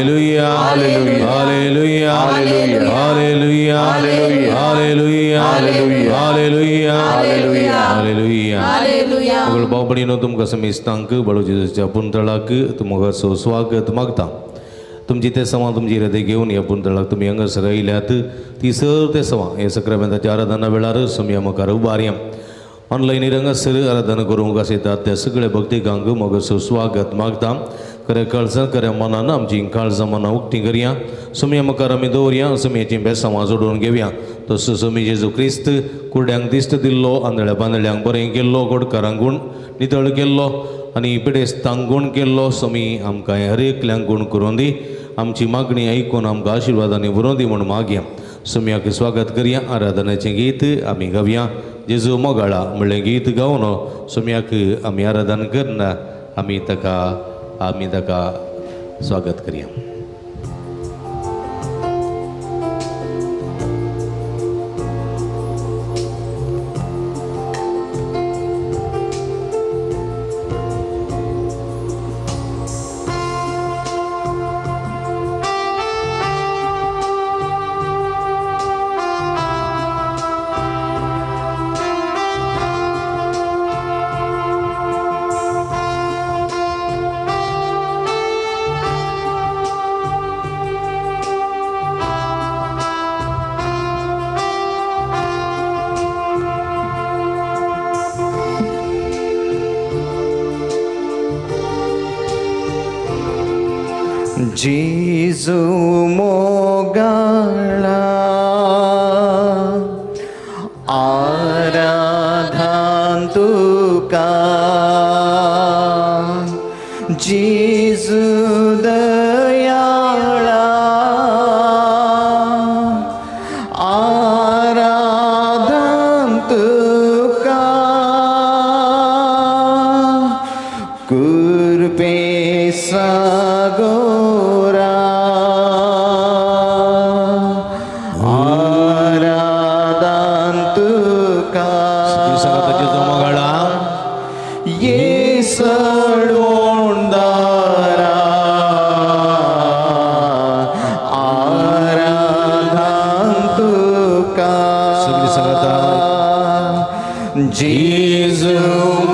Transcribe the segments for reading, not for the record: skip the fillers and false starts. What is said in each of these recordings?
Hallelujah. Hallelujah. Hallelujah. Hallelujah. Hallelujah. Hallelujah. Hallelujah. Hallelujah. Hallelujah. Hallelujah. मगर बाबडीनो तुमका समिस्तांक बळो जेजूच्या पुंतळाक तुमका स्वागत मागता. तुमची ते सवा तुमची हृदय घेऊन या पुंतळाक तुम्ही अंगस राहिल्यात ती सर ते सवा हे सक्रामेंताच्या आराधना वेळार समया मुखार उबारया. ऑनलाईन रंगासर आराधना करूंक आसयतात त्या सगळ्या भक्तिकांक मग स्वागत मागता. खऱ्या काळजां खऱ्या मनान आमची काळजां मनां उक्ती करया. सुमया मुखार आमी दवरया. सुमयाची बेसांवां जोडून घेवया. तसो सुमी जेजू क्रिस्त कुर्ड्यांक दिश्ट दिल्लो, आंधळ्या बांदड्यांक बरें केल्लो, गोडकारांक गूण नितळ केल्लो आनी पिडेस्तांक गूण केल्लो. सुमी आमकां हर एकल्यांक गूण करून दी. आमची मागणी आयकून आमकां आशिर्वादांनी भरून दी म्हूण मागया. सुमयाक स्वागत करया. आराधनाचें गीत आमी गावया. जेजू मोगाळा म्हणलें गीत गावन सुमयाक आमी आराधना करना. आमी ताका स्वागत करया. जेजू मोगाळा आराधन तुका. जेजू दयाळा आराधन तुका. कृपे सागोरा आराधन तुका. जेजू मोगाळा ये सडवोंडारा आराधन तुका. सगळी सांगता जेजू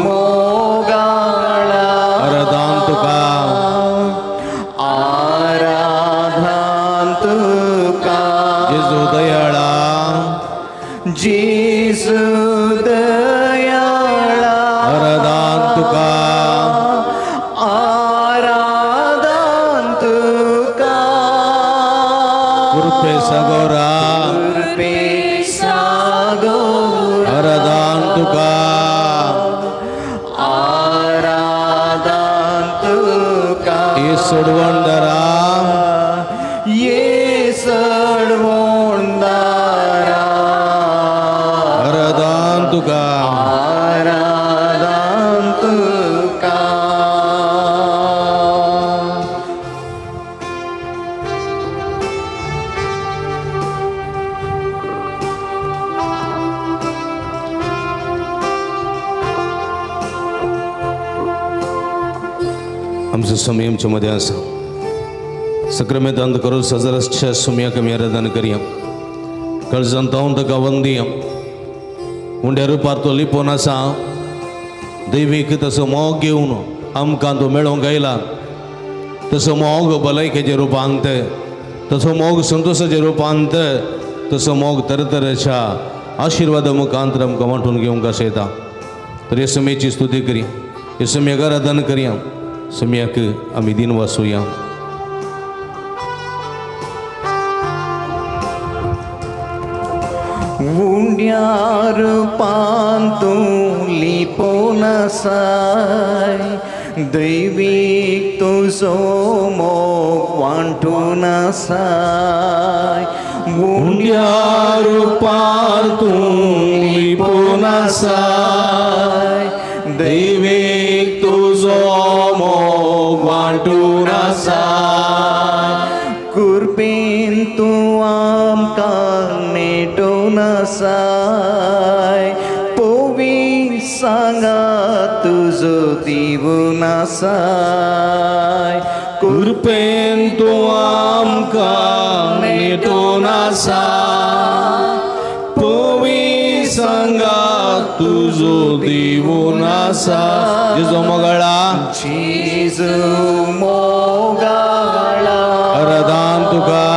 मोगाळा आराधन तुका. आराधन तुका. जेजू दयाळा जेजू दयाळा आराधन तुका. आराधन तुका. कृपे सागोरा कृपे सागोरा आराधन तुका. आराधन तुका. ये सोडवंडरा ये सडवोंडारा आराधन तुका. आराधन तुका. आमचं समय आमच्या मध्ये आसा. सक्रामेंतांत करून सजरसच्या सुमयाक आमी आराधना करया. काळजांत हांव ताका वंदया. उंड्या रुपार तो लिपोवन आसा. दैवीक तसो मोग घेवन आमकां तो मेळोवंक आयला. तसो मोग भलायकेच्या रुपांत, तसो मोग संतोशाच्या रुपांत, तसो मोग तरेतरेच्या आशिर्वादा मुखांतर आमकां वांटून घेवंक आशयता. तर हे सुमयेची स्तुती करया. हे सुमयाक आराधना करया. सुमयाक आमी दिन वासुया. उंड्यार पांतू लिपोवन आसाय. दैवीक तुजो मोग वांटून आसाय. उंड्यार पांतू लिपोवन आसाय. दैवीक तुजो मोग वांटून आसाय. कृपेन तूं आमकां नेटोवन आसाय. पोवी सांगा तुजो दिवून आसाय. कृपेन तू आमकां नेटून आसा पवी संगात तुजो दिवून आसा जेजो मोगाळा जेजू मोगाळा आराधन तुका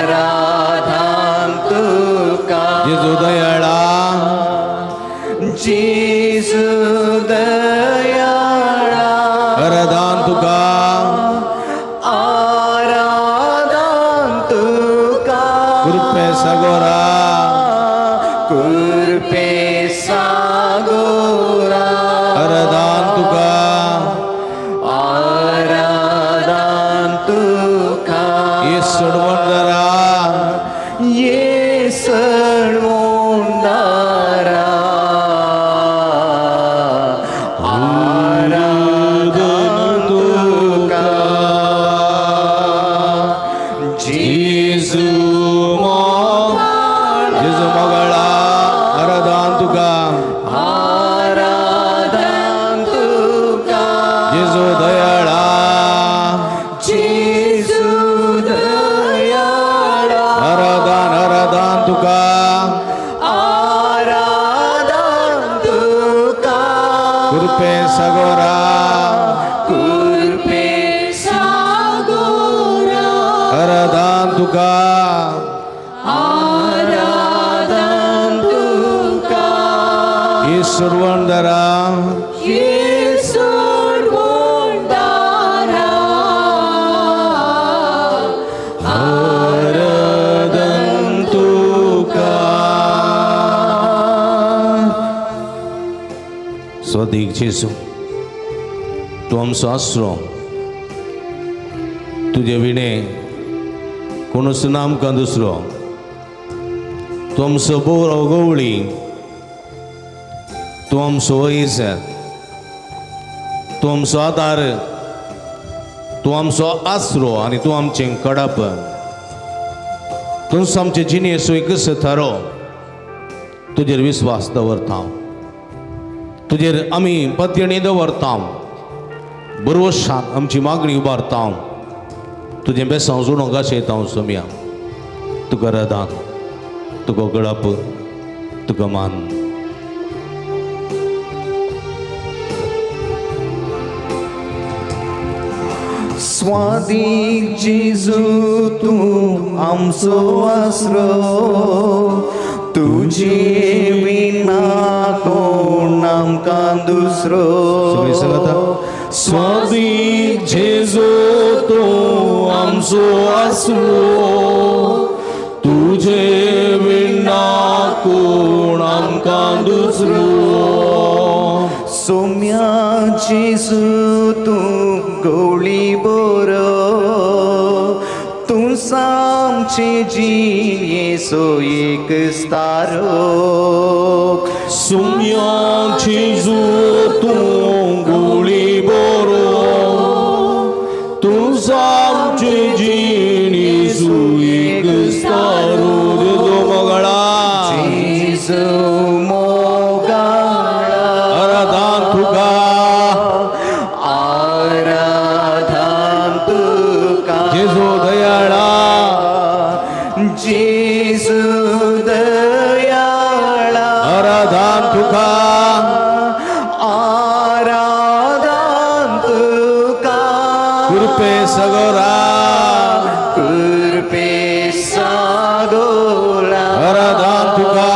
आराधन तुका जेजो दयाळा जेजू दयाळा आराधन तुका आराधन तुका कृपे सगोरा कृपे सागोरा आराधन तुका आराधन तुका येसूड वंदरा येसूड वंदरा आराधन तुका जेजू मोगाळा आराधन तुका आराधन तुका जेजू दयाळा जेजू दयाळा आराधन तुका आराधन तुका कृपे सगोरा कृपे सागोरा आराधन तुका आराधन तुका येसूड वंदरा येसूड वंदरा आराधन तुका स्वदीक जेजू तू आमचो आसरो तुजे विणे कोणूच ना आमकां दुसरो तू आमचो बोरो गवळी तू आमचो वैसर तू आमचो आदार तू आमचो आसरो आनी तू आमचें कडप तूं आमचे जिणेचो एकच थारो तुजेर विस्वास दवरता तुजेर आमी पत्यणी दवरता बरोवशान आमची मागणी उबारता तुजें बेसांव जोडूंक आशयता सोम्या तुका रदान तुका गळप तुका मान स्वादीक जेजू तू आमचो आसरो तुजे विना कोण आमकां दुसरो सगळीं सांगाता स्वादीक जेजू तू आमचो आसरो तुजे विना कोण आमकां दुसरो सोम्या जेजू तू गवळी बरो तू सामचे जीन येसो एक स्तारो सोम्या जेजू तू गवळी बरो तू सामचे जीण येसू एक स्तारो जेजू मोगाळा जेजू मोगाळा आराधन तुका आराधन तुका जेजू दयाळा जेजू दयाळा आराधन तुका आराधन तुका कृपे सगोरा कृपे सागोरा आराधन तुका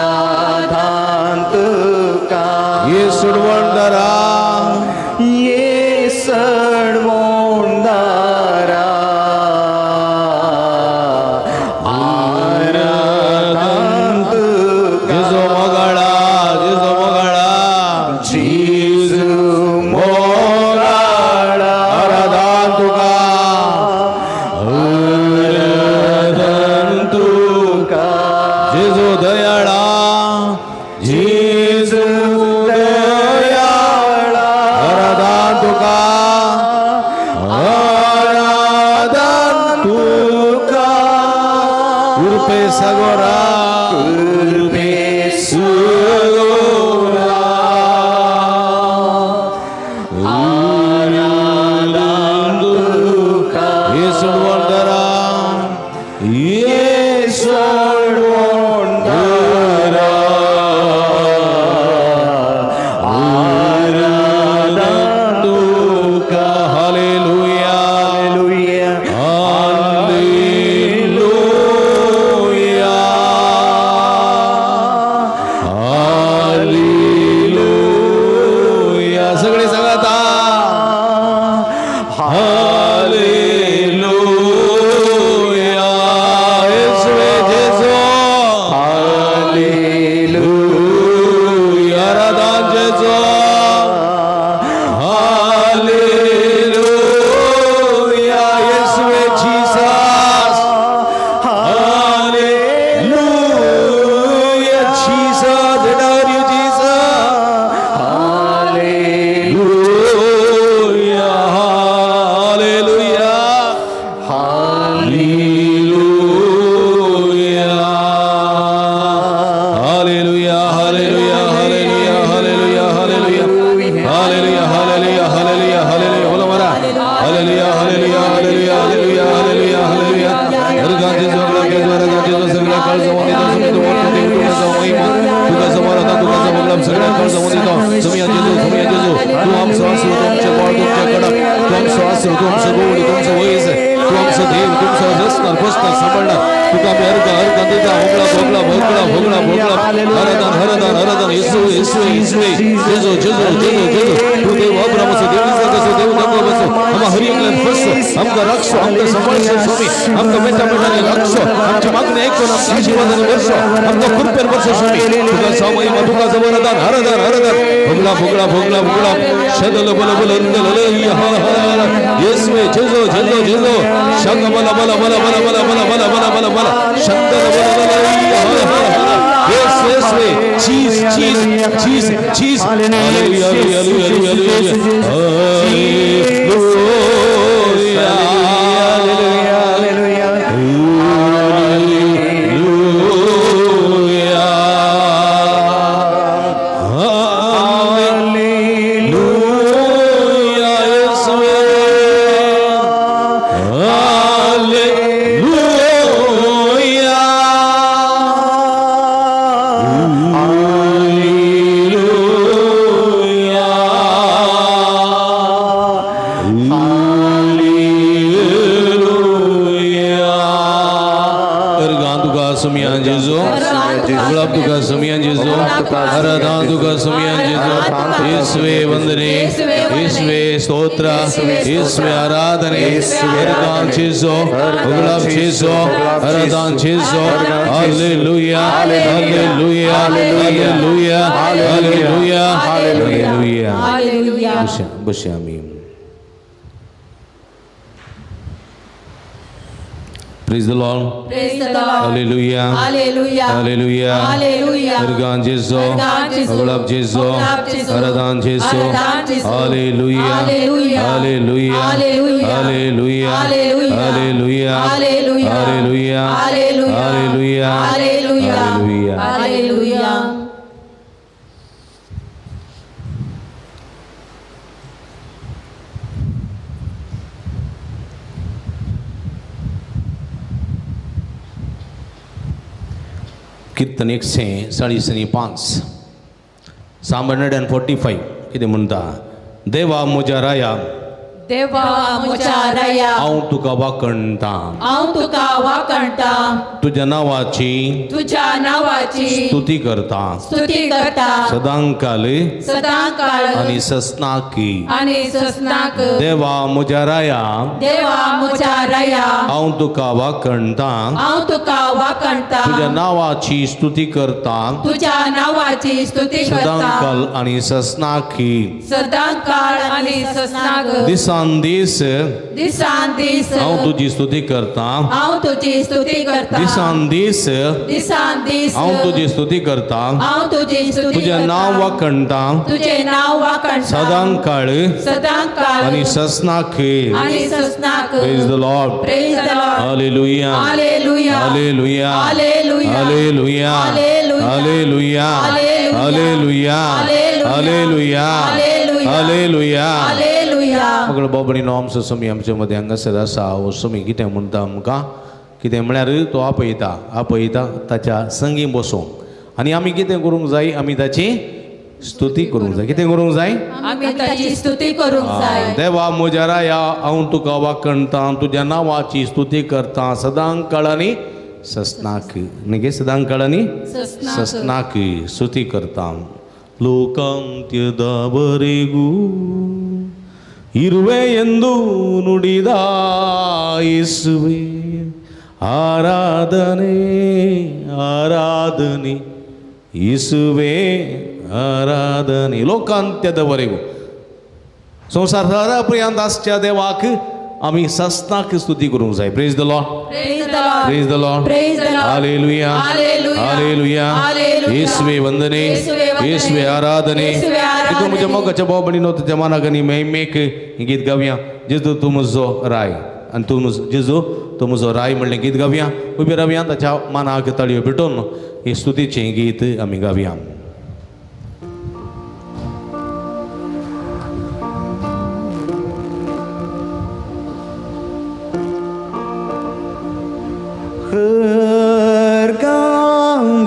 आराधन तुका येसूड वंदरा येसूड वंदरा आराधन तुका जेजू मोगाळा जेजू मोगाळा आराधन तुका आराधन तुका जेजू दयाळा जेजू दयाळा आराधन तुका आराधन तुका कृपे सगोरा कृपे सगोरा Praise the Lord. Praise the Lord. Hallelujah. Hallelujah. Hallelujah. Hallelujah. Ergan Jesu. Aglab Jesu. Aradan Jesu. Hallelujah. Hallelujah. Hallelujah. Hallelujah. Hallelujah. Hallelujah. Hallelujah. Hallelujah. Hallelujah. Hallelujah. Hallelujah. Hallelujah. Hallelujah. Kirtan 145 Psalm 145 कितें म्हणटा देवा म्हज्या राया देवा म्हज्या राया हांव तुका वाकणटा हांव तुका वाकणटा तुज्या नांवाची तुज्या नांवाची स्तुती करता स्तुती करता सदांकाल सदांकाळ आनी ससनाकी आनी ससनाक देवा म्हज्या राया देवा म्हज्या राया हांव तुका वाकणटा हांव तुका वाकणटा तुज्या नांवाची स्तुती करता तुज्या नांवाची स्तुती करता सदांकाल आनी ससनाकी सदांकाळ आनी ससनाक दिसान दीस दिसान दीस हांव तुजी स्तुती करता हांव तुजी स्तुती करता दिसान दीस दिसान दीस हांव तुजी स्तुती करता हांव तुजी स्तुती तुजें करता नांव वाकणटा तुझे नाव वाकणटा सदांकाळ सदांकाळ आनी ससनाकी आणि ससनाक Praise the Lord. Praise the Lord. Hallelujah. Hallelujah. Hallelujah. Hallelujah. Hallelujah. Hallelujah. Hallelujah. Hallelujah. Hallelujah. Hallelujah. Hallelujah. Hallelujah. Hallelujah. Hallelujah मगळ बाबणी नॉम समी आमच्या मध्ये हांगासर आसा हो समी कितें म्हणटा आमकां कितें म्हळ्यार तो आपयता ताच्या संगी बसोंक आनी आमी कितें करूंक जाय आमी ताची स्तुती करूंक जाय कितें करूंक जाय आम्ही ताची स्तुती करूंक जाय देवा म्हज्या राया हांव तुका वाकणटां तुज्या नांवाची स्तुती करतां सदांच काळांनी सस्नाक न्ही सदांच काळांनी सस्नाक स्तुती करतां ಲೋಕಾಂತ್ಯದವರೆಗೂ ಇರುವೆ ಎಂದು ನುಡಿದ ಯೇಸುವೆ ಆರಾಧನೆ ಆರಾಧನೆ ಯೇಸುವೆ ಆರಾಧನೆ ಲೋಕಾಂತ್ಯದವರೆಗೂ संसारापर्यंत आसच्या देवाक आमी सस्नाक स्तुती करूंक जाय praise the Lord praise the Lord hallelujah hallelujah येशुवे वंदने येशुवे आराधने तू म्हज्या मोगाच्या बाबडीनो तुज्या मनाक आनी महिमेक हें गीत गावया जेजू तूं म्हजो राय आनी तूं जेजू तूं म्हजो राय म्हणलें गीत गावया उबे रावया ताच्या मनाक ताळयो भेटोवन हे स्तुतीचें गीत आमी गावया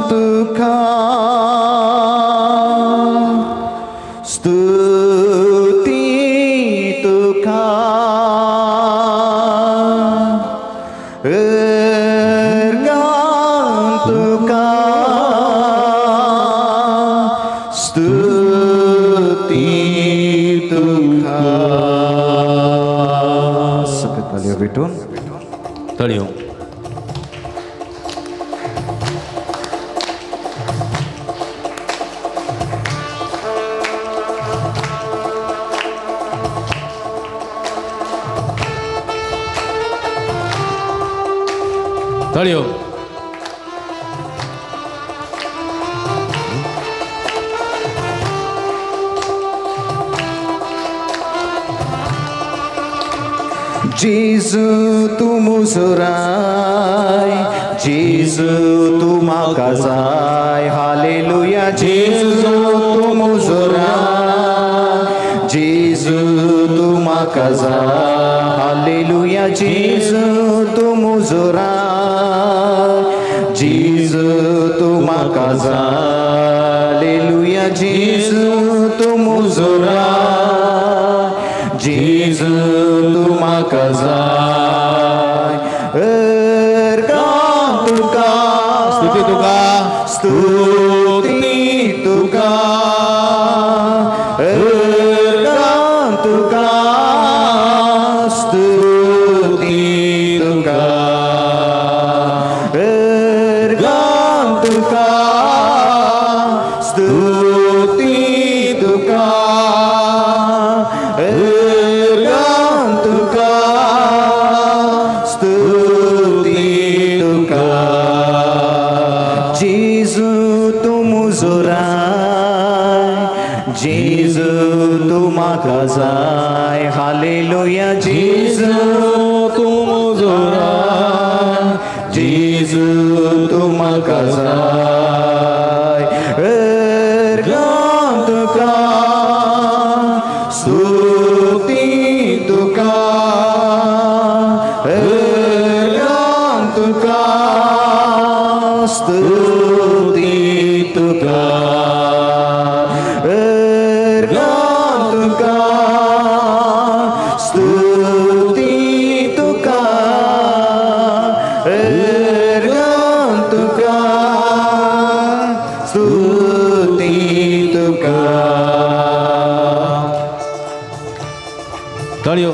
तुका स्तुती तुका तुका स्तुती तुका सगळ्यात ताळयो भेटून ताळयो ताळयो जेजू तूं म्हजो राय जेजू तूं म्हाका जाय हालेलुया जेजू तूं म्हजो राय जेजू तूं म्हाका जाय हालेलुया जेजू तूं म्हजो राय जेजू तूं म्हाका जाय हालेलुया जेजू तूं म्हजो राय जेजू तूं म्हाका जाय तुका स्तुती तुका स्तुती तुका तुका स्तुती तुका तुका स्तुती तुका तुका स्तुती तुका जेजू तूं म्हजो राय जेजू तूं म्हाका जाय हालेलुया जेजू तूं म्हजो राय जेजू तूं म्हाका जाय तुका स्तुती तुका तुका स्तुती तुका तुका स्तुती तुका तुका स्तुती तुका ताळयो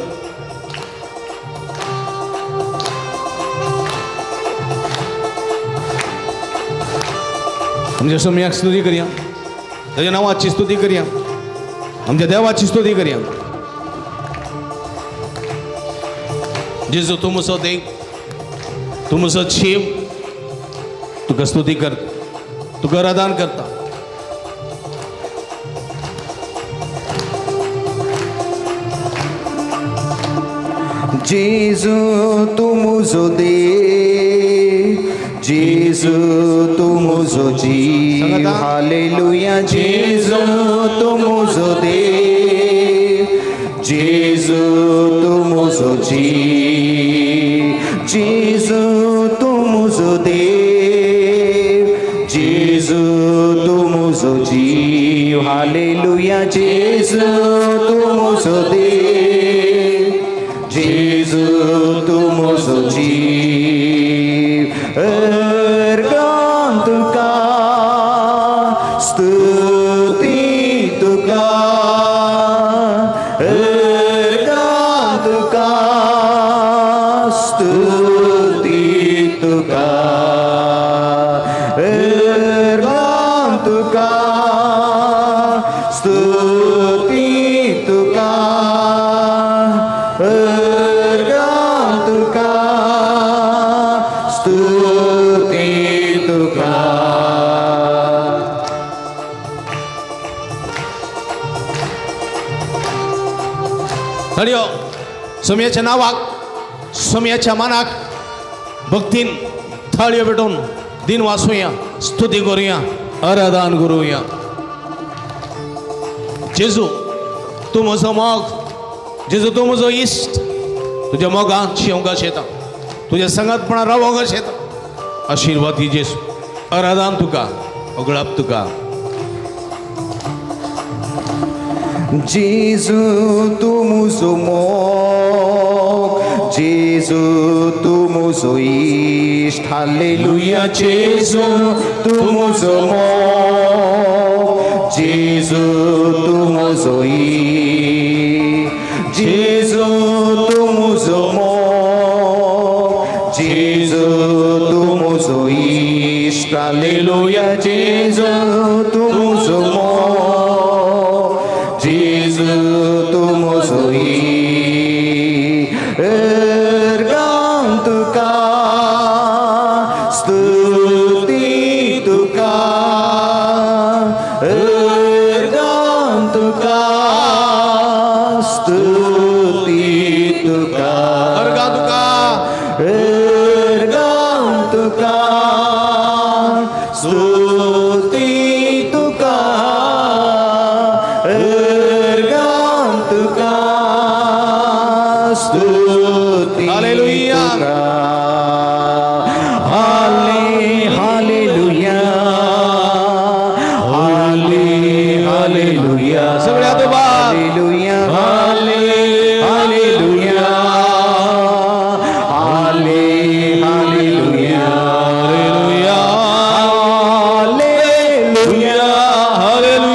आमच्या सम्याक स्तुती करया ताच्या नांवाची स्तुती करया आमच्या देवाची स्तुती करया जेजू तूं म्हजो देव तूं म्हजो शिव तुका स्तुती करता तुका आराधन करता जेजू तूं म्हजो देव जेजू तूं म्हजो जीव हालेलुया जेजू तूं म्हजो देव जेजू Gesù tu muso ji, Gesù tu muso Dev, Gesù tu muso ji, Hallelujah, Gesù tu muso Dev, Gesù tu muso ji, ergan tuka, stuti tuka, ergan tuka, stuti tuka, ergan tuka, stuti tuka, ergan tuka, stuti tuka. हरिओ स्वामीच्या नावाक स्वामीच्या मानाक भक्तीन थाळयो पेटोवन दिन वाचूया स्तुती करूया आराधन करूया जेजू तू म्हजो मोग जेजू तू म्हजो इश्ट तुज्या मोगांत शिवंक येता तुज्या संगतपणान रावंक येता आशीर्वाद दी जेजू आराधन तुका ओगळप तुका Gesù tu muso mok, Gesù tu muso ish, Hallelujah, Gesù tu muso mok, Gesù tu muso ish, Gesù tu muso mok, Gesù tu muso ish, Hallelujah, Gesù tu muso mok. Gesù tu muso ergan tuka, stuti tuka, ergan tuka, stuti tuka, अर्गा तुका ergan tuka, stuti tuka. Hallelujah. Hallelujah. Hallelujah. सगळ्या दोबा Hallelujah. Hallelujah. Hallelujah. Hallelujah Hallelujah. Hallelujah Hallelujah.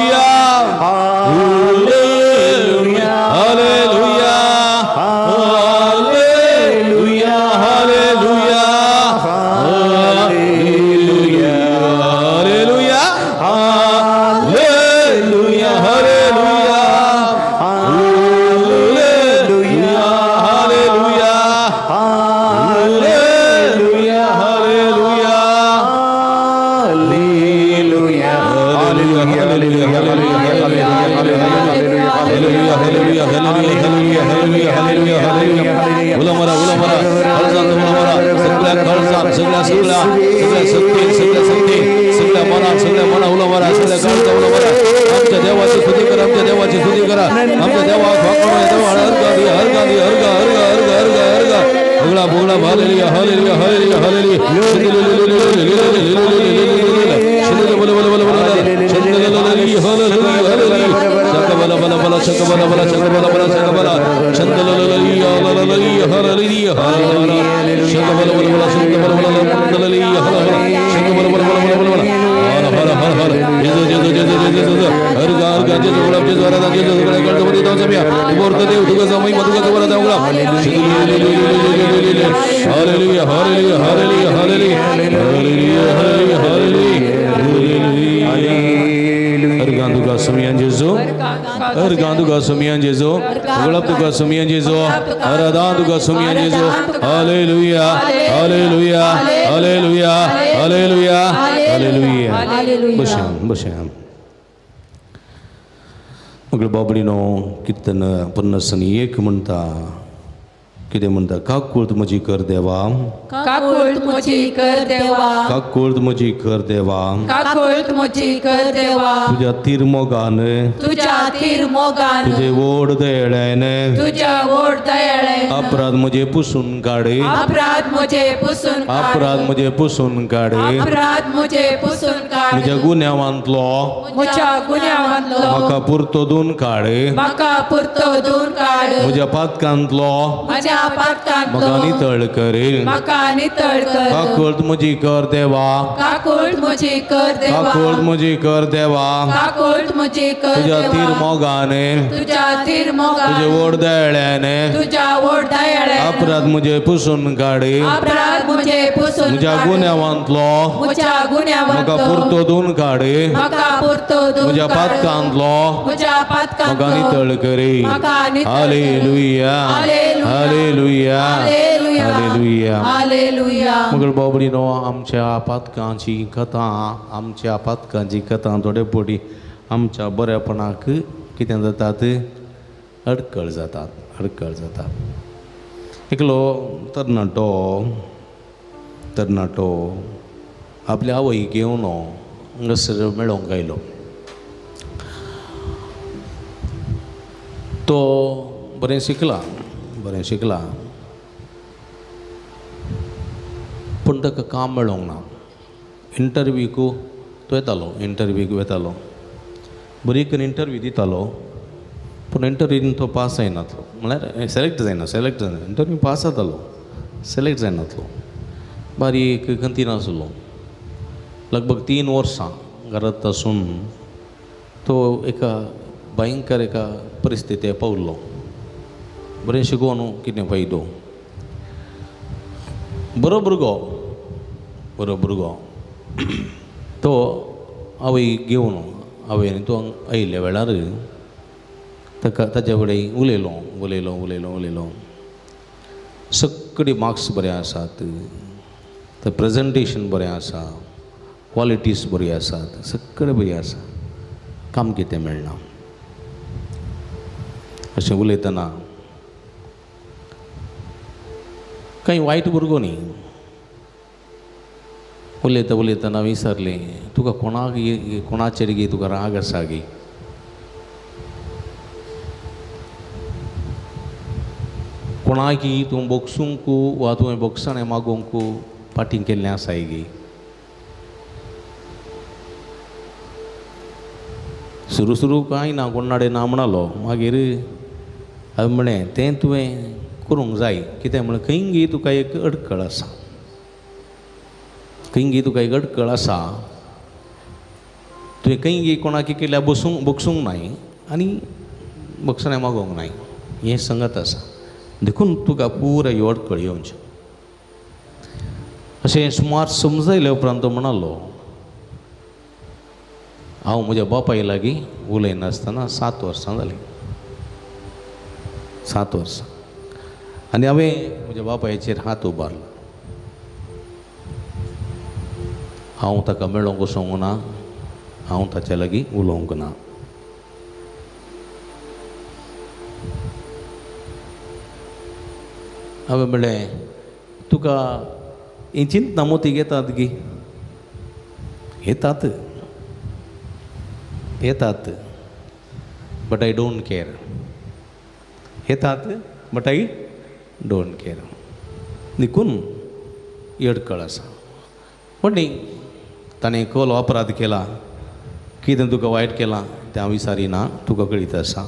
Hallelujah Hallelujah. Hallelujah Hallelujah. Hallelujah Hallelujah. Hallelujah Hallelujah. Hallelujah Hallelujah. Hallelujah उलमरा सगळ्या सगळ्या मना उलमरा सगळ्या काळजा उलमरा आमच्या देवाची स्तुती करा आमच्या देवाची स्तुती करा आमच्या देवा भोगळा भोगळा hallelujah hallelujah hallelujah hallelujah Erganduga sumian Jesu, Erganduga sumian Jesu, Gelapduga sumian Jesu, Aradanduga sumian Jesu, Hallelujah, Hallelujah, Hallelujah, Hallelujah, Hallelujah. Basham. मग बाबडीनो कीर्तन पन्नास एक म्हणता कितें म्हणटा काकूळत म्हजी कर देवा काकुळत म्हजी कर देवा काकूळत म्हजी कर देवा काकुळत म्हजी कर देवा तुझ्या तिरमोगान तुझ्या तिरमोगान तुझे ओढ दयेळ्यान तुझ्या ओढ दयाळे अपराध म्हजे पुसून काडे अपराध म्हजे पुसून काड. अपराध म्हजे पुसून काडे अपराध म्हजे पुसून काड म्हज्या गुन्यांवांतलो म्हज्या गुन्यांवांतलो म्हाका पुर्तोदून काडे म्हाका पुर्तोदून काड म्हज्या पातकांतलो म्हज्या पातकांतलो म्हाका नितळ करेल म्हाका नितळ कर काकूळत म्हजी कर देवा काकुळत म्हजी कर देवा काकूळत म्हजी कर देवा काकुळत म्हजी कर तुझ्या देवा तिरमोगाने तुझ्या तिरमोगान तुझे ओढ दयेळ्याने तुझ्या ओढ दयाळे अपराध म्हजे पुसून काडे अपराध म्हजे पुसून म्हज्या काड. गुन्यांवांतलो म्हज्या म्हाका गुन्यांवांतलो पुर्तोदून काडे म्हाका पुर्तोदून म्हज्या काड. पातकांतलो म्हज्या म्हाका पातकांतलो नितळ करे म्हाका नितळ कर. Hallelujah hallelujah hallelujah hallelujah hallelujah मगर बाबडीनो आमच्या पातकांची कथा आमच्या पातकांची कथा थोडे पटी आमच्या बऱ्यापणाक कितें जातात अडकळ जातात एकलो तरणाटो आपल्या आवयक घेवन हांगासर मेळोंक आयलो तो बरें शिकला पूण ताका काम मेळोंक ना इंटरव्यूक तो येतालो बरी करून इंटरव्यू दितालो पूण इंटरव्यून तो पास जायनातलो म्हळ्यार सेलेक्ट जायना इंटरव्यू पास जातालो सेलेक्ट जायनातलो बारीक खंतीन आसलो लगभग 3 वर्सां घरांत आसून तो एका भयंकर एका परिस्थितीत पावलो बरें शिकोवन कितें फायदो बरो भुरगो तो आवय घेवन आवयन तो आयिल्ल्या वेळार ताच्या कडेन उलयलो सगळे मार्क्स बरे आसात तर प्रेजेंटेशन बरें आसा क्वॉलिटीज बरी आसात सगळे बरी आसा काम कितें मेळना अशें उलयतना काही वायट भुरगो न्ही उलयतना विचारलें तुका कोणाचेर गे तुका राग आसा गे कोणाकी तूं बोगसूंक वा तुवें बोगसणें मागोवंक फाटीं केल्लें आसाय गे सुरू कांय ना कोण नाडे ना म्हणलो मागीर हांवें म्हळें तें तुवें करूंक जाय कित्याक म्हळ्यार खंय गे तुका एक अडखळ आसा तुवें खंय गे कोणाक केल्यार बोगसूंक नाय आनी बोगसणें मागोवंक नाय हें सांगत आसा देखून तुका पुराय ह्यो अडखळ येवच्यो अशें सुमार समजयले उपरांत तो म्हणलो हांव म्हज्या बापाय लागीं उलयनासतना 7 वर्सां जालीं 7 वर्सां आनी हांवें म्हज्या बापायचेर हात उबारलो हांव ताका मेळोंक वचोंक ना हांव ताच्या लागीं उलोवंक ना हांवें म्हणलें तुका ही चिंतना मोती घेतात गे येतात बट आय डोंट केअर येतात बट आय डोंट केअर देखून अडखळ आसा पण ताणें कसलो अपराध केला कितें तुका वायट केलां तें हांव विचारिना तुका कळीत आसा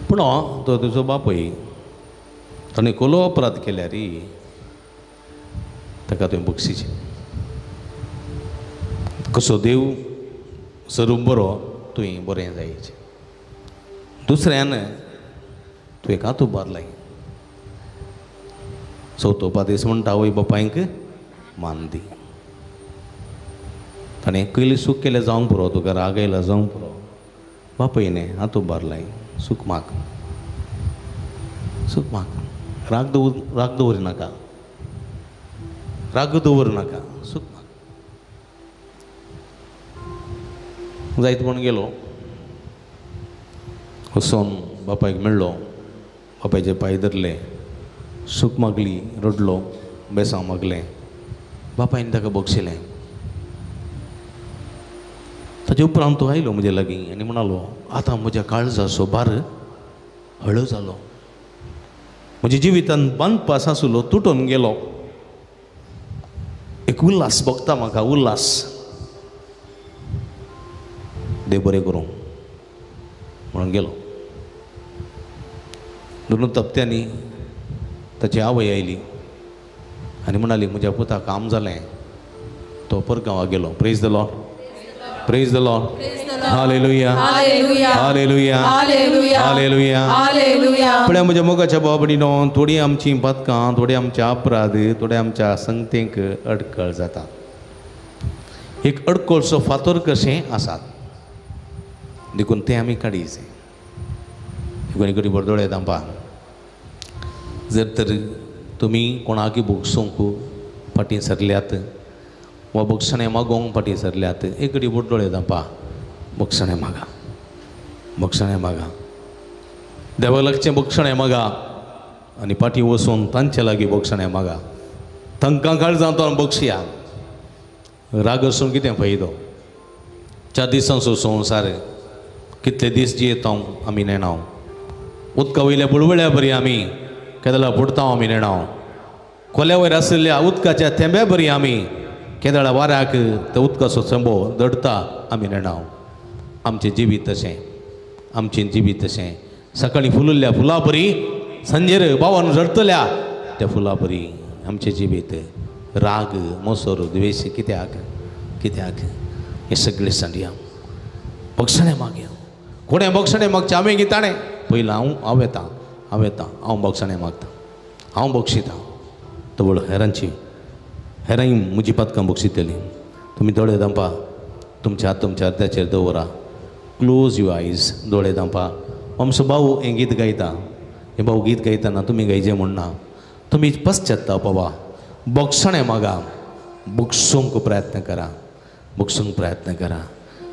पूण तो तुजो बापूय ताणें कसलो अपराध केल्यार ताका तुवें बक्षिचें कसो देव स्वरूप बरो तुवें बरें जायचें दुसऱ्यान तुवें कांत उबारलाय चवथो दीस म्हणटा आवय बापायक मान दी ताणें कैली सूख केलें जावंक पुरो तुका राग आयला जावंक पुरो बापयने हात उबारलाय सूख माग राग दवरनाका सूख माग जायत म्हूण गेलो वचोन बापायक मेळ्ळो बापायचे पांय धरले, सूख मागली, रडलो, बेसांव मागलें. बापायन ताका बक्षिलें. ताचे उपरांत तो आयलो म्हजे लागीं आनी म्हणालो, आतां म्हज्या काळजाचो भार हळू जालो. म्हज्या जिवितांत बांदपास आसलो तुटून गेलो. एक उल्हास भोगता म्हाका, उल्हास. देव बरें करूं म्हणून गेलो. 2 हप्त्यांनी ताची आवय आयली आनी म्हणाली, म्हज्या पुताक काम जालें. तो परगांवा गेलो. Praise the Lord, praise the Lord. Hallelujah, hallelujah, hallelujah, hallelujah, hallelujah. Hallelujah. पण म्हज्या मोगाच्या बाबडीनो, थोडी आमची पथकां, थोडे आमचे अपराध, थोडे आमच्या संगतेक अडखळ जाता. एक अडखळसो फातर कशें आसात, देखून तें आमी काडीचे. कोणी कडी बरदोळे दांपा. जर तर तुमी कोणाकय बोगसूंक फाटीं सरल्यात वा बक्षणें मागोवंक फाटीं सरल्यात, एक कडी बरदोळे दांपा. बक्षणें मागा, बक्षणें मागा. देवाक लागचें बक्षणें मागा आनी फाटीं वचून तांचे लागीं बक्षणें मागा. तांकां काळजांत बक्षया. राग आसून कितें फायदो? 4 दिसांचो संवसार, कितले दीस जियेतांव आमी नेणाव. उदका वयल्या बुडबुड्या बरी आमी केदळा बुडतांव आमी नेणाव. खोल्या वयर आशिल्ल्या उदकाच्या थेंब्या बरी आमी केदळा वाऱ्याक त्या उदकाचो थेंबो दडता आमी नेणाव. आमचें जिवीत तशें, आमचें जिवीत तशें. सकाळीं फुलल्ल्या फुलां बरी, सांजेर बावान झडतल्या त्या फुलां बरी आमचें जिवीत. राग, मोसोर, द्वेश कित्याक? कित्याक? हें सगळें सांडया. बक्षणें मागया. कोणें बक्षणें मागचें हांवें गिताणें पयलीं हांव येतां, हांव बक्षणें मागतां, हांव बक्षितां. तवळ हेरांय म्हजी पथकां बक्षितलीं. तुमी दोळे दांपा, तुमचे हात तुमच्या हाताचेर दवरा. क्लोज युअर आयज. दोळे दांपा. आमचो भाऊ हें गीत गायता. हें भाऊ गीत गायतना तुमी गायचें म्हणना. तुमी पश्चात्ताप व्हा. बक्षणें मागा. बक्षूंक प्रयत्न करा, बक्षूंक प्रयत्न करा.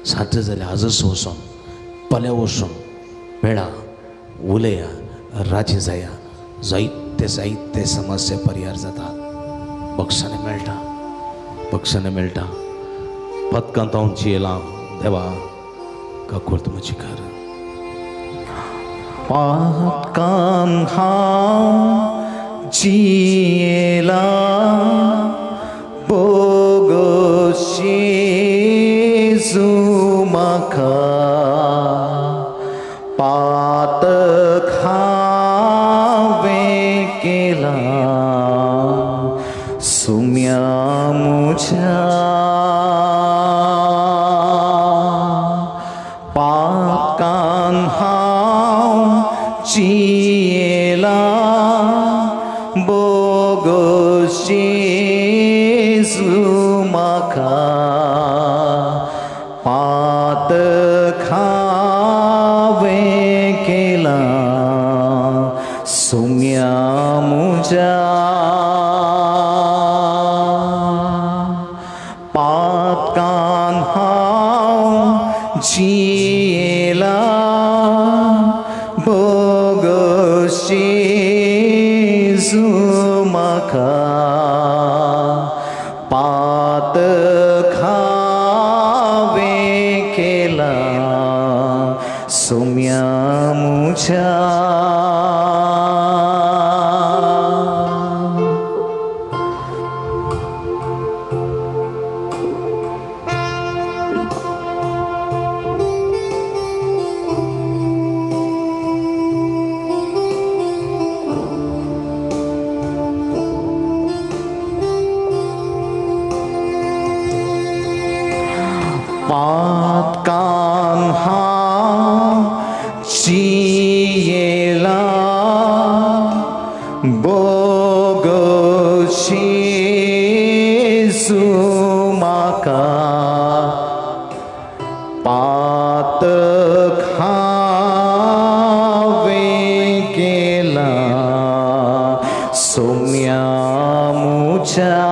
साध्य जाल्यार आजच वचून, फाल्यां वचून मेळा, उलया, राजी जाया. जायते समस्या परिहार जातात. बक्षणें मेळटा, बक्षणें मेळटा. पथकांत हांव जियेलां. देवा काकूर्त म्हजी कर. पथकांत हांव जियेलां, बोगोस येजू म्हाका. पातक हांवें केलां सुम्या म्हज्या. पातकांत हांव जियेलां, बोगोस येजू म्हाका. पातक हांवें केलां सुम्या म्हज्या. पातकांत हांव जियेलां, बोगोस येजू म्हाका. पातक हांवें केलां सुम्या म्हज्या. पातकांत हांव जियेलां, बोगोस येजू म्हाका. पातक हांवें केलां सुम्या म्हज्या.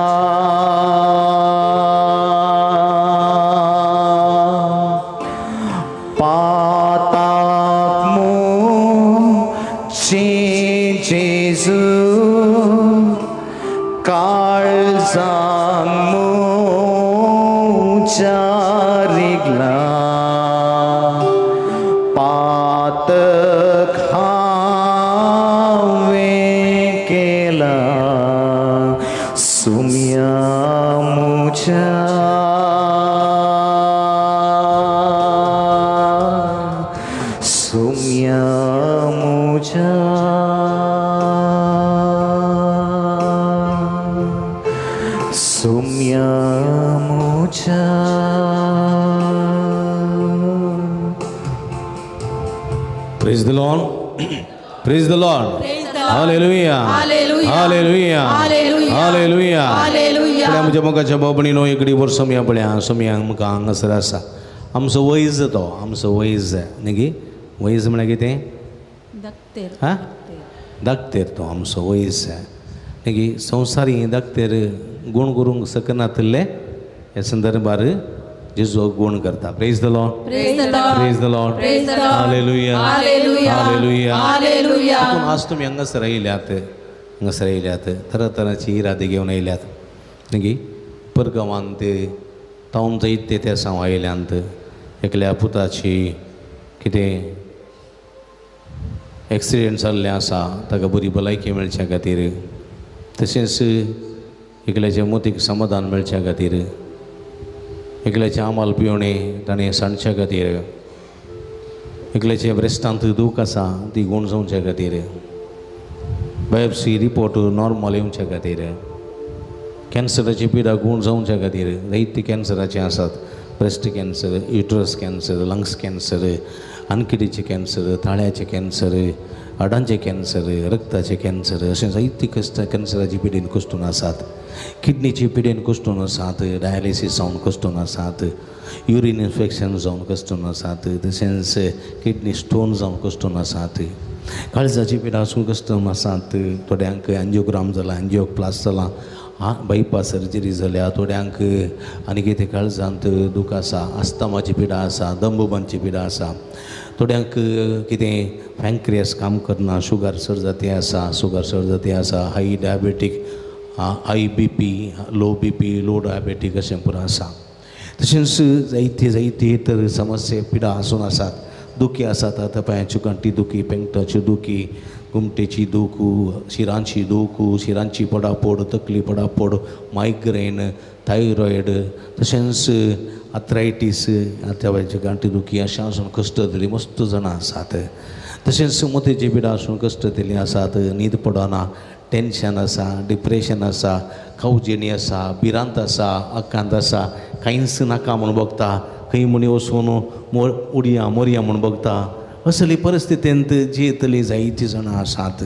पाताक मुझे जेजू काळजांग मोचारिगला पातक हांवें केला सुम्या मुझ्या सुम्या मुझ्या सुम्या मुझ्या Praise the Lord. Praise the Lord. Praise the Lord. Hallelujah. Hallelujah. Hallelujah. Hallelujah. Hallelujah. Hallelujah. आपल्या म्हणजे मगाच्या बाबणीनो इकडे वर समया पळया समया आमकां हांगासर आसा आमचो वैज तो आमचो वैज न्ही गे वैज म्हळ्यार कितें दक्तेर हा धाकतेर तो आमचो वैज न्ही गे संवसारी धाकतेर गुण करूंक सकनातले हे संदर्भार जेजू गुण करता praise the Lord Praise the Lord. Praise the Lord Praise the Lord. Hallelujah Hallelujah. Hallelujah Hallelujah. देखून आज तुम्ही हांगासर येयल्यात तरातरांची इरादे घेवन येयल्यात न्ही परगांवांत ते तावन जायते त्या सांव आयल्यांत एकल्या पुताची कितें एक्सिडेंट जाल्लें आसा ताका बरी भलायकी मेळच्या खातीर तशेंच एकल्याच्या मोतीक समाधान मेळच्या खातीर एकल्याचे आमाल पिवणे ताणें सांडच्या खातीर एकल्याचे ब्रेस्टांत दूख आसा ती गुण जावच्या खातीर बायोप्सी रिपोर्ट नॉर्मल येवच्या खातीर कॅन्सराची पिडा गुण जावच्या खातीर जायते कॅन्सराचे आसात breast cancer uterus cancer lungs cancer आनकिडीचे कॅन्सर ताळ्याचे कॅन्सर हाडांचे कॅन्सर रक्ताचे कॅन्सर अशें जायती कॅन्सराची पिडेन कश्टून आसात किडनीची पिडेन कश्टून आसात डायलिसीस जावन कश्टून आसात युरीन इन्फेक्शन जावन कश्टून आसात तशेंच किडनी स्टोन जावन कश्टून आसात काळजाची पिडा आसून कश्टून आसात थोड्यांक एंजिओग्राम जाला एंजिओप्लास्ट जाला बायपास सर्जरी जाल्या थोड्यांक आनी कितें काळजांत दूख आसा आस्थमाची पिडा आसा दंबुबांची पिडा आसा थोड्यांक कितें पॅनक्रियास काम करना शुगर सर्जाती आसा हाय डायबेटीक हाय BP low BP low diabetic अशें पुरो आसा तशेंच जायती तर समस्या पिडा आसून आसात दुखी आसात आतां पांयाची कांटी दुखी पेंगटाची दुखी गुमटेची दूख शिरांची दूख शिरांची पडापोड तकली पडापोड मायग्रेन थायरॉयड तशेंच आर्थरायटीस आत्यावायची गांठी दुखी अशें आसून कश्ट दिली मस्त जाणां आसात तशेंच मोतेची पिडा आसून कश्ट दिली आसात न्हीद पडना टेन्शन आसा डिप्रेशन आसा खावजेणी आसा भिरांत आसा आकांत आसा कांयच नाका म्हूण बगता खंय म्हणी वचून उडया मोरया म्हूण बगता असली परिस्थितींत जियेतली जायतीं जाणां आसात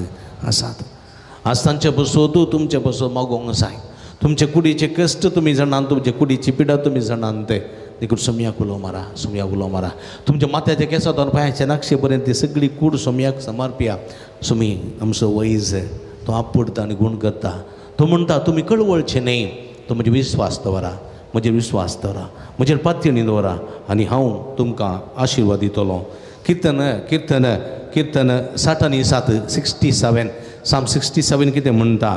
आज तांचे बसोद तुमचे बसो मागोंक जाय तुमचे कुडीचे कश्ट तुमी जाणात तुमचे कुडीची पिडा तुमी जाणात ते देखून सोमयाक उलो मारा तुमच्या माथ्याच्या केंसांतल्यान पांयाच्या नाक्षे पर्यंत ती सगळी कूड सोमयाक समर्पिया सोमी आमचो वैज तो आपडता आनी गुण करता तो म्हणटा तुमी कळवळचे न्ही तो म्हजे विस्वास दवरा म्हजेर पातयेणी दवरा आनी हांव तुमकां आशिर्वाद दितलो कीर्तन 67 Psalm 67 कितें म्हणटा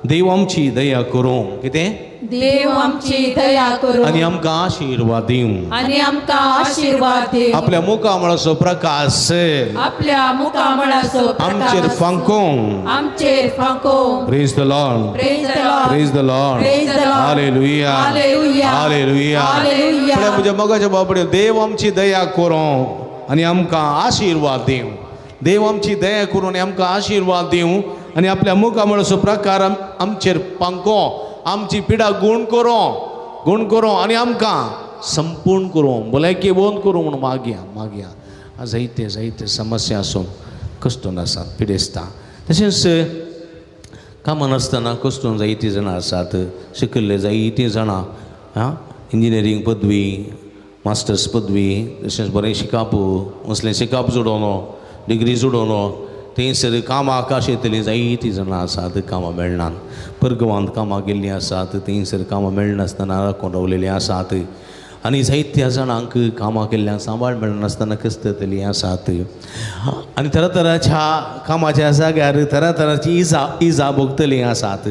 देव आमची दया करूं कितें देव आमची दया करूं आनी आमकां आशिर्वाद दिवं आपल्या मुखामळाचो प्रकाश आमचेर फांको प्रेज द लॉर्ड हालेलुया आपल्या म्हज्या मोगाच्या बाबडे देव आमची दया करूं आनी आमकां आशिर्वाद दिवं देव आमची दया करून आनी आमकां आशिर्वाद दिवं आनी आपल्या मुखामळाचो प्रकार आमचेर पांको आमची पिडा गुण करूं आनी आमकां संपूर्ण करूं भलायकी बंद करूं म्हूण मागया जायते समस्या आसून कश्टून आसात पिडेसता तशेंच कामां नासतना कश्टून जायतीं जाणां आसात शिकिल्ले जायतीं जाणां इंजिनियरींग पदवी मास्टर्स पदवी तशेंच बरें शिकाप असलें शिकाप जोडोनो डिग्री जोडोनो थंयसर कामां आकाश येतलीं जायतीं जाणां आसात कामां मेळनात परगांवांत कामां गेल्लीं आसात थंयसर कामां मेळनासतना राखून रावलेलीं आसात आनी जायत्या जाणांक कामां केल्ल्यान सांबाळ मेळनासतना कस्ततली आसात आनी तरातरांच्या कामाच्या जाग्यार तरातरांची इजा भोगतलीं आसात.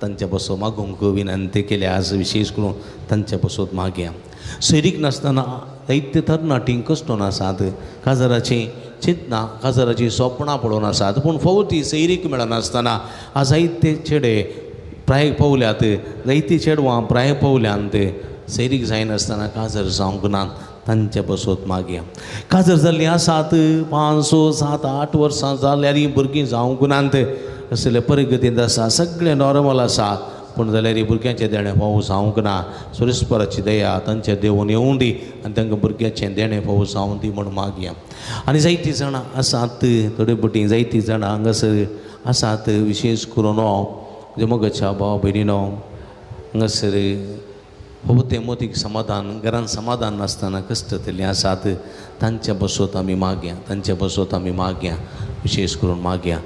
तांचे बसो मागूंक विनंती केल्या आज विशेश करून तांचे बसोत मागया. सोयरीक नासतना जायते तरणाटीं कश्टून आसात, काजराचीं चिंतना काजराचीं स्वप्नां पडून आसात, पूण फवती सैरीक मेळनासतना आज जायते चेडे प्रायेक पावल्यात, जायतीं चेडवां प्रायेक पावल्यांत सैरीक जायनासतना काजर जावंक नात. तांचे बसोत मागया. काजर जाल्लीं आसात 5, 6, 7, 8 वर्सां जाल्यार भुरगीं जावंक नात. असले परिगतींत आसा, सगळें नॉर्मल आसा, पूण जाल्यार भुरग्यांचें देणें फावो जावंक ना. सुरेस्पराची दया तांचे देवून येवं दी आनी तांकां भुरग्यांचें देणें फावो जावं दी म्हूण मागया. आनी जायतीं जाणां आसात, थोडे पटी जायतीं जाणां हांगासर आसात, विशेश करून जे मगच्या भाव भयणीनो हांगासर फवते मोतीक समाधान घरान समाधान नासतना कश्टतलीं आसात. तांचे बसोत आमी मागया, तांचे बसोत आमी मागया, विशेश करून मागया.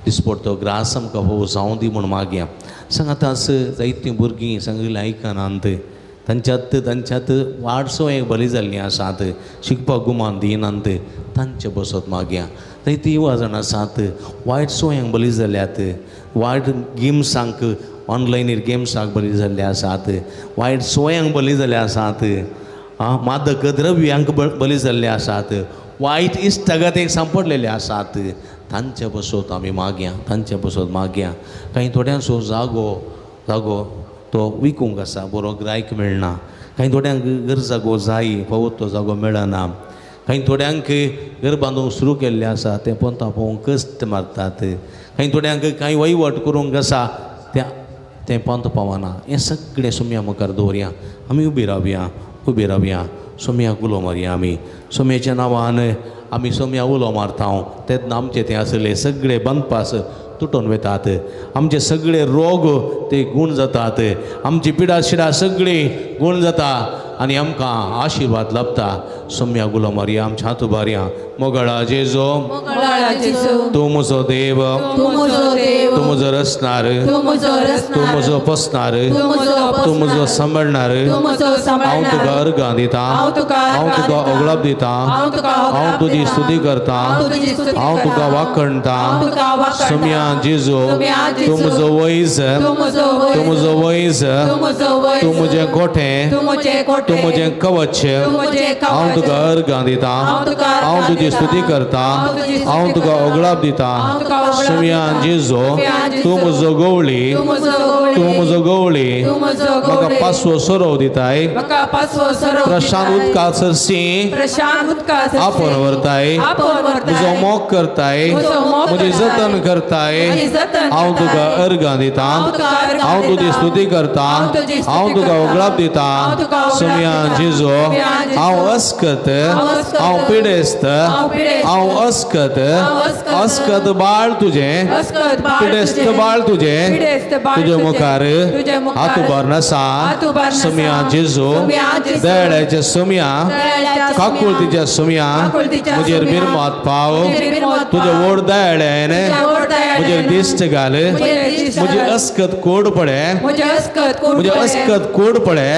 दिसपडटो ग्रास आमकां फावो जावं दी म्हूण मागया. सांगातास जायतीं भुरगीं सांगिल्लें आयकनात, तांच्यात वाडसोयेक बली जाल्लीं आसात, शिकपाक गुमान दिनात. तांचे बसोत मागया. जायतीं युवा जाणां आसात, वायट सोय्यांक बली जाल्यात, वायट गेम्सांक ऑनलायनीर गेम्सांक बली जाल्ले आसात, वायट सोय्यांक बली जाल्ले आसात, मादक द्रव्यांक बली जाल्ले आसात, वायट इश्टागतीक सांपडलेले आसात. तांचे बसोत आमी मागया, तांचे बसोत मागया. कांय थोड्यांचो जागो तो विकूंक आसा, बरो गिरायक मेळना. कांय थोड्यांक घर जागो जाय, फावो तो जागो मेळना. कांय थोड्यांक घर बांदूंक सुरू केल्लें आसा, तें पोंता पोवंक कश्ट मारतात. कांय थोड्यांक कांय वहिवाट करूंक आसा, तें पंत पावना. हें सगळें सोम्या मुखार दवरया. आमी उबी रावया, सोम्याक उलो मारया. आमी सोम्याच्या नांवान आमी सोम्या उलो मारता. तेन्ना आमचें तें आसलें सगळें बंदपास तुटून वतात. आमचे सगळे रोग ते गूण जातात, आमची पिडा शिडा सगळी गूण जाता आनी आमकां आशिर्वाद लाभता. सोम्या उलो मारया, आमच्या हात उबारया. मोगळा जेजो तूं म्हजो देव, तूं म्हजो रचणार, तूं म्हजो पोसणार, तूं म्हजो सांबाळणार. हांव तुका अर्गां दिता, हांव तुका ओगळाप दिता, हांव तुजी स्तुती करता, हांव तुका वाखणटा. सोम्या जेजो तूं म्हजो वैज, तूं म्हजो वैज, तूं म्हजें गोठें, तूं म्हजें कवच. हांव तुका अर्गां दिता, हांव तुजी स्तुती करता, हांव तुका ओगळाप दिता. सोम्या जेजो तूं म्हजो गवळी, तूं म्हजो गवळी. म्हाका 5वो सोरो दिताय, प्रशांत उदका सरसी आपोवन व्हरताय, म्हजो मोग करताय, म्हजी जतन करताय. हांव तुका अर्गां दिता, हांव तुजी स्तुती करता, हांव तुका ओगळाप दिता. सोम्या जेजो हांव अस्कत, हांव पिडेस्त, हांव अस्कत बाळ तुजें, पिडेस्त बाळ तुजें, तुजे मुखार हात उबारून आसा. सोम्या जेजो दयाळ्याच्या सोम्या, काकुळतीच्या सोम्या, म्हजेर बिरमात पाव. तुजे व्हड दयाळ्यान म्हजेर दिश्ट घाल. म्हजी अस्कत कोड पडे, म्हजे अस्कत कोड पडे,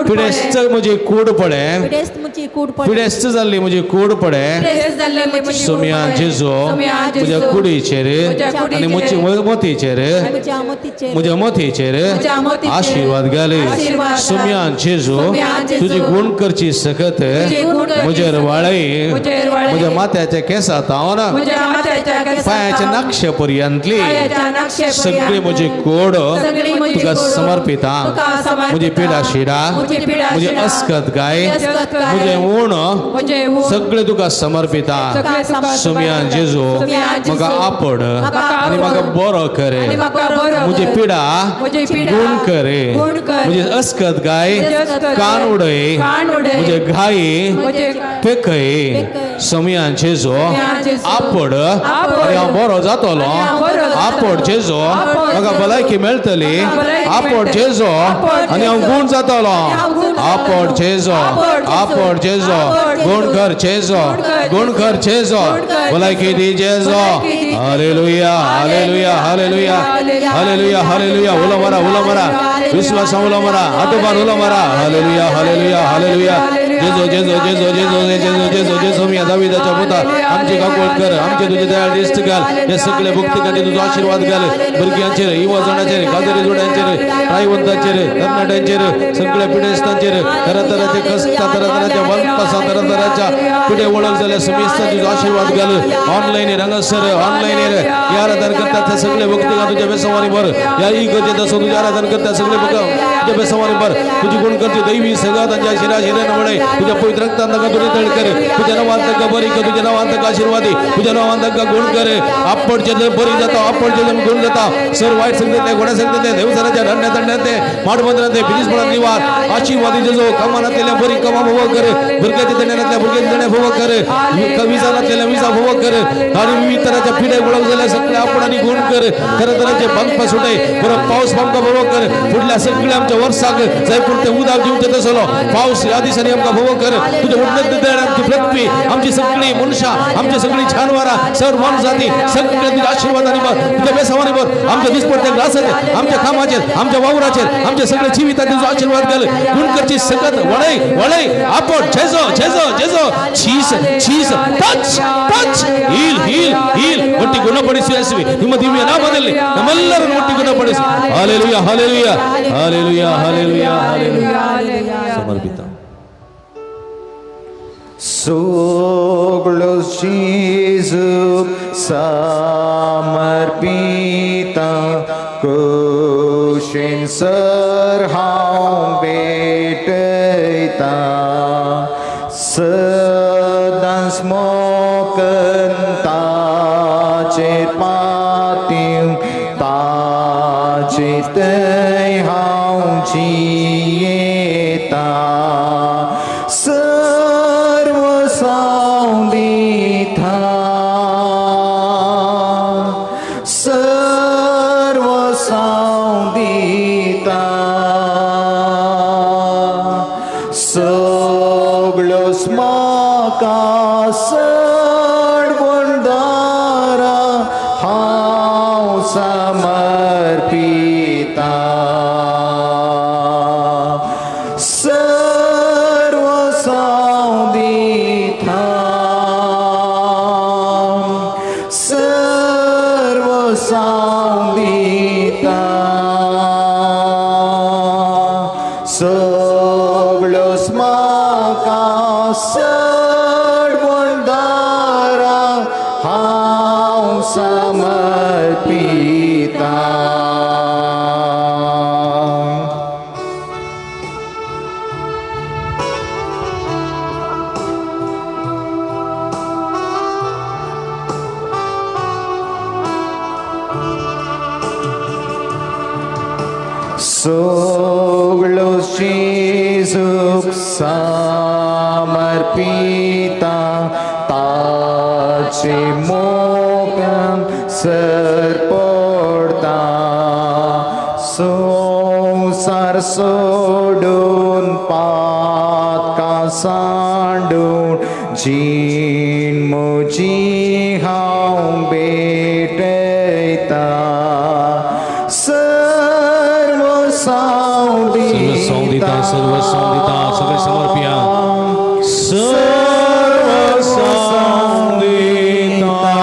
पिडेस्त म्हजी कूड पडे, पिडेस्त जाल्ली म्हजी कूड पडे. सोम्या जेजो म्हज्या कुडीचेर आनी म्हज्या मोतीचेर आशिर्वाद घाल. सोम्या जेजो तुजी गुण करची सकत म्हजेर वाळय. म्हज्या माथ्याच्या केंसां तावन पांयाच्या नक्षे पर्यंतली सगळी म्हजी कूड तुका समर्पिता. म्हजी पिडा शिडा, म्हजी अस्कत गाय, म्हजें उण सगळें तुका समर्पिता. सोम्या जेजो म्हाका आपड आनी म्हाका बरो कर. म्हजी पिडा गूण कर, म्हजी अस्कत गाय कान उडय, म्हजे घाई पेकय. सोम्या जेजो आपड आनी हांव बरो जातलो. आपड जेजो म्हाका भलायकी मेळटली. आपड जेजो आनी हांव गूण जातलो. आपड जेजो, आपड जेजो, गूण कर जेजो, गूण कर जेजो, भलायकी दी जेजो. Hallelujah, hallelujah, hallelujah, hallelujah, hallelujah. उलो मारा, उलो मारा. विश्वास उला मारा आतोबार उला मारा हालेलुया हालेलुया हालेलुया जेजो जेजो जेजो जेजो जेजो जेजो जेजो मी दाविदाचा पुता आमचे काकोळ कर आमचे तुझे दयाळ दिसत घाल हे सगळे भक्तांचे तुझा आशीर्वाद घाल भरग्यांचे युवा जणांचे काजरी जोड्यांचे राईवंतांचे कर्नाटकांचे सगळ्या पिढेस्तांचे तरतराचे कष्ट तरतराच्या वंपसा तरतराच्या पिढे ओळख झाल्या समिस्त तुझा आशीर्वाद घाल ऑनलाईन रंगसर ऑनलाईन या आराधन करतात ते सगळे भक्तगण तुझ्या बेसवारी भर या गजे दसो तुझ्या आराधन करतात सगळे भक्त तुझ्या बेसवारी भर तुझी गुण करते दैवी सगळा त्यांच्या शिरा शिरेन वळे तुझ्या पवित्र रक्तांना का तुझे तळ कर तुझ्या नावांत का बरी कर तुझ्या नावांत का आशीर्वादी तुझ्या नावांत का गुण कर आपडचे बरी जातो आपडचे गुण जाता सर वाईट संगत घोड्या संगत देवसराच्या रण्यात रण्यात माडबंदरात बिनीस पडत निवार आशीर्वादी जो कमानातल्या बरी कमा भव कर भुरग्याच्या तण्यातल्या भुरग्याच्या तण्या भव कर विजारातल्या विजा भव कर आणि विविध तऱ्हाच्या पिढ्या गोळा झाल्या सगळ्या आपण आणि गुण कर तरतराचे बंद सुटे बरं पाऊस पंका भव कर पुढल्या सगळ्या आमच्या वर्षाक जयपुरते उदाव जीवते तसलो पाऊस या दिवसाने आमका भव कर तुझे उन्नत दळ आमची पृथ्वी आमची सगळी मनुष्य आमची सगळी छानवारा सर्व माणूस जाती सगळे तुझ्या आशीर्वादाने भर तुझ्या बेसवारी भर आमच्या दिसपडत्या ग्लासाचे आमच्या कामाचे आमच्या वावराचे आमच्या सगळे जीवितात तुझा आशीर्वाद घाल गुण करची सकत वळे वळे आपण जेजो जेजो जेजो चीस चीस touch touch heal heal heal ಒಟ್ಟಿ ಗುಣಪಡಿಸುವಿ ನಿಮ್ಮ ದಿವ್ಯ ನಾಮದಲ್ಲಿ ನಮ್ಮೆಲ್ಲರನ್ನು ಒಟ್ಟಿ ಗುಣಪಡಿಸಿ hallelujah hallelujah hallelujah hallelujah hallelujah ಸಮರ್ಪಿತ Soglo Jesu samarpita kushin sarhaum beteita sedang smoken patim ta chitei haum chieta sarva saunditha sarva saunditha soglo smaka sarvandara haum samarpita sarva saunditha sarva saunditha soglo smaka sarvandara haum samarpita Soglo Jesus samarpita taci mokam serporta sar sodun pat kasandun jin muji haum beteita सर्वसंदिता सर्वसंदिता सगळे समर्पिया सर्वसंदिता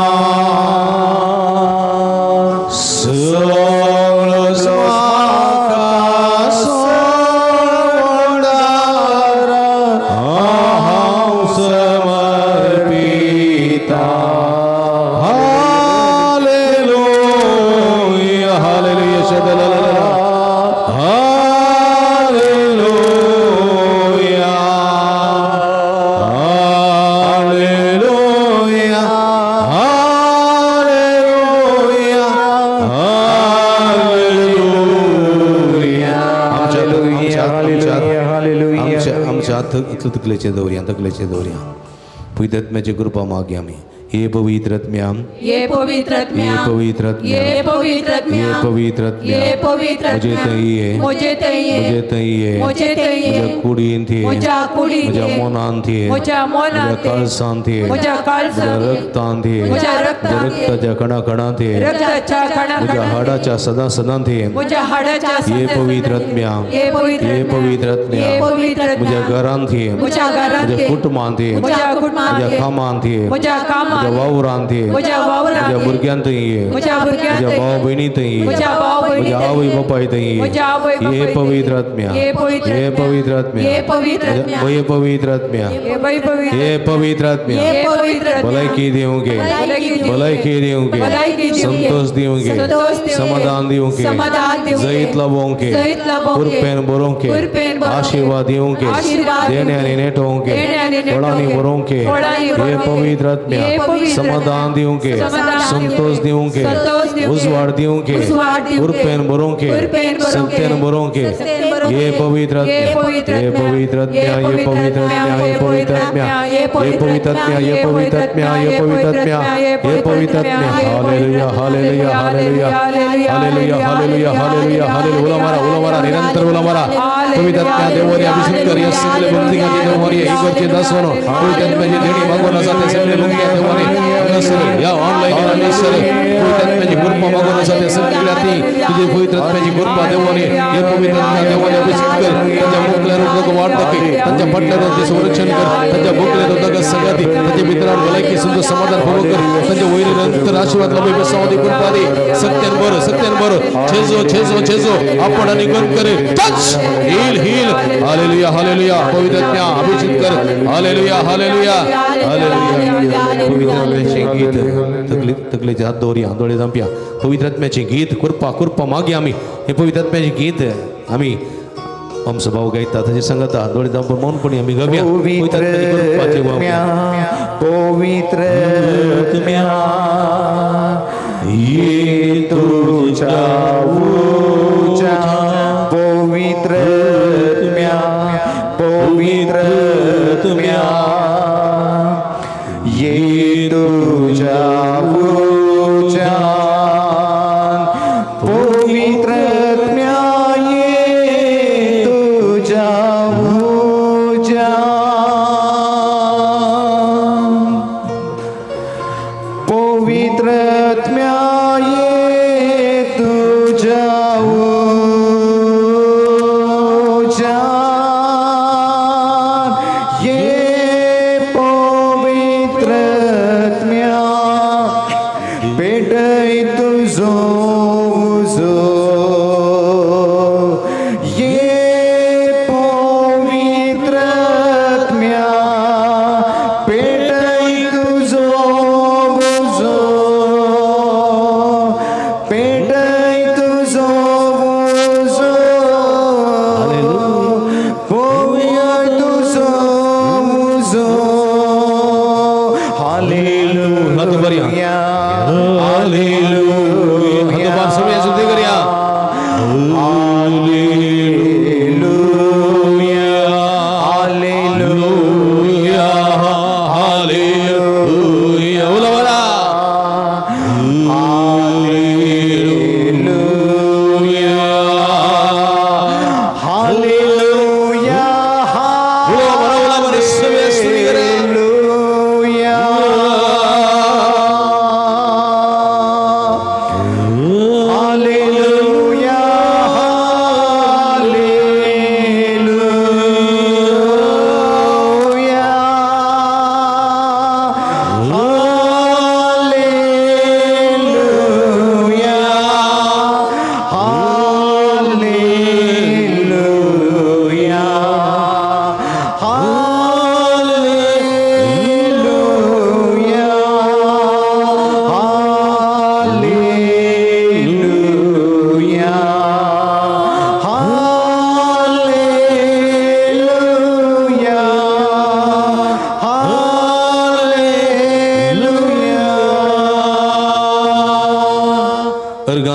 समर्पिता hallelujah hallelujah शदला तकलेचे दौऱ्या तकलेचे दौऱ्या पुदात्म्याची कृपा मागे आम्ही ये पवित्र आत्म्या ये पवित्र आत्म्या ये पवित्र आत्म्या ये पवित्र आत्म्या ये पवित्र आत्म्या ये पवित्र मुझे आत्म्या चाहिए मुझे चाहिए मुझे चाहिए मुझे चाहिए मुझे कुडीन थी मुझे कुडीन मुझे थी मोनान थी मुझे मोनान मुझे थी कळसान थी मुझे कळसान मुझे थी रक्तान थी मुझे रक्तान थी रक्ताच्या कणा कणा थी रक्ताच्या मुझे कणाकणात हाडाच्या सदा सदा थी मुझे हाडाच्या ये सदा पवित्र सदा आत्म्या ये पवित्र ये आत्म्या पवित्र आत्म्या ये पवित्र आत्म्या मुझे घरान थी मुझे घरान मुझे थी कुटुंबान थी मुझे कुटुंबान मुझे थी कामान थी मुझे मुझे कामान वावरान थी मुझे वावरान मुझे थी भुरग्यान थी मुझे भुरग्यान मुझे थी भाव बहिणी थी मुझे भाव बहिणी मुझे थी आवय बापाय थी मुझे आवय बापाय ये थी पवित्र आत्म्या ये पवित्र ये आत्म्या पवित्र आत्म्या ये पवित्र आत्म्या ये पवित्र आत्म्या ये भाई पवित्र ये पवित्र आत्म्या ये पवित्र आत्म्या भलाई की देंगे भलाई की देंगे भलाई की देंगे संतोष देंगे संतोष देंगे समाधान देंगे समाधान देंगे जैत लबोंगे जैत लबोंगे कुरपेन बोरोंगे कुरपेन बोरोंगे आशीर्वाद देंगे आशीर्वाद देने आने नेट होंगे देने आने नेट बड़ानी होंगे बोरोंगे बड़ानी ये बोरोंगे पवित्र आत्म्या ये पवित्र समाधान देंगे समाधान संतोष देंगे संतोष देंगे उजवाड़ देंगे उजवाड़ देंगे कुरपेन बोरोंगे कुरपेन बोरोंगे सत्यन बोरोंगे सत्यन बोरोंगे ये पवित्र ये आत्म्या पवित्र ये पवित्र आत्म्या ये पवित्र आत्म्या ये पवित्र आत्म्या ये पवित्र आत्म्या ये पवित्र आत्म्या ये पवित्र आत्म्या ये पवित्र आत्म्या hallelujah hallelujah hallelujah hallelujah hallelujah hallelujah hallelujah उला मारा निरंतर उला मारा पवित्र आत्म्या देवाने अभिषेक कर या सगळे भक्ती का देवाने ईश्वरचे दासवनो पवित्र आत्म्याची देणी मागवना साथे सगळे भक्ती देवाने नसरे या ऑनलाइन आणि नसरे पवित्र आत्म्याची कृपा मागवना साथे सगळ्याती तुझे पवित्र आत्म्याची कृपा देवाने हे पवित्र आत्म्या देवाने अभिषेक कर त्यांच्या मुखल्या रोग वाढ दके त्यांच्या पटल्यावर ते संरक्षण कर त्यांच्या मुखल्या रोग सगळ्याती त्यांच्या मित्रांना भलाकी सुंदर समाधान भोग कर त्यांच्या वैरी नंतर आशीर्वाद लबे बेसावदी कृपा दे सत्यन बर छेजो आपण आणि गण करे टच हील हालेलुया हालेलुया पवित्र आत्म्या अभिषेक कर हालेलुया हालेलुया हालेलुया पवित्र आत्म्याचे गीत तकलेचे हात दोरी आंदोळे जांप्या पवित्र आत्म्याचे गीत कृपा मागे आम्ही हे पवित्र आत्म्याचे गीत आम्ही आमचं भाऊ गायता त्याचे सांगता डोळे दांपून मौन पण आम्ही गम्या पवित्र ये तुझा ऊंचा पवित्र ये तुझा ऊंचा पवित्र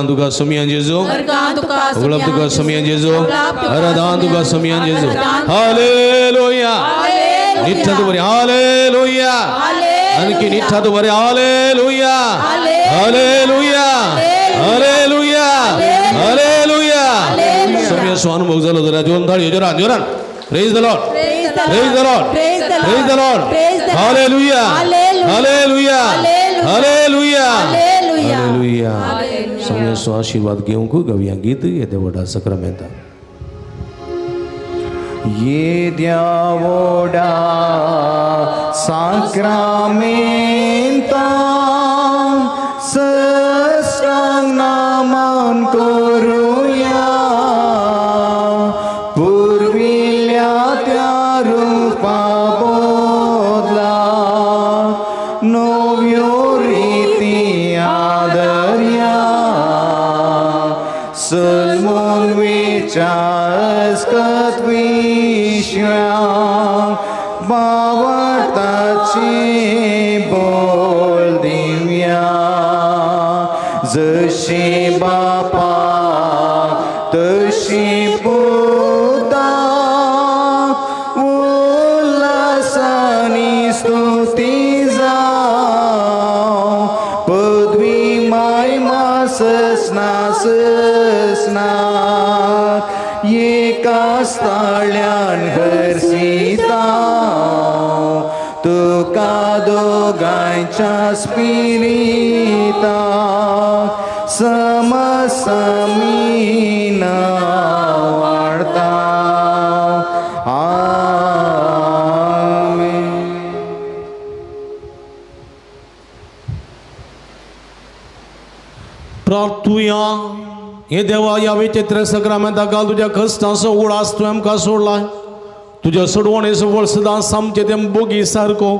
तुका समियान जेजो उगलाब तुका समियान जेजो आराधना तुका समियान जेजो हालेलुया नित्य तुबरी हालेलुया आणखी निष्ठा तू बरे हालेलुया हालेलुया हालेलुया हालेलुया सगळे स्वानुभव झालं जरा जोरान जोरान जोरान praise the Lord praise the Lord praise the Lord hallelujah hallelujah hallelujah hallelujah सगळे आशीर्वाद घेऊन को गव्या गीत येते वडा सक्रामेंता ये द्यावोडा साक्रामेंता सस्रांग नामान करूया पूर्विल्या त्या रूपा बोधला नव्यो रीती आदर्या सलमोन विचारस कत्विश्व्या बावताची बोल दिव्या जशी बापा तशी पुता उल्हासानी स्तुती जाव पदवी मायमा ससना एका स्थळ्यान घरसिता तुका दोगांच्या स्पिरिता समसमीन वाढता आमेन. प्रार्थूया हे देवा या विचित्र सक्रामेंताकाल तुझ्या कष्टाचो उडास तू आमकां सोडलाय तुझ्या सोडवणेचो फळ सदांच आमचे ते बोगी सारको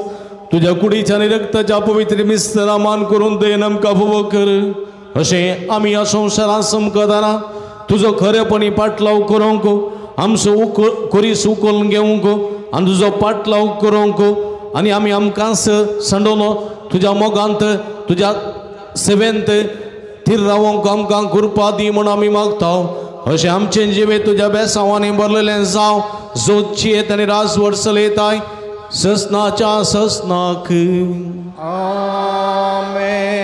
तुझ्या कुडीच्या आणि रक्ताच्या पवित्र मिस्त्रामान करून देन आमकां फोव कर अशें आमी ह्या संवसारांत समकताना तुजो खरेपणी पाटलाव करूंक आमचो खोरीस उखलून घेवंक आनी तुजो पाटलाव करूंक आनी आमी आमकांच संडोवन तुज्या मोगांत तुज्या सेवेंत थीर रावंक आमकां कृपा दी म्हूण आमी मागताव अशें आमचें जिवे तुज्या बेसांवांनी भरलेलें जावं जोतची येत आनी राजवट चलयताय ससनाच्या ससनाक amen.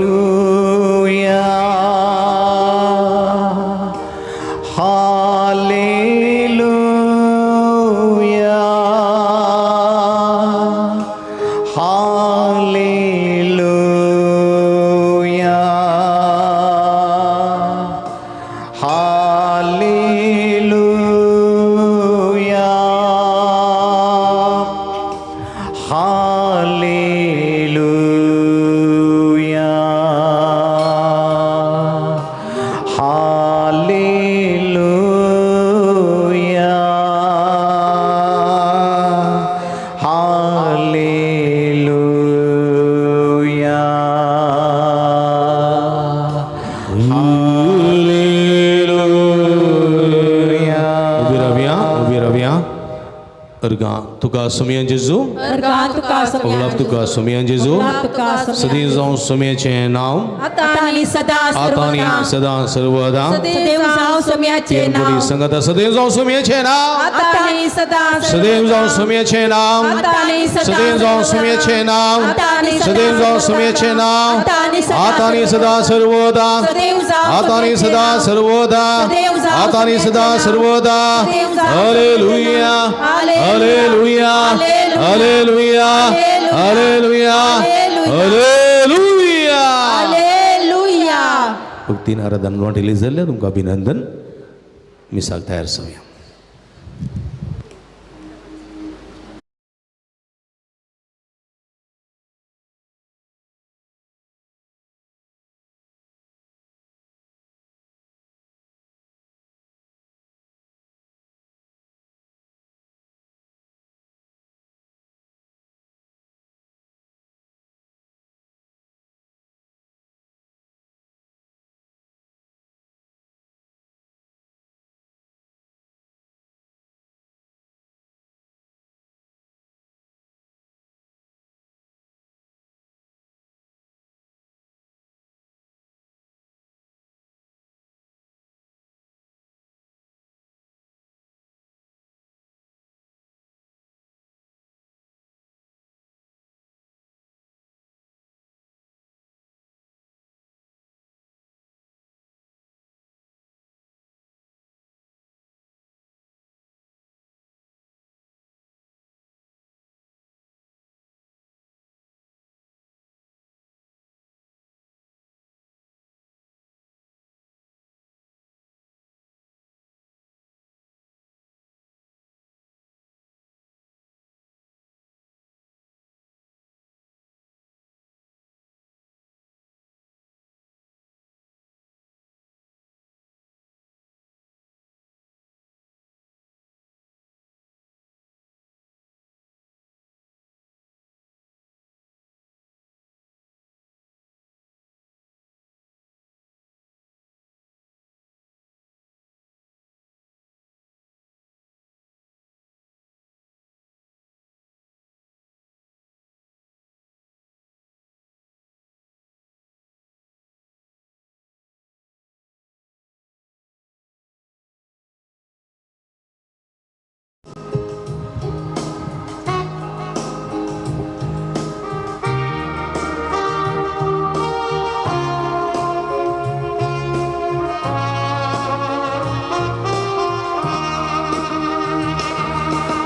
Hallelujah hallelujah hallelujah hallelujah hallelujah hallelujah hallelujah उभी रावया अर्गा तुका सुमयन जेजू ओलाप तुका सुमयन जेजू सदी जावं सुमयेचें नांव आतानी सदा सर्वदा सदैव जावं सोम्याचें नाव संगता सदैव जावं सुमयेचें नांव आतानी सदा सदैव जावं सुमयेचें नांव सदैव जावं सुमयेचें नांव सदैव जावं सुमयेचें नांव आतानी सदा सर्वदा आतानी सदा सर्वदा आतानी सदा सर्वदा hallelujah hallelujah hallelujah hallelujah hallelujah भक्तीन आराधन वाटेली जाल्यार तुमकां अभिनंदन मिसाक तयार जावया.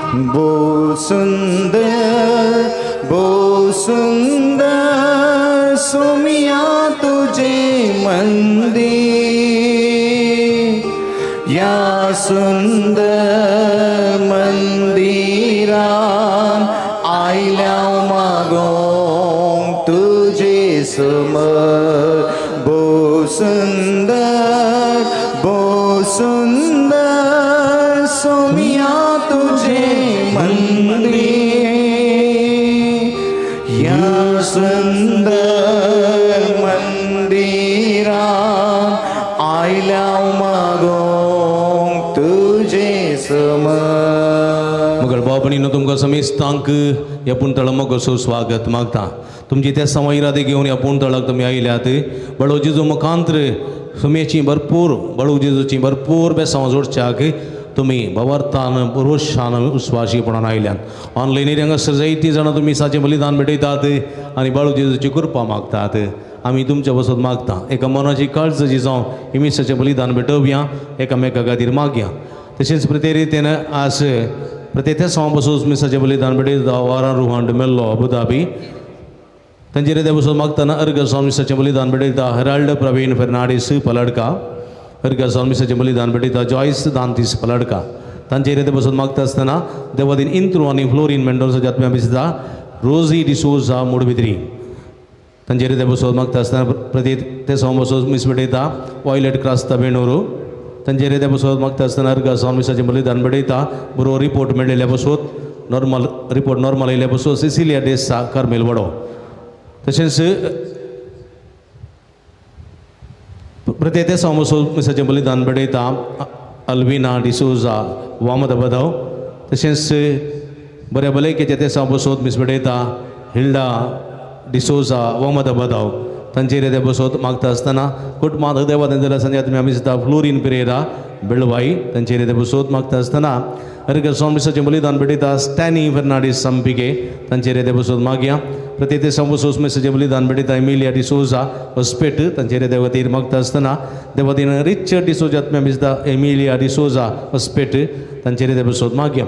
बो सुंदर सोमिया तुझे मंदिर, या सुंदर मंदिरात आयल्या मागो तुझे समोर. बो सुंदर सोमिया तुझे मंदिर, या सुंदर मंदिरात आयल्या मागो तुझे समोर. मगर बापणीनं तुमकां समेस्तांक ह्या पुंतळा मोगसो स्वागत मागता. तुमची त्या समाईरादे घेवन ह्या पुंतळाक तुमी आयल्यात. बळो जेजू मुखांतर सुमेची भरपूर बळू जेजूची भरपूर बेसांव जोडच्याक तुमी भवार्थान पुरुशान उस्वाशीपणान आयल्यात. ऑनलायनीर हांगासर जायतीं जाणां तुमी साचें बलिदान भेटयतात आनी बाळू जेजूची कृपा मागतात. आमी तुमच्या बसत मागता एका मनाची काळज जी जावं इमिसाचें बलिदान भेटोवया, एकामेका खातीर मागया. तशेंच प्रते रितीन आज प्रत्येक सवा बसून मिसाचें बलिदान भेटयता. वारा रुहांड मेल्लो अबुधाबी तांचे रिते बसून मागतना अर्ग जावन मिसाचें बलिदान भेटयता. हेराल्ड प्रवीण फेर्नांडीस पलडका अर्ग जावन मिसाचें बलिदान भेटयता. जॉयस दांतीस पलडका तांचे रिते बसून मागता आसतना देवादीन इंत्रू आनी फ्लोरीन मेंडोल्साच्या आत्म्या भिजता. रोजी डिसोजा मुडबिद्री तांचे रिते बसून मागता आसतना प्रत्येक ते सवा बसून मिस भेटयता. वॉयलेट क्रास्ता बेणूरू तांचे रिते बसून मागता आसतना अर्ग जावन मिसाचें बलिदान भेटयता. बरो रिपोर्ट मेळिल्ल्या बसून नॉर्मल रिपोर्ट नॉर्मल आयिल्ल्या बसून सिसिलिया डेसा कार्मेल वडो. तशेंच प्रत्येक ते सवा बसून मिसाचें बलिदान भेटयता. अल्विना डिसोजा वामद बदव. तशेंच बऱ्या भलायकेचे ते सवा बसून मिस भेटयता. हिल्डा डिसोजा वामद बदव तांचे रिते बसून मागता आसतना कुटुंबांत देवादेन जाल्यार संजय तुमी आमी दिसता. फ्लोरीन पेरेरा बेळवाई तांचे रिते बसून मागता आसतना अर्ग जावन मिसाचें बलिदान भेटयता. स्टॅनी फेर्नांडीस संपिके तांचे रिते बसून मागया. प्रत्येक ते सवा बसून मिसाचें बलिदान भेटयता. एमिलिया डिसोजा हॉस्पेट तांचे रिते खातीर मागता आसतना देवादीन रिचर्ड डिसोजा आत्म्या भिजता. एमिलिया डिसोजा हॉस्पेट तांचे रिते बसून मागया.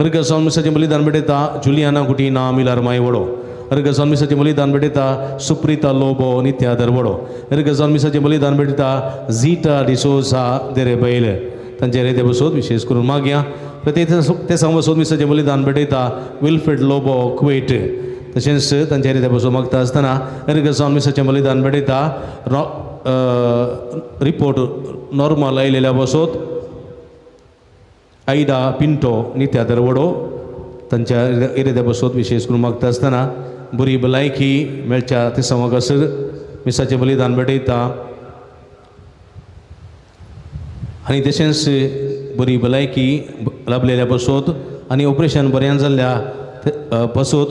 अर्ग जावन मिसाचें बलिदान भेटयता. जुलियाना कुटिना मिलार माय वडो अर्ग जावन मिसाचें बलिदान भेटयता. सुप्रिता लोबो नित्या दरवडो अर्ग जावन मिसाचें बलिदान भेटयता. झीटा डिसोजा देरे बैल तांचे रिते बसून विशेष करून मागया. प्रत्येक ते सवा बसून मिसाचें बलिदान भेटयता. विल्फ्रेड लोबो कुवेट तशेंच तांचे रिते बसून मागता आसतना अर्ग जावन मिसाचें बलिदान भेटयता. रिपोर्ट नॉर्मल आयिल्ल्या बसून आयडा पिंटो नित्या दरवडो तांच्या रिते बसून विशेष करून मागता आसतना बरी भलायकी मेळच्या ते सवा कसर मिसाचें बलिदान भेटयता. आनी तशेंच बरी भलायकी लाभलेल्या बसून आनी ऑपरेशन बऱ्यान जाल्ल्या बसून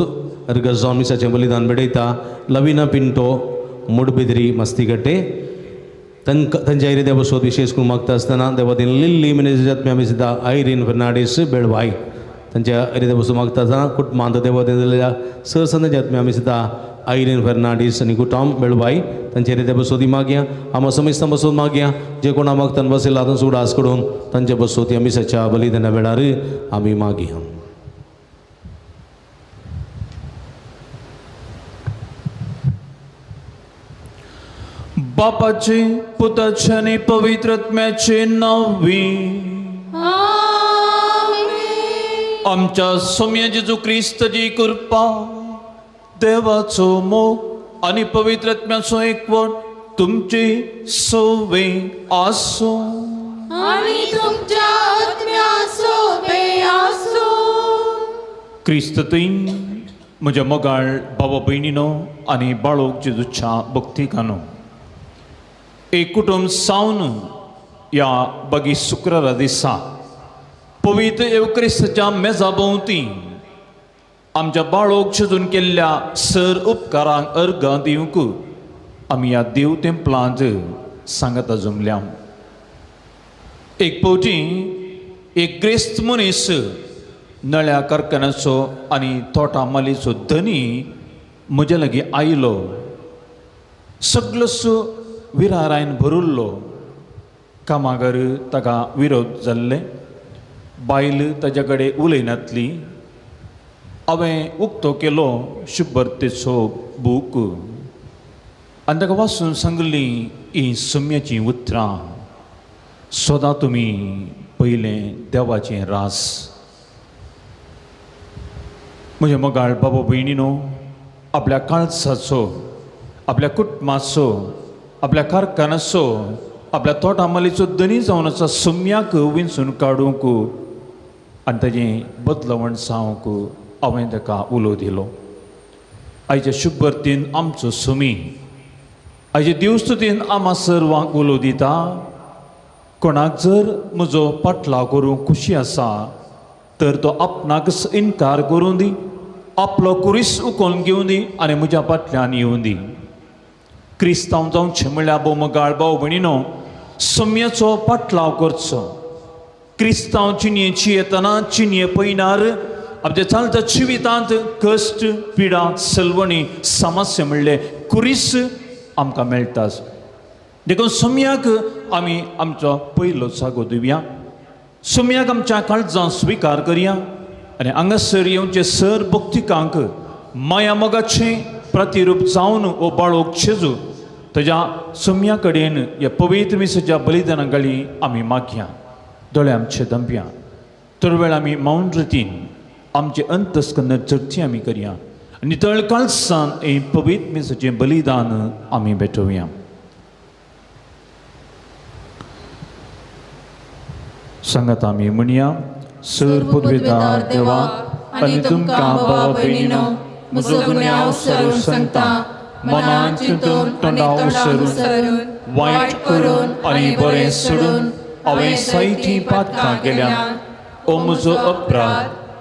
अर्ग जावन मिसाचें बलिदान भेटयता. लविना पिंटो मुडबिद्री मस्तीगट्टे तांच्या रिते बसून विशेष करून मागता आसतना देवादीन लिल्ली मिनेजाच्या आत्म्या भिजता. आयरीन फेर्नांडीस बेळवाई तांच्या रिते बसून मागता आसतना कुटुंबांत देवादीन जाल्ल्या सरसंघाच्या आत्म्या भिजता. आयरीन फेर्नांडीस आनी कुटुंब बेळवाई तांचे रिते बसून मागया. आमी समेस्तां बसून मागया. जे कोणा मागतान बसयला तातूंत सुडास करून तांचे बसून ह्या मिसाच्या बलिदाना वेळार आमी मागया. बापाचे पुताचे आणि पवित्र आत्म्याचे नावी आमच्या सौम्य जेजू ख्रिस्ताची कृपा देवाचो मोग आणि पवित्र आत्म्याचो एकवट तुमची सोबे आसो आणि तुमच्या आत्म्यासोबे आसो. क्रिस्ततीन म्हज्या मोगाळ भावा भयणीनो आनी बाळोक जेजूच्या भक्तिकानो एक कुटुंब सावन या बगी शुक्रारा दिसा पवित्र एवक्रिस्ताच्या मेजा भोंवती आमच्या बाळोक जेजून केल्ल्या सर उपकारांक अर्घ दिवंक आमी ह्या देव तेंपलांत सांगता जमल्या. एक फावटी एक क्रिस्त मनीस नळ्या कारखान्याचो आनी तोटा मालीचो धनी म्हजे लागीं आयलो. सगळोसो विरारायन भरुल्लो. कामागार ताका विरोध जाल्ले बायल ताच्या उलयनातली हांवें उक्तो केलो शुभ्रतेचो बूक आनी ताका वाचून सांगली ही सम्याची उतरां सदां तुमी पयलें देवाचें रास. म्हज्या मोगाळ बाबा भयणीनो, आपल्या काळजाचो, आपल्या कुटुंबाचो, आपल्या कारखान्याचो, आपल्या तोटामालीचो धनी जावन आसा सम्याक विंचून काडूंक आनी ताजें बदलावण जावंक हांवें ताका उलो दिलो. आयच्या शुभ्रतेन आमचो समी, आयच्या देवस्तुतेन आम्हा सर्वांक उलो दिता. कोणाक जर म्हजो पाटलाव करूंक खुशी आसा तर तो आपणाक इन्कार करूं दी, आपलो कुरीस उखलून घेवन दी आनी म्हज्या फाटल्यान येवन दी. क्रिस्तांव जावचें म्हणल्यार मोगाळ भाव भयणीनो, सम्याचो पाटलाव करचो. क्रिस्तांव चिनयेची येतना चिनये पयनार आपल्या चलत्या जिवितांत कश्ट, पिडा, सलवणी, समस्या म्हणले कुरीस आमकां मेळटाच. देखून सम्याक आमी आमचो पयलो जागो दिवया. सम्याक आमच्या काळजांत स्विकार करया आनी हांगासर येवचे सर भक्तिकांक माया मोगाचें प्रतिरूप जावन वो बाळोक जेजू ताच्या सम्या कडेन ह्या पवित्र मिसाच्या बलिदानागाळी आमी मागया. दोळे आमचे दंप्या तर वेळ आमी मौन रितीन आमचे अंतस्कंद चर्चा आमी करया आनी नितळ काळजान हे पवित्र मिसाचें बलिदान आमी भेटोवया. सांगात आमी म्हणया. सर पदवेदार देवा आनी तुमकां भावा भयणीनो, म्हजो गुन्यांव उसरून सांगता. मनान चिंतून तोंडां उसरून वायट करून आनी बरें सोडून हांवें जायतीं पातकां केल्यां. ओ म्हजो अपराध,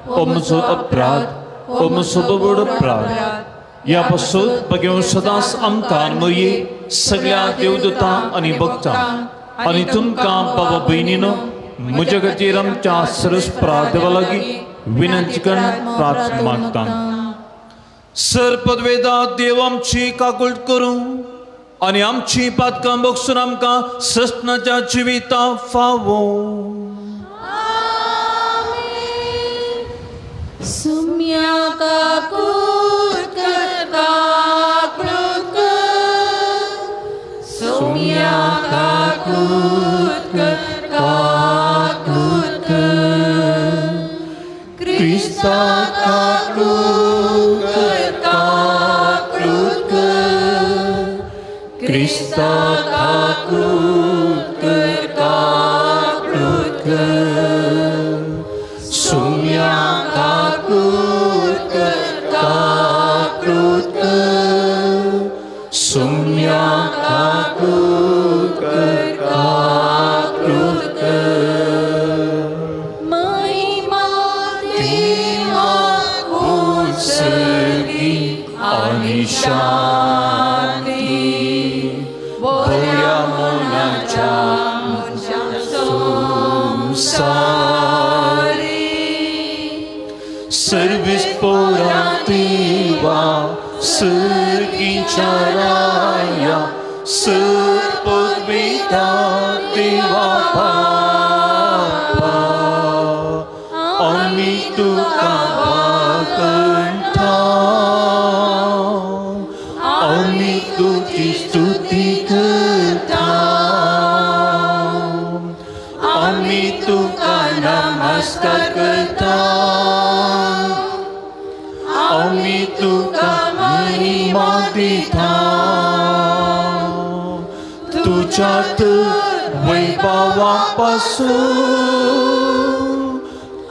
ओ म्हजो अपराध, ओ म्हजो व्हड अपराध. ह्या पासून बगेव सदांच आमकां मये सगळ्या देवदूतां आनी भक्तां आनी तुमकां भावा भयणीनो म्हजे खातीर आमच्या सरस देवा लागीं विनंती करून प्रार्थना मागता. सर पदवेदार देव आमची काकूळट करूं आनी आमची पातकां बगसून आमकां सस्नाच्या जिविता फावो. सम्या काकूट काकूट सम्या काकूट काकूट Krista kakrut kakrut Krista kakrut kakrut Sumya kakrut kakrut Sumya kakrut kakrut Shanti Boya Monacha Sumsari Service Porativa Sergi Charaya Serpodvita Deva Papa Amitu Kavakanta Stuti kerta Ami tuka namaskar kerta Ami tuka mahima dita Tuja terwibawa pasu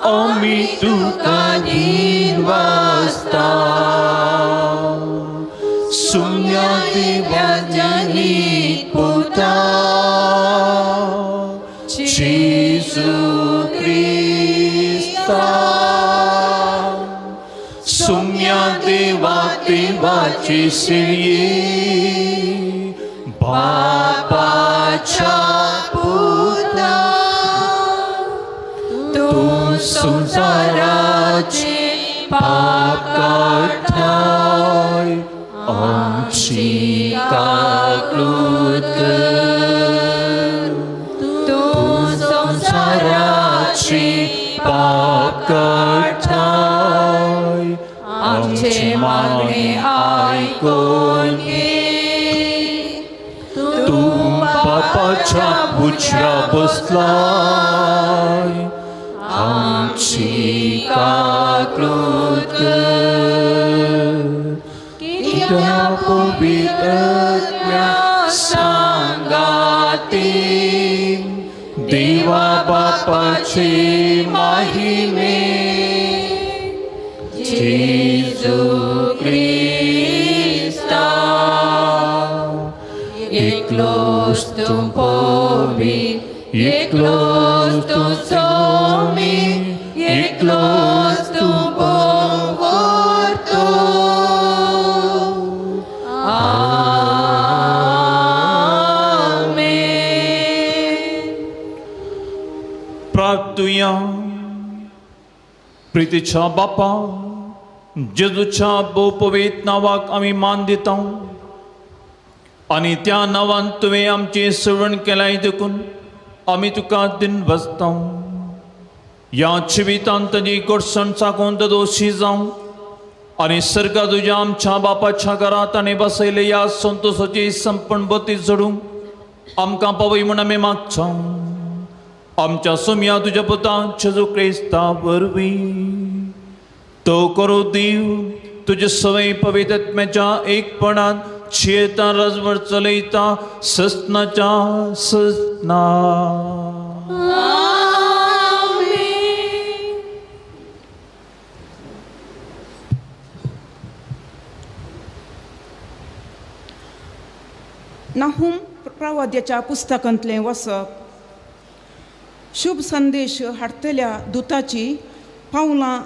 Ami tuka dinwasta Sumya Devajani Puta Jesu Krista Sumya Deva Devachi Sirye Baba Cha Puta Tu Sumsarachi Papkathai Amchi kakrut Tu Sumsarachi कठाय आमचे मागणे ऐकून घे. तू पापाच्या बुचरा बसलाय आमची काकृत कित्या पवित्रत्या सांगाती देवा बापाचे महिमे जेजू ख्रिस्ता एकलोच तू पवित्र एकलोच तू स्वामी एकलोच तू भोगतो. प्रार्थूया. प्रीतीच्या बापा जेजूच्या बहुपवित्र नावाक आम्ही मान दिता आणि त्या नावान तुवें आमचे सेवण केलाय देखून आम्ही तुका दिन बसता. या जिवितांत ताजी घडसण साकून दोशी जावं आणि सर्गा तुझ्या आमच्या बापाच्या घरात आणि बसयले या संतोषाची संपन्न बती जडूंक आमकां पावय म्हण आमी मागता. आमच्या सोम्या तुझ्या पुता जेजू क्रिस्ता वरवीं तो करो देव तुझे सवय पवित्रत्म्याच्या एकपणात चेता राजवर चलयता ससनाच्या ससना. नाहूम प्रवाद्याच्या पुस्तकांतलें वचप. शुभ संदेश हाडटल्या दुताची पावलां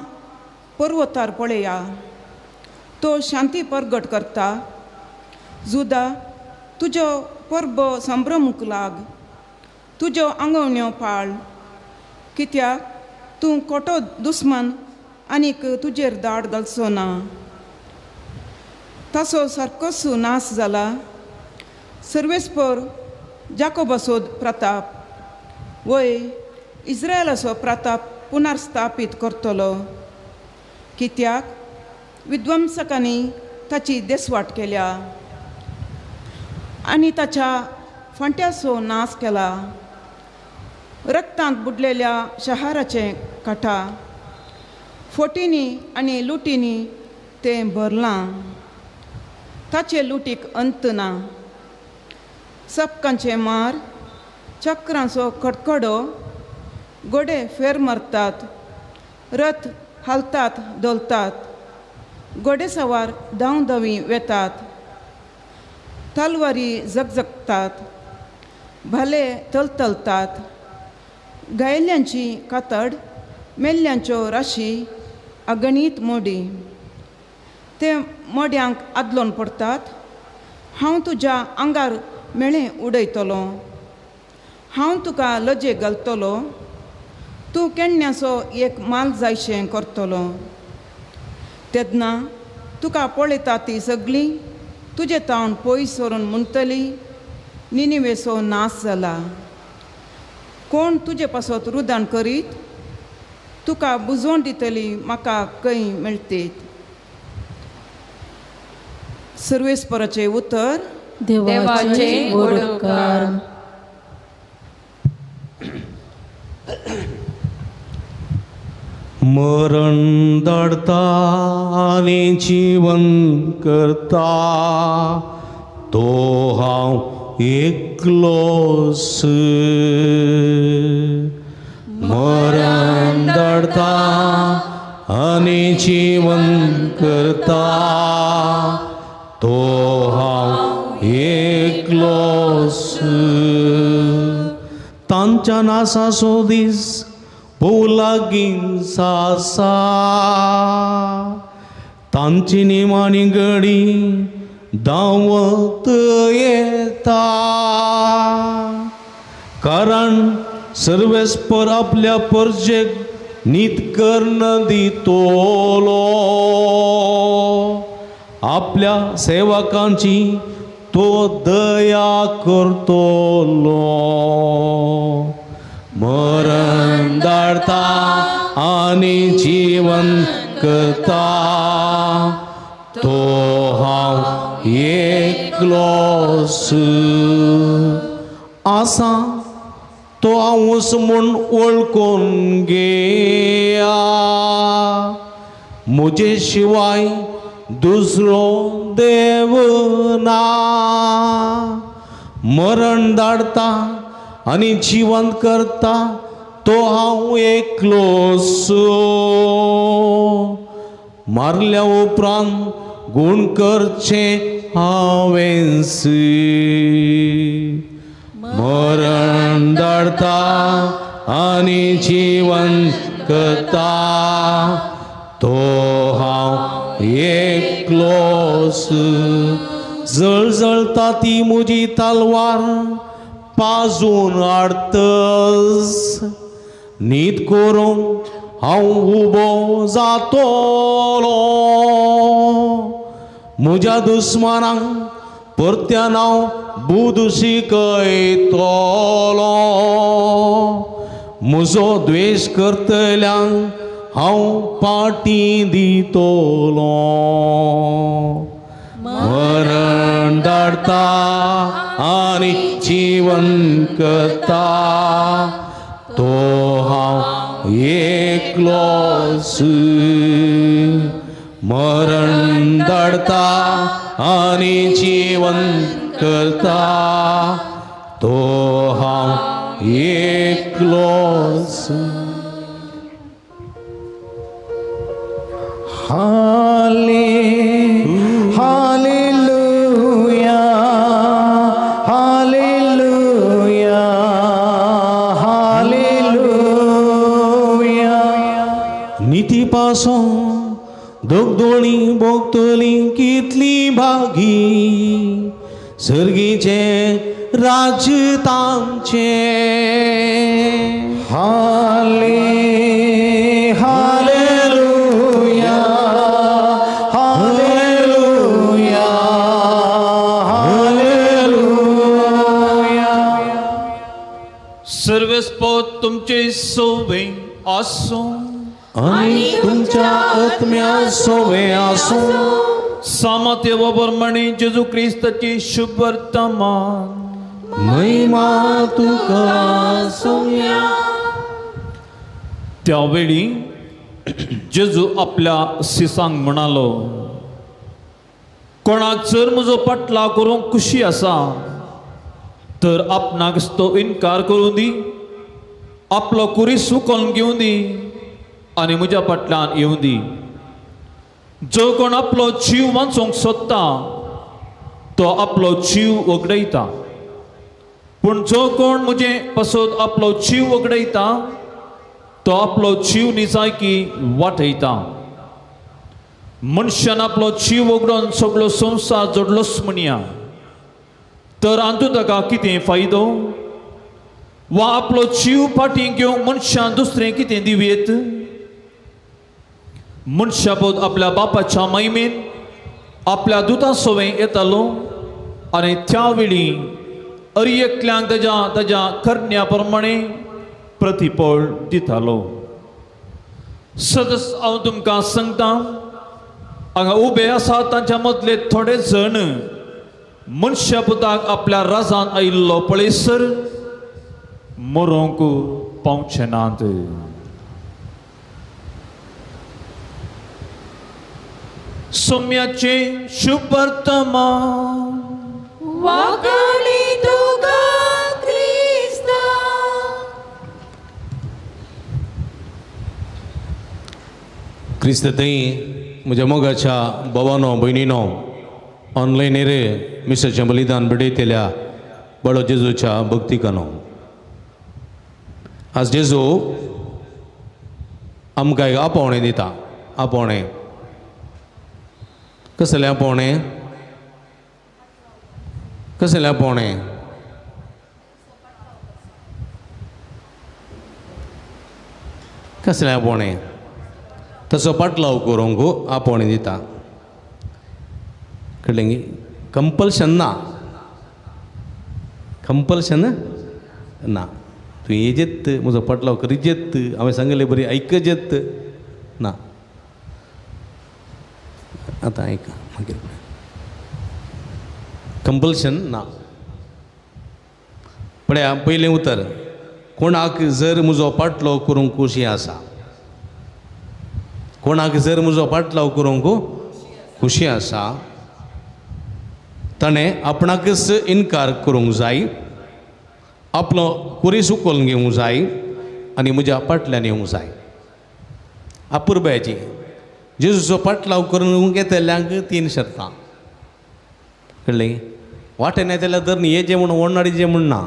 पर्वतार पळया. तो शांती परगट करता. जुदा तुजो परबो संभ्रमूक लाग. तुज्यो आंगवण्यो पाळ. कित्याक तूं खोटो दुस्मान आनीक तुजेर दाड घालचो ना. ताचो सारकोच नाश जाला. सर्वेस्पर जाकोबाचो प्रताप वय इस्रायलाचो प्रताप पुनर्स्थापीत करतलो. कित्याक विध्वंसकांनी ताची देसवाट केल्या आनी ताच्या फांट्याचो नाश केला. रक्तांत बुडलेल्या शहाराचे काटा फोटींनी आनी लुटींनी तें भरलां. ताचे लुटीक अंत ना. सपकांचे मार चक्रांचो कडकडो गोडे फेर मारतात. रथ हालतात दोलतात. घोडेसवार धांवधावी वेतात. तलवारी जगजगतात. भाले तलतलतात. गायल्यांची कातड मेल्ल्यांच्यो राशी अगणीत मोडी. ते मोड्यांक आदलोन पडतात. हांव तुज्या आंगार मेळें उडयतलो. हांव तुका लजेक घालतलो. तूं केण्ण्याचो एक माल जायशें करतलो. तेदना तुका पळयता ती सगळीं तुजे तावन पयस सरून म्हणटली निनिवेचो नाश जाला. कोण तुजे पासत रुदाण करीत तुका बुजोवन दितली म्हाका खंय मेळटीत. सर्वेस्पराचें उतर देवाचे गोडकार. मरण दडता आनी जीवन करता तो हांव एकलोच. मरण दडता आनी जीवन करता तो हांव एकलोच. तांच्या नासाचो दीस भोव लागीं आसा. तांची निमाणी घडी धांवत येता. कारण सर्वेस्पर आपल्या परजेक नीत कर्ण दितलो. आपल्या सेवकांची तो दया करतलो. मरण धाडता आनी जीवन करता तो हांव एकलोच आसा तो हांवूच म्हूण वळखून घेया म्हजे शिवाय दुसरो देव ना मरण धाडता आनी जिवंत करता तो हांव एकलोच मारल्या उपरांत गुण करचे हांवेंच मरण धाडता आनी जिवंत करता तो हांव एकलोच जळजळता ती म्हजी तलवार पाजून हाडतस न्हीद करून हांव उबो जातलो म्हज्या दुस्मानांक परत्यान हांव बूद शिकयतलो म्हजो द्वेश करतल्यांक हांव पाटी दितलो मरण धाडता आनी जीवन करता तो हांव एकलोच मरण धाडता आनी जीवन करता तो हांव एकलोच हालेलुया हालेलुया हालेलुया नीती पासून दोगदोळी भोगतली कितली भागी सर्गीचे राज्य तांचे हालेलुया हालेलुया हालेलुया सर्वस्पोत तुमचे सोवे आसो आणि तुमच्या आत्म्या सोवे आसो सामर्थ्य व प्रमाणे जेजू ख्रिस्ताची शुभ वर्तमान महिमा तुका सोम्या त्यावेळी जेजू आपल्या शिसांक म्हणालो कोणाक जर म्हजो पाटला करूंक खुशी आसा तर आपणाक तो इन्कार करूं दी आपलो कुरीस सुकोवन घेवं दी आनी म्हज्या फाटल्यान येवं दी जो कोण आपलो जीव वाचोवंक सोदता तो आपलो जीव वगडयता पूण जो कोण म्हजे पासत आपलो जीव वगडयता तो आपलो जीव निजायकी वाटयता मनशान आपलो जीव वगडोवन सगळो संवसार जोडलोच म्हणया तर हातूंत ताका कितें फायदो वा आपलो जीव फाटीं घेवंक मनशान दुसरें कितें दिवेत मनशापोत आपल्या बापाच्या महिमेन आपल्या दुता सोवे येतालो आनी त्या वेळी एकल्यांक ताज्या करण्या प्रमाणे प्रतिफळ दितालो सदस हांव तुमकां सांगता हांगा उबे आसा तांच्या मदले थोडे जण मनशापुताक आपल्या राजान आयिल्लो पळयसर मरोंक पावचे नात सोम्याचे शुभ वर्तमान वाकाणी तुका ख्रिस्ता क्रिस्त थंय म्हज्या मोगाच्या भावानो भयणीनो ऑनलायन रे मिस्टरचें बलिदान बडयतल्या बडो जेजूच्या भक्तिकानो आज जेजू आमकां एक आपोवणें दिता आपोवणें कसलें आपोवणें कसलें आपोवणें कसलें आपोवणें तसो पाटलाव करूंक आपोवणें दिता कळ्ळें गी कंपल्शन ना तूं हेजेत म्हजो पाटलाव करीजेत हांवें सांगलें बरी आयकजेत ना. आतां आयका मागीर कंपल्शन ना. पळया पयलें उतर, कोणाक जर म्हजो पाटलो करूंक खोशी आसा, कोणाक जर म्हजो पाटलाव करूंक खोशी आसा ताणें आपणाकच इन्कार करूंक जाय, आपलो कुरी सुकोवन घेवंक जाय आनी म्हज्या पाटल्यान येवंक जाय. अपुरबायची जेजूचो पाटलाव करूंक येतल्यांक 3 शर्तां कळ्ळें. वाटेन येतल्यार तर न्ही हेजें म्हूण वडनाडीचें म्हूण ना,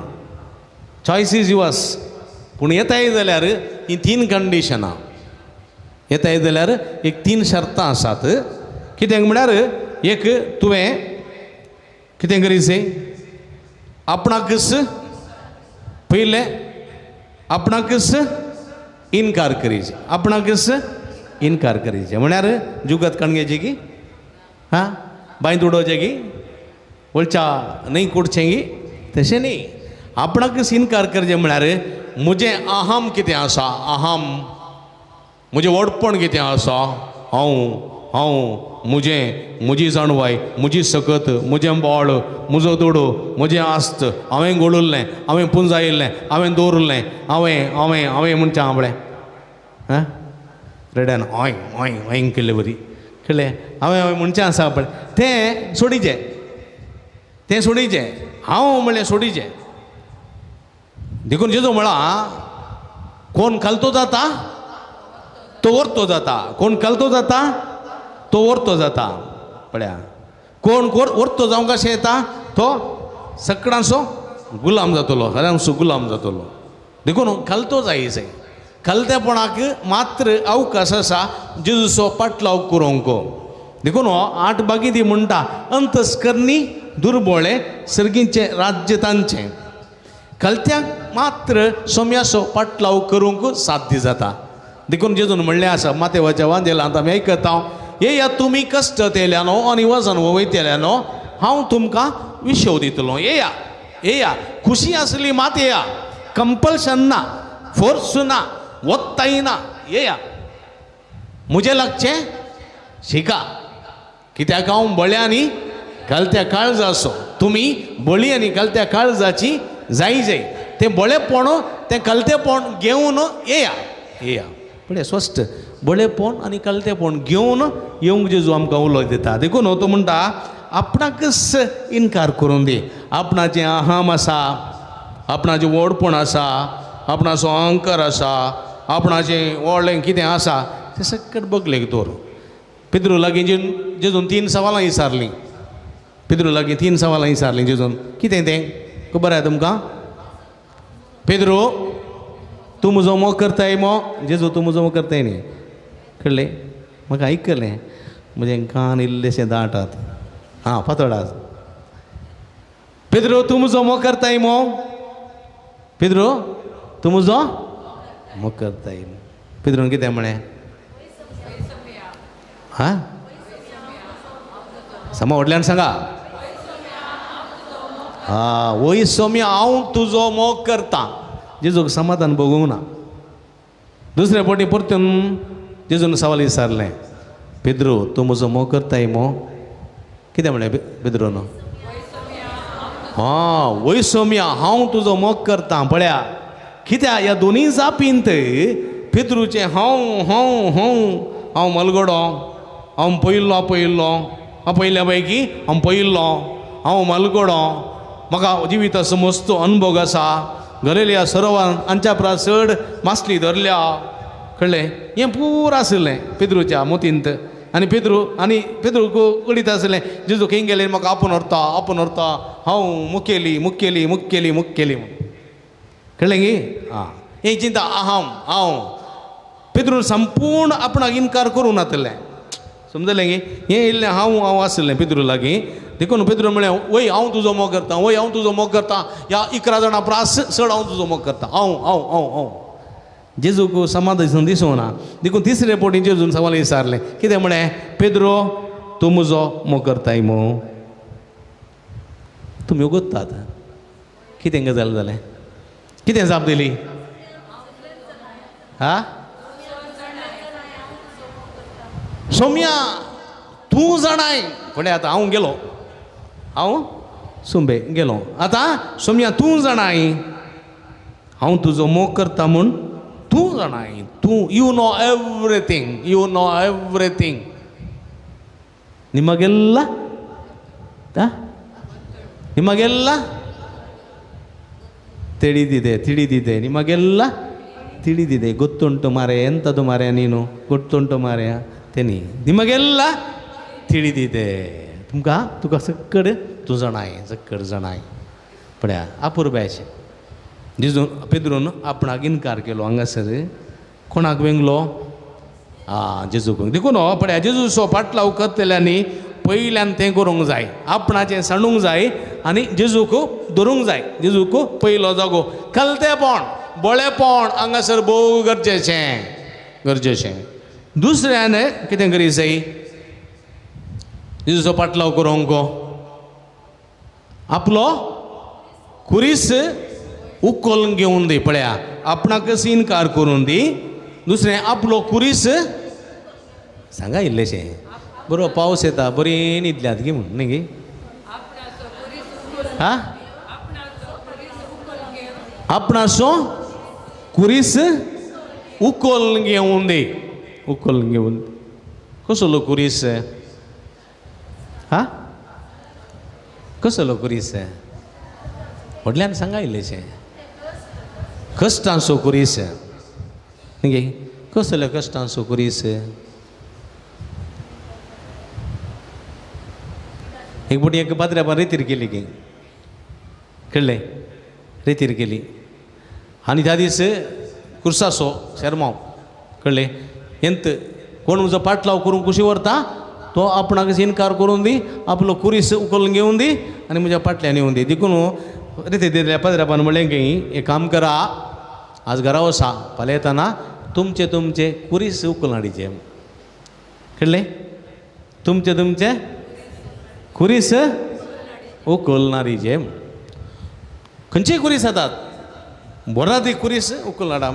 चॉयस इज युअर्स. पूण येताय जाल्यार ही 3 कंडिशनां, येताय जाल्यार एक 3 शर्तां आसात. कित्याक म्हळ्यार एक तुवें कितें करीचें, आपणाकच पयलें आपणाकच इन्कार करीचें, आपणाकच इन्कार करीचें. म्हळ्यार जुगत कणगेचें की हां बांयत उडोवचें की वळच्या न्हय कुडचें की तशें न्ही. आपणाकच इन्कार करचें म्हळ्यार म्हजें अहम कितें आसा, अहम म्हजें व्हडपण कितें आसा, म्हजी जाणवाय, म्हजी सकत, म्हजें बळ, म्हजो दोडो, म्हजें आस्त, हांवें घडोवल्लें, हांवें पुंजायल्लें, हांवें दवरलें, हांवें म्हणचें आपलें हां रेड्यान हय हय हय केल्लें बरी कळ्ळें. हांवें म्हणचें आसा पळय तें सोडिचें, तें सोडिचें. हांव म्हणलें सोडिचें. देखून जेजो म्हळा कोण खालतो जाता तो वर्तो जाता, कोण खालतो जाता तो वर्तो जाता. पळया कोण वर्तो जावंक कशें येता तो सगळ्यांचो गुलाम जातलो, सगळ्यांचो गुलाम जातलो. देखून खालतो जायचें. खालतेपणाक मात्र अवकाश आसा जेजूचो पाटलाव करूंक. देखून हो 8 बागिदी म्हणटा अंतस्करणी दुर्बळे सर्गींचे राज्य तांचें. खालत्यांक मात्र सोम्याचो पाटलाव करूंक साध्य जाता. देखून जेजून म्हणलें आसा मातेवाच्या वांजेलांत आमी आयकता, येया तुमी कश्ट तेल्यानो आनी वजन वयतेल्यानो हांव तुमकां विशव दितलो. येया येया, खुशी आसली मात येया, कंपल्शन ना, फोर्स ना, वत्ताय ना, येया. म्हजें लागचें शिका. कित्याक हांव बळ्या आनी घालत्या काळजाचो, तुमी बळी आनी घालत्या काळजाची जाय. तें बळेपण तें कलतेपण घेवन येया येया. पळय स्पश्ट बळेपण आनी कलतेपण घेवन येवंक जेजू आमकां उलोय दिता. देखून तो म्हणटा आपणाकच इन्कार करून दी. आपणाचें अहम आसा, आपणाचें व्हडपण आसा, आपणाचो अहंकार आसा, आपणाचें व्हडलें कितें आसा तें सगळें बगलेक दवर. पितृ लागीं जेजून 3 सवालां विचारलीं. पितृ लागीं 3 सवालां विचारलीं जेजून. कितें तें खबर आसा तुमकां? पेद्रो तूं म्हजो मोग करताय मो? जेजू तूं म्हजो मोग करताय न्ही. कळ्ळें? म्हाका आयकलें. म्हजें कान इल्लेशें दाटात, हां पातोळात. पेद्रो तूं म्हजो मोग करताय मो? पेद्रो तूं म्हजो मोग करताय. पेद्रोन कितें म्हळें? हां समा व्हडल्यान सांगा. हां वय सोम्या हांव तुजो मोग करतां. जेजूक समाधान भोगूंक ना. दुसऱ्या फावटी परतून जेजून सवाल विचारलें, पेद्रो तूं म्हजो मोग करताय मो? कितें म्हळें पेद्रोन? हां वय सोम्या हांव तुजो मोग करतां. पळया कित्याक ह्या दोनीय जापींत पेद्रूचें हांव मलगडो, हांव पयल्या पैकी हांव पयल्लो, हांव मलगडो, म्हाका जिविताचो मस्तो अनुभव आसा, घरेल्या सरोवान आमच्या परस चड मासली धरल्या. कळ्ळें? हें पूर आसलें पेद्रूच्या मोतींत. आनी पेद्रू कळीत आसलें जेजू खंय गेले म्हाका आपूण व्हरता, हांव मुखेली म्हूण. कळ्ळें गी? आं हें चिंता हांव पेद्रू संपूर्ण आपणाक इन्कार करूं नातलें. समजलें गी? हें इल्लें हांव आसलें पेद्रू लागीं. देखून पेद्रू म्हळें वय हांव तुजो मोग करतां, ह्या 11 जाणां प्रास चड हांव तुजो मोग करतां. हांव जेजूक समाधान दिसूं ना. देखून तिसरे फावटी जेजून सवाल विचारलें. कितें म्हळें? पेद्रो तूं म्हजो मोग करताय मो? तुमी ओगोत्तात. कितें गजाल जालें? कितें जाप दिली? हा सौम्या तूं जाणाय पण आता हांव गेलो हांव सुंबे गेलो आता सौम्या तूं जाणाय हांव तुजो मोग करता म्हूण तूं जाणाय तूं यू नो एवरीथींग ನಿಮಗೆಲ್ಲ ನಿಮಗೆಲ್ಲ ತಿಳಿದಿದೆ ನಿಮಗೆಲ್ಲ ತಿಳಿದಿದೆ ಗೊತ್ತುಂಟು ಮಾರೆ ಎಂಥದ್ದು ಮಾರೆ ನೀನು ಗೊತ್ತುಂಟು ಮಾರೆ तेनी ನಿಮಗೆಲ್ಲ ತಿಳಿದಿದೆ तुका सक्कड तू जणाय पड्या अपुर्ब्याचे जिजून पेद्रून आपणाक इन्कार केलो हांगासर कोणाक वेंगलो जेजूक देखून न्हू पड्या जेजूचो फाटलाव करतल्यांनी पयल्यान तें करूंक जाय आपणाचें सांडूंक जाय आनी जेजूक धरूंक जाय जेजूक पयलो जागो कलतेपण बळेपण हांगासर भोव गरजेचें दुसऱ्यान कितें करी जाय जेजूचो फाटलाव करूंक आपलो कुरीस उखलून घेवन दी पळया आपणाक इन्कार करून दी दुसरें आपलो कुरीस सांगा इल्लेशें बरो पावस येता बरी न्हिदल्यात गे म्हण न्ही गे हा आपणाचो कुरीस उखलून घेवन दी कसलो कुरीस हा कसलो कुरीस व्हडल्यान सांगा इल्लेशें कश्टांचो कुरीस न्ही कसले कश्टांचो कुरीस एक बुटी एक पाद्र्यापान रितीर केली की कळ्ळें रितीर केली आनी त्या दीस कुर्साचो शर्माव कळ्ळें एंत कोण म्हजो पाटलाव करूंक कुशी व्हरता तो आपणाक इन्कार करून दी आपलो कुरीस उखलून घेवन दी आनी म्हज्या फाटल्यान येवन दी देखून रितीर दिल्या पाद्र्यापान म्हणलें की एक काम करा आज घरा वसा फाल्यां येताना तुमचे कुरीस उखलून हाडीचे कळ्ळें तुमचे कुरीस उखलणारीचे खंयचीय कुरीस जातात बरा ती कुरीस उखलून हाडा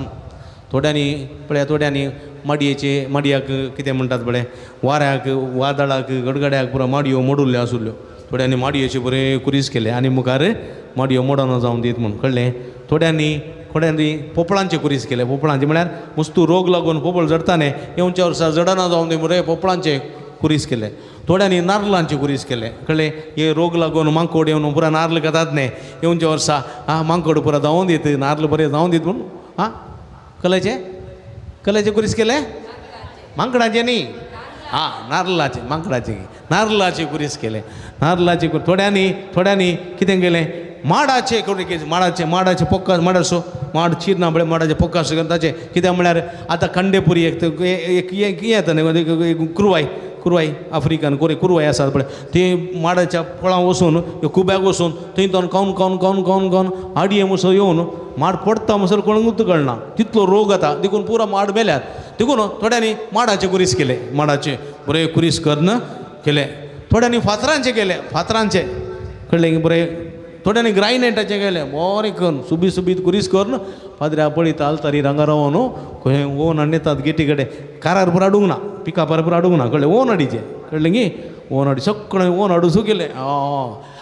थोड्यांनी पळय थोड्यांनी माडयाक कितें म्हणटात पळय वाऱ्याक वादळाक गडगड्याक पुरो माडयो मोडुल्ल्यो आसुल्ल्यो थोड्यांनी माडयेचे बरे कुरीस केले आनी मुखार माडयो मोडना जावन दीत म्हूण कळ्ळें थोड्यांनी पोपळांचे कुरीस केले पोपळांचे म्हळ्यार मस्तू रोग लागून पोपळ जडताले येवच्या वर्सा जडना जावन दी बरे पोपळांचे कुरीस केले थोड्यांनी नारळांचे कुरीस केले कळ्ळें हे रोग लागून मांकोड येवन पुरा नारळ खातात न्ही येवच्या वर्सा मांकोड पुरा जावन दीत नारळ बरें जावन दीत म्हूण कलेचे कुरीस केले मांकडाचे न्ही नारळाचे कुरीस केले थोड्यांनी कितें केलें माडाचे माडाचे पोक्का माडाचो माड चिरना बळे माडाचे पोक्का ताचे कित्याक म्हळ्यार आतां खंडेपुरी एक येता न्ही कुरवाय आफ्रिकन कुरवाय आसात पळय ते माडाच्या फळां वचून कुब्याक वचून थंयतून खावन हाडये मुसो येवन माड पडटा म्हणसर कोणाकूच कळना तितलो रोग जाता देखून पुरो माड मेल्यात देखून थोड्यांनी माडाचे कुरीस केले माडाचे बरे कुरीस करून केले थोड्यांनी फातरांचे केले कळ्ळें बरे थोड्यांनी ग्रायनेटाचे केले बरें करून सुबीत कुरीस करून फादऱ्या पळयता आलतारी रंगा रावन खंय ओन हाडटात गेटी कडेन कारार पुरो हाडूंक ना पिकापार पुरो हाडूंक ना कळ्ळें ओन हाडीचे कळ्ळें गी ओन हाडी सगळें ओन हाडूं केलें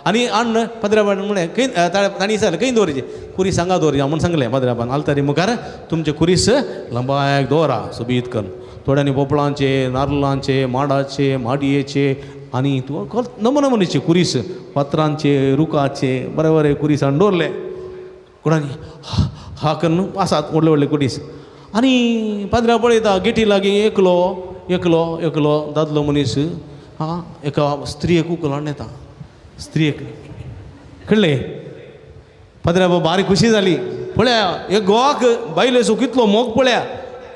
आनी अन्न फादऱ्यापान म्हळें तांणी सांगलें खंय दवरचें कुरीस हांगा दवरया म्हूण सांगलें फादऱ्यापान आलतारी मुखार तुमचे कुरीस लंबायक दवरा सुबीत करून थोड्यांनी पोपळांचे नारळांचे माडाचे माडयेचे आनी नमनीचे कुरीस फातरांचे रुखाचे बरे कुरीस हाडून दवरले कोणानी हा करून आसात व्हडले कुरीस आनी फादऱ्या पळयता गेटी लागीं एकलो दादलो मनीस एका स्त्रियेक उखलून येता स्त्रियेक कळ्ळें फादऱ्या बारी खुशी जाली पळया एक गोवाक बायलेचो कितलो मोग पळया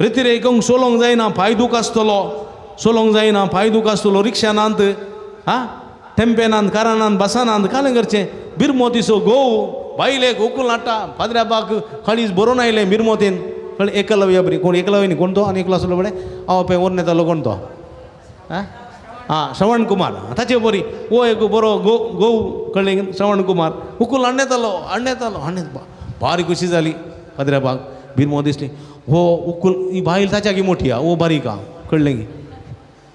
रितीर एकंक सोलोंक जायना पांय दूख आसतलो रिक्षानांत टेम्पेनांत कारानांत बसानांत कालें करचें बिरमोतीचो गोव बायलेक उखलून हाडटा फादऱ्या बाक काळीज बरोवन आयलें बिरमोतीन कळ्ळें एकलव्य बरी कोण एकलव्य न्ही कोण तो आनी एकलो आसलो बरें पे व्हरून येतालो कोण तो श्रवण कुमार ताचे बरी एक बरो गोव कळ्ळें श्रवण कुमार उखलून हाडून येतालो बारी खुशी जाली फादऱ्या बाक बिरमो दिसली हो उकूल ही बायल ताच्यागी मोठी हा वो बारीक हा कळलें की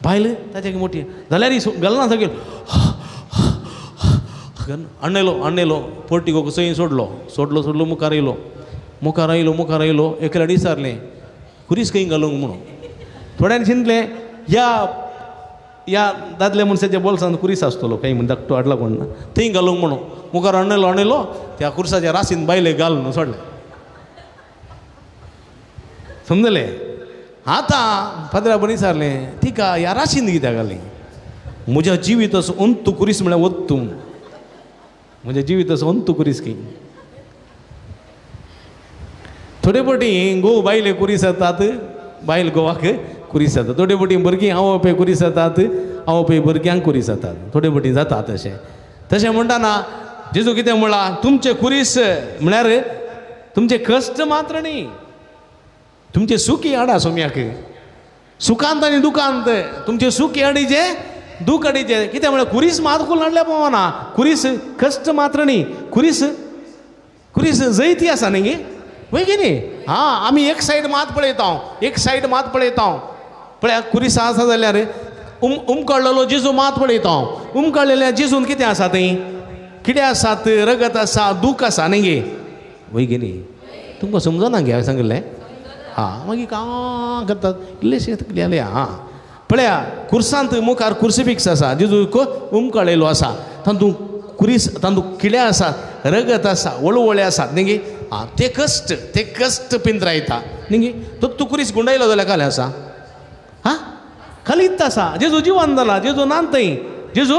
बायल ताच्यागी मोठी जाल्यार ही घालना सगळें अण्णेलो पोर्टिको सई सोडलो मुखार येयलो एकल्या विचारलें खुरीस खंय घालूंक म्हणून थोड्यान चिंतलें या दादल्या मनशाच्या बोल्सान खुरीस आसतलो काही म्हण धाकटो हाडला कोण ना थंय घालूंक म्हणून मुखार अण्णेलो त्या खुर्साच्या राशीन बायलेक घालून सोडलें समजलें आतां पाद्र्यापण विचारलें तिका ह्या राशीन कित्याक घाली म्हज्या जिविताचो अंत खुरीस म्हळ्यार वत्तू म्हज्या जिविताचो अंत खुरीस की थोडे फावटी घोव बायले खुरीस जातात बायल घोवाक खुरीस जाता थोडे फावटी भुरगीं आवय खुरीस जातात आवय भुरग्यांक खुरीस जातात थोडे फावटी जाता तशें म्हणटाना जेजू कितें म्हणला तुमचे खुरीस म्हळ्यार तुमचे कश्ट मात्र न्ही तुमचे सुखी हाडा सोम्याक सुखांत आनी दुखांत तुमचे सुखी हाडीचे दूख हाडीचे कित्याक म्हळ्यार खुरीस मातकूल हाडल्या पावना खुरीस कश्ट मात्र न्ही खुरीस जैती आसा न्ही गे वय की न्ही हां आमी एक सायड मात पळयता पळय खुरीस आसा जाल्यार उमकळलेलो जेजू मात पळयता उमकळलेल्या जेजून कितें आसा थंय कितें आसात रगत आसा दूख आसा न्ही गे वय की न्ही तुमकां समजना गे हांवें सांगिल्लें हां मागीर कां करतात इल्लेशें तकली हां पळया खुर्सांत मुखार क्रुसिफिक्स आसा जेजूक उमकळेलो आसा तातूंत किडे आसात रगत आसा वळवळे आसात न्ही गे हां ते कश्ट पिंजरायता न्ही गे तूं खुरीस गुंडायलो जाल्यार काले आसा हां खालीच आसा जेजू जिवंत जाला जेजू नात थंय जेजू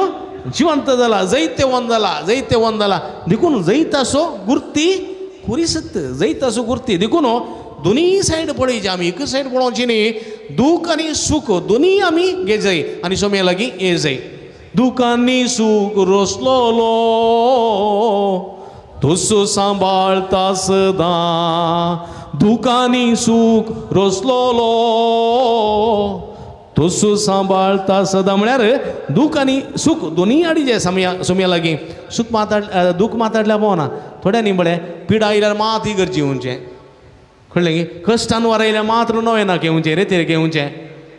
जिवंत जाला जैतेवंत जाला देखून जैतासो गुर्ती खुरीसत जैतासो गुर्ती देखून दोनी सायड पळयचे आमी एकच सायड पळोवची न्ही दूख आनी सूख दोनी आमी घे जाय आनी सोम्या लागीं ये जाय दूख आनी सूख रोसलोलो तुसो सांबाळता सदां दूख आनी सूख रोसलोलो तुसो सांबाळता सदां म्हळ्यार दूख आनी सूख दोनी हाडीचे सोम्या लागीं दूख माताडल्या पावना थोड्यांनी म्हळें पिडा आयल्यार मात इगर्जी येवचें कळ्ळें की कश्टान वारयल्यार मात्र नवें ना घेवचें रेतेर घेवचें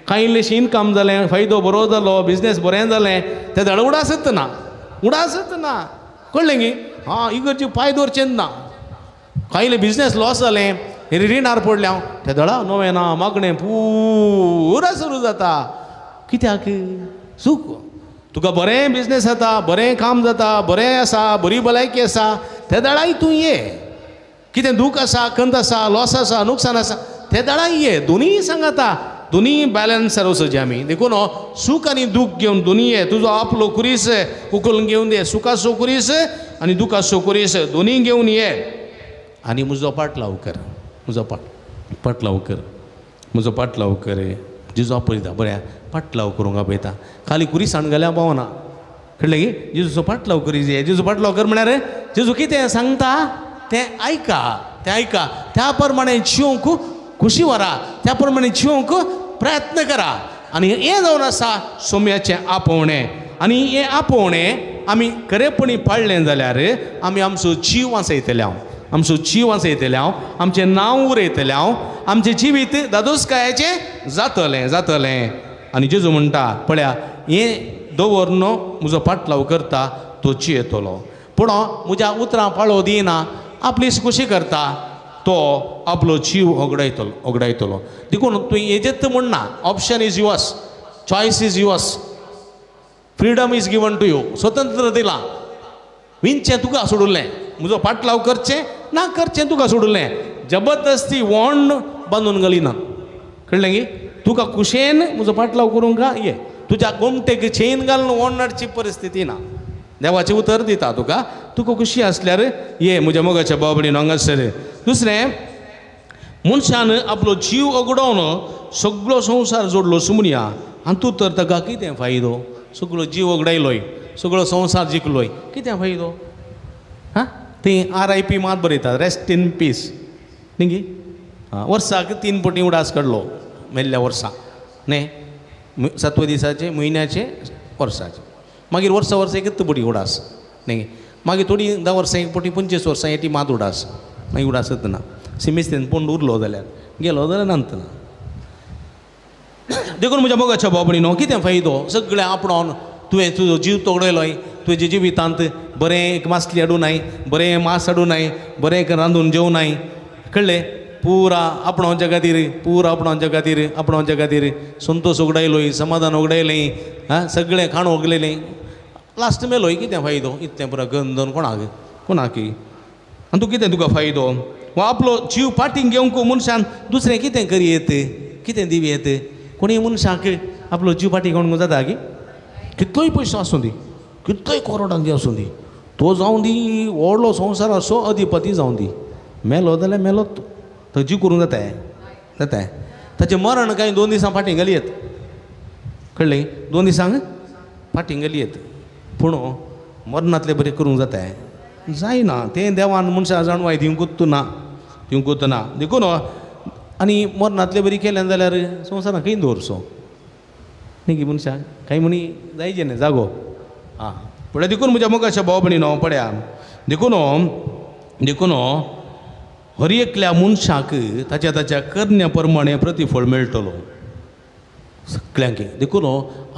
कांय इल्लेशें इनकम जालें फायदो बरो जालो बिजनेस बरें जालें तें धड उडासत ना कळ्ळें की हां इगर्जी पांय दवरचेंच ना कांय इल्लें बिजनेस लॉस जालें रिणार पडलें हांव तें धडा नवें ना मागणें पुरा सुरू जाता कित्याक सूख तुका बरें बिजनेस जाता बरें काम जाता बरें आसा बरी भलायकी आसा तें धडाय तूं ये कितें दूख आसा खंत आसा लॉस आसा नुकसान आसा ते दाडा ये दोनी सांगाता दोनी बॅलन्सार वचोवचे आमी देखून सूख आनी दूख घेवन दोनी ये तुजो आपलो कुरीस उखलून घेवन ये सुखाचो कुरीस आनी दुखाचो कुरीस दोनी घेवन ये आनी म्हजो पाटलाव कर म्हजो पाटलाव कर म्हजो पाटलाव कर जेजू आपयता बऱ्या पाटलाव करूंक आपयता खाली कुरीसाण घाल्या पावना कळ्ळें की जेजूचो पाटलाव करी जेजू पाटलाव कर म्हळ्यार जेजू कितें सांगता तें आयका त्या प्रमाणे जिवंक खुशी व्हरा त्या प्रमाणे जिवंक प्रयत्न करा आनी हें जावन आसा सोम्याचें आपोवणें आनी हें आपोवणें आमी खरेपणी पाळलें जाल्यार आमी आमचो जीव वाचयतले आमचें नांव उरयतले आमचें जिवीत दादोसकायाचें जातलें आनी जेजू म्हणटा पळया हें दवरन म्हजो पाटलाव करता तो जियेतलो पूण म्हज्या उतरां पाळो दिना आपली खुशी करता तो आपलो जीव ओगडायतलो देखून तुवें हेजेत म्हणना option is yours choice is yours freedom is given to you स्वतंत्र दिलां विंचें तुका सोडुल्लें म्हजो पाटलाव करचें ना करचें तुका सोडुल्लें जबरदस्ती वोंड बांदून घालिना कळ्ळें की तुका कुशेन म्हजो पाटलाव करूंक ये तुज्या गोमटेक चेन घालून वोंड हाडची परिस्थिती ना देवाचें उतर दिता तुका खुशी आसल्यार ये म्हज्या मोगाच्या बाबडीन हांगासर दुसरें मनशान आपलो जीव ओगडोवन सगळो संवसार जोडलो सुमनिया हातूंत तर ताका कितें फायदो सगळो जीव ओगडायलोय सगळो संवसार जिखलोय कितें फायदो हां थंय RIP मात बरयतात रेस्ट इन पीस न्ही वर्साक 3 पटी उडास काडलो मेल्ल्या वर्सा न्ही 7व्या दिसाचे म्हयन्याचे वर्साचे मागीर वर्सा एकच पटी उडास न्ही मागीर थोडी 10 वर्सां एक पटी 25 वर्सां एटी मात उडास मागीर उडासच ना सिमिस्तेन पोंड उरलो जाल्यार गेलो जाल्यार नांतना देखून म्हज्या मोगाच्या बाबडीनो कितें फायदो सगळें आपणावन तुवें तुजो जीव तोडयलोय तुजे जिवितांत बरें एक मासली हाडूनाय बरें मांस हाडूनाय बरें एक रांदून जेवनाय कळ्ळें पुरा आपणावच्या खातीर पुरा आपणावच्या खातीर आपणावच्या खातीर संतोश उगडायलोय समाधान उगडायलें हां सगळें खाण ओगलेलें लास्ट मेलोय कितें फायदो इतलें पुरा गंदन कोणाक आनी तूं कितें तुका फायदो वो आपलो जीव फाटींग घेवंक मनशान दुसरें कितें करियेत कितें दिवयेत कोणी मनशाक आपलो जीव फाटीं घेवंक जाता की कितलोय पयसो आसूं दी कितलोय करोडांनी आसूं दी तो जावं दी व्हडलो संवसार असो अधिपती जावं दी मेलो जाल्यार मेलो तो जीव करूंक जाता ताचें मरण कांय 2 दिसां फाटीं घालयत कळ्ळें 2 दिसांक फाटीं घालयत पूण मरणांतलें बरें करूंक जाता जायना तें देवान मनशां जाणवाय दिवंकूच ना देखून आनी मरणांतलें बरी केलें जाल्यार संवसारांत खंय दवरचो न्ही गी मनशाक कांय म्हणी जायचें न्ही जागो आं पळय देखून म्हज्या मोगाच्या भाव भयणीनो पळया देखून हर एकल्या मनशाक ताच्या करण्या प्रमाणे प्रतिफळ मेळटलो सगळ्यांक देखून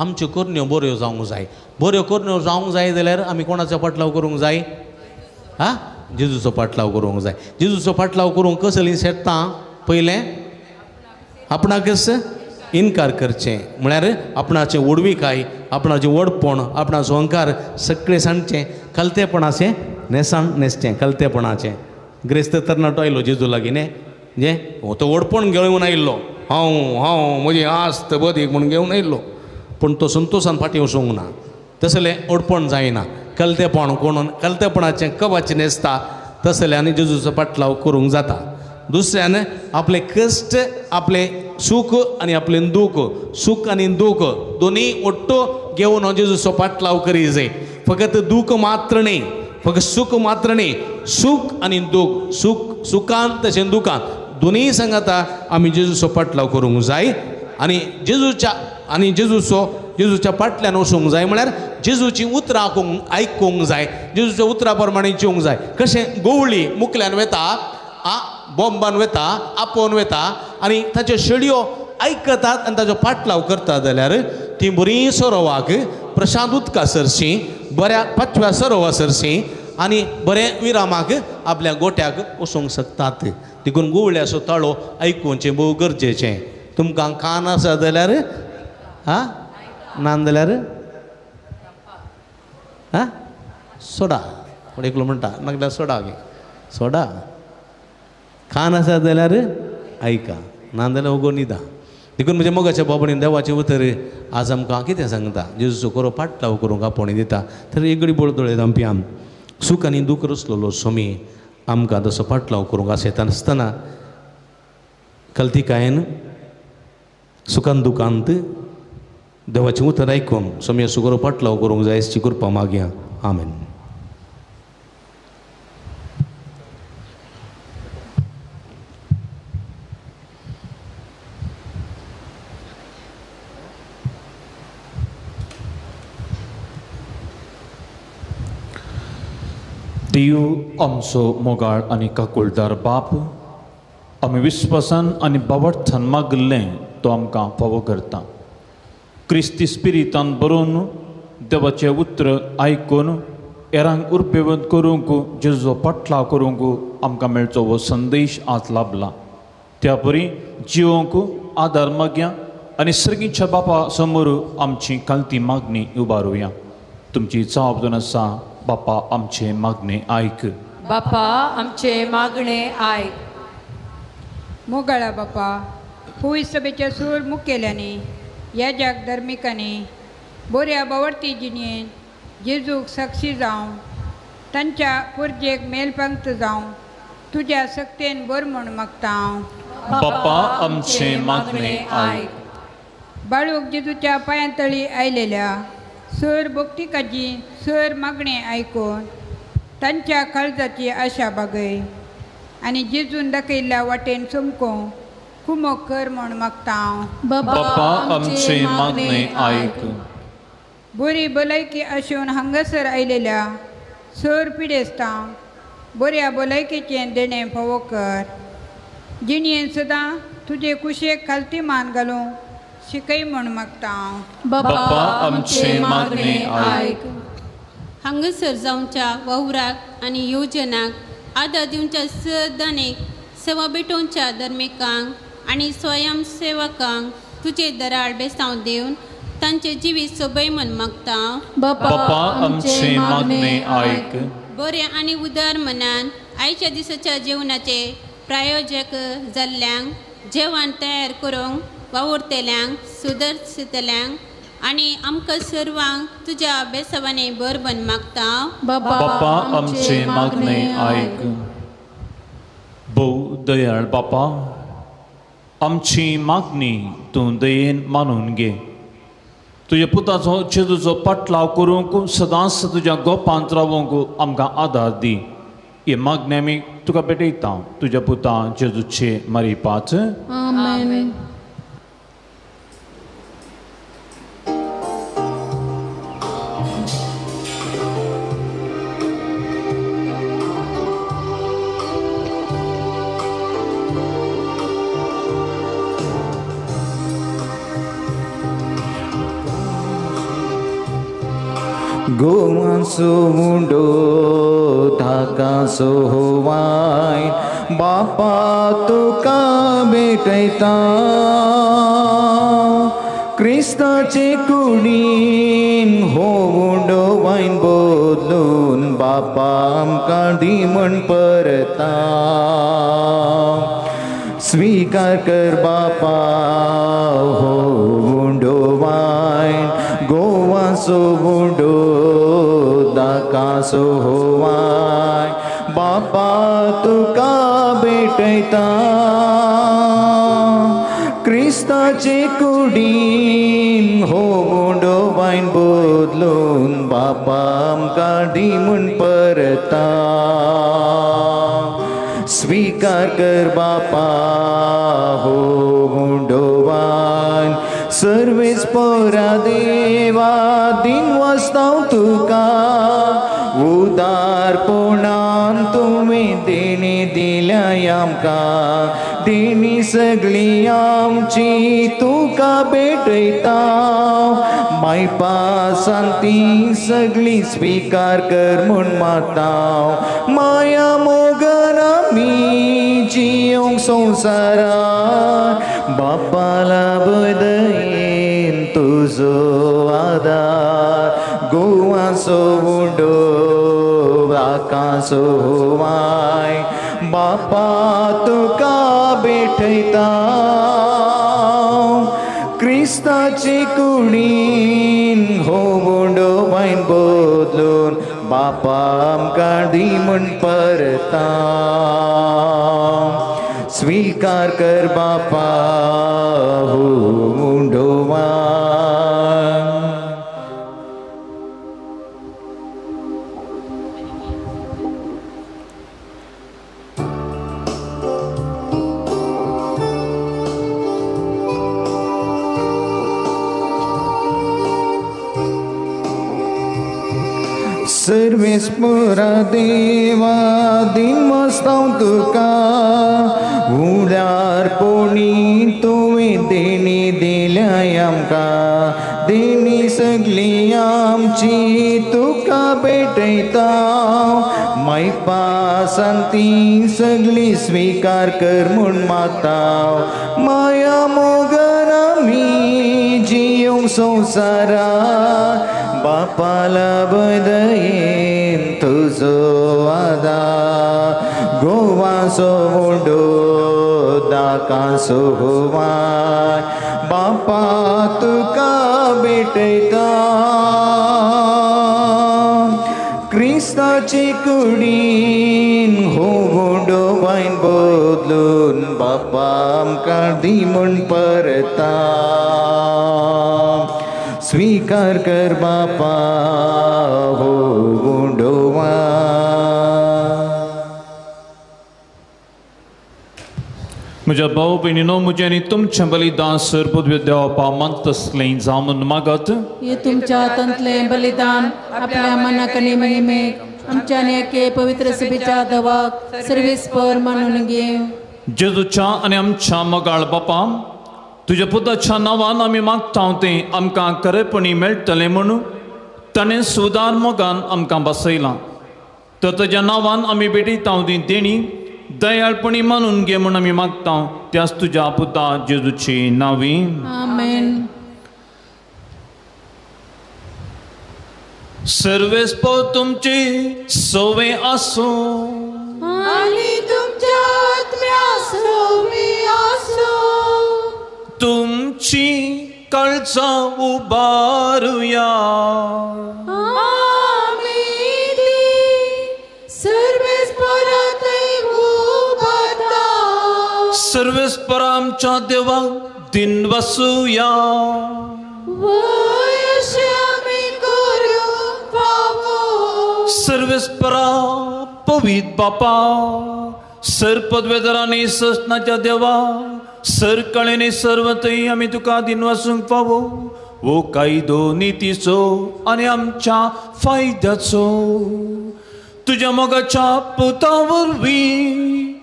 आमच्यो करण्यो बऱ्यो जावंक जाय बऱ्यो करण्यो जावंक जाय जाल्यार आमी कोणाचो पाटलाव करूंक जाय हां जेजूचो पाटलाव करूंक जाय जेजूचो पाटलाव करूंक कसली शेतां पयलें आपणाकच इन्कार करचें म्हळ्यार आपणाचें ओडविकाय आपणाचें वडपण आपणाचो अहंकार सगळें सांडचें कलतेपणाचें नेसाण न्हेसचें कलतेपणाचें ग्रेस्त तरणाटो आयलो जेजू लागीं न्ही जे तो वडपण घेवन आयिल्लो हांव म्हजी आस्त बदीक म्हूण घेवन आयिल्लो पूण तो संतोशान फाटीं वचूंक ना तसलें ओडपण जायना कलतेपण कोण कलतेपणाचें कवच न्हेसता तसल्यान जेजूचो पाटलाव करूंक जाता दुसऱ्यान आपले कश्ट आपले सूख आनी आपलें दूख सूख आनी दूख दोनी ओट्टो घेवन हो जेजूचो पाटलाव करी जाय फकत दूख मात्र न्ही फकत सूख मात्र न्ही सूख आनी दूख सुखांत तशें दुखांत दोनीय सांगाता आमी जेजूचो पाटलाव करूंक जाय आनी जेजूच्या फाटल्यान वचूंक जाय म्हळ्यार जेजूची उतरां आयकूंक जाय जेजूच्या उतरां प्रमाणे जिवंक जाय कशें गवळी मुखल्यान वेता बॉम्बान वेता आपोवन वेता आनी ताच्यो शेडयो आयकतात आनी ताचो पाटलाव करतात जाल्यार ती बरी सरोवाक प्रशांत उदका सरशी बऱ्या 5व्या सरोवा सरशी आनी बरें विरामाक आपल्या गोट्याक वचूंक शकतात देखून गुवळ्याचो ताळो आयकुचें भोव गरजेचें तुमकां कान आसा जाल्यार हां ना जाल्यार हां सोडा कोण एकलो म्हणटा नाजाल्यार सोडा गे सोडा कान आसा जाल्यार आयका ना जाल्यार ओगो न्हिदा देखून म्हज्या मोगाच्या बाबडीन देवाचें उतर आज आमकां कितें सांगता जेजूचो खरो पाटलाव करूंक आपोवणी दिता तर एगडी बोळदोळे दामप्यान सूख आनी दूख रचलेलो सोमी आमकां तसो पाटलाव करूंक आसयता नासतना कल्तिकायेन सुखान दुखांत देवाचें उतर आयकून सोमी असो खरो पाटलाव करूंक जाय अशी कृपा मागया आमेन. देव आमचो मोगाळ आनी काकुळदार बाप आमी विस्वासान आनी बावर्थान मागल्लें तो आमकां फावो करता क्रिस्ती स्पिरितान बरोवन देवाचें उतर आयकून हेरांक उर्बेवंत करूंक जेजूचो पाटलाव करूंक आमकां मेळचो हो संदेश आज लाभला त्या परी जिवंक आदार मागया आनी सर्गीच्या बापा समोर आमची कालती मागणी उबारुया तुमची चाव आसा बापा आमचे मागणे आयक बापा आमचे मागणे आयक मोगाळा बापा पवित्र सभेच्या सूर मुखेल्यांनी ह्या जग धर्मिकांनी बऱ्या बावर्ती जिणेन जेजूक साक्षी जावं तांच्या पुर्जेक मेलपंक्त जावं तुज्या सक्तेन बर म्हूण मागता हांव बापा आमचे मागणे आयक बाळूक जेजूच्या पांयांतळी आयलेल्या सर भक्तिकाची सर मागणे आयकून तांच्या काळजाची आशा बागय आनी जेजून दाखयल्ल्या वाटेन चमको कुमो कर म्हूण मागता हांव बापा आमचे मागणे आयक बरी भलायकी आशून हांगासर आयलेल्या सर पिडेस्तांक बऱ्या भलायकेचें देणें फावो कर जिणेन सदां तुजे कुशेक खालती मान घालूं शिकय म्हूण मागता हांव. बाप्पा आमचे मागणे आयक. हांगासर जावच्या वावराक आनी येवजनाक आदार दिवच्या सदानीक सेवा भेटोवच्या धर्मिकांक आनी स्वयंसेवकांक तुजे दराळ बेसांव दिवन तांचे जिवीत सोबय म्हूण मागता हांव. बाप्पा आमचे मागणे आयक. बरे आनी उदार मनान आयच्या दिसाच्या जेवणाचे प्रायोजक जाल्ल्यांक जेवण तयार करूंक वावुरतेल्यांक सुदर्शितल्यांक आनी आमकां सर्वांक तुज्या बेसवांनी बरबन मागता हांव. बाप्पा आमचे मागणे आयक. भोव दयाळ बापा, आमची मागणी तूं दयेन मानून घे. तुज्या पुताचो जेजूचो पाटलाव करूंक सदांच तुज्या गोपांत रावूंक आमकां आदार दी. हे मागणी आमी तुका भेटयता तुज्या पुता जेजूचे मारिपाच. आमेन. गोमांसो मुंडो धाकासो वाय बापा तुका भेटयता. क्रिस्ताचे कुडीन हो मुंडो वायन बदलून बापा आमकां दी म्हण परता. स्वीकार कर बापा हो मुंडो वायन गोवासो मुंडो दाकासो वाय बापा तुका भेटयता. क्रिस्ताचे कुडीन हो मुंडो वायन बदलून बापा आमकां दी म्हूण परता. स्वीकार कर बापा हो मुंडो वायन सर्वेस परा देवा दिन वाचताव तुका. उदारपणान तुमी देणी दिल्या आमकां. देणी सगळी आमची तुका भेटयता. मायपा सांती सगळी स्वीकार कर म्हूण मागता. माया मोगन आमी जियोंक संवसारान बापाला बदयेन तुजो आदार. गोवाचो मुंडो आकाशो वाय बापा तुका भेटयता. क्रिस्ताची कुडीन हो मुंडो वायन बदलून बापा आमकां दी म्हूण परता. स्वीकार कर बापा हो मुंडो वायन. सर्वेस्परा देवा दिन मस्ताव तुका. उदारपणी तुमी देणी दिल्या आमकां. देणी सगळी आमची तुका भेटयता. मायपा सांती सगळी स्वीकार कर म्हूण मागता. माया मोगन आमी जियोंक संवसारान बापाला बदयेन तुजो आदार. गोवाचो मुंडो दाकासो वाय बापा तुका भेटयता. क्रिस्ताचे कुडीन हो मुंडो वायन बदलून बापा आमकां दी म्हूण परता. स्वीकार कर बापा हो मुंडो वायन. म्हज्या भाव भयणीनो, म्हजें आनी तुमचें बलिदान सरपदव्य देवपा मंतसलें जावन मागत. हे तुमच्या हातांतले बलिदान आपल्या मनाक आनी महिमेक आमच्या नेके पवित्र सभेच्या दवाक सर्वेस्पर मानून घे. जेजूच्या आनी आमच्या मोगाळ बापा, तुज्या पुताच्या नांवान आमी मागता तें आमकां खरेपणी मेळटलें म्हणून ताणें सुदार मोगान आमकां बसयलां. तर ताज्या नांवान आमी भेटयता ती देणी दयाळपणी मानून घे म्हूण आमी मागता, त्याच तुज्या पुता जेजूची नांवी. आमेन. सर्वेस्पो तुमची सवय आसो आणि तुमच्या आत्म्या सवय आसो. तुमची काळजा उबारुया. आमी सर्वेस्परांतय उबारता. सर्वेस्परा आमच्या देवाक दिन वसूया. सर्वेस्परा पवित बापा, सर पदवेदारांनी ससनाच्या देवा, सर कळेने सर्वतही आमी तुका दिन वसूंक पावो. वो कायदो नितीचो आनी आमच्या फायद्याचो तुज्या मोगाच्या पुता वरवीं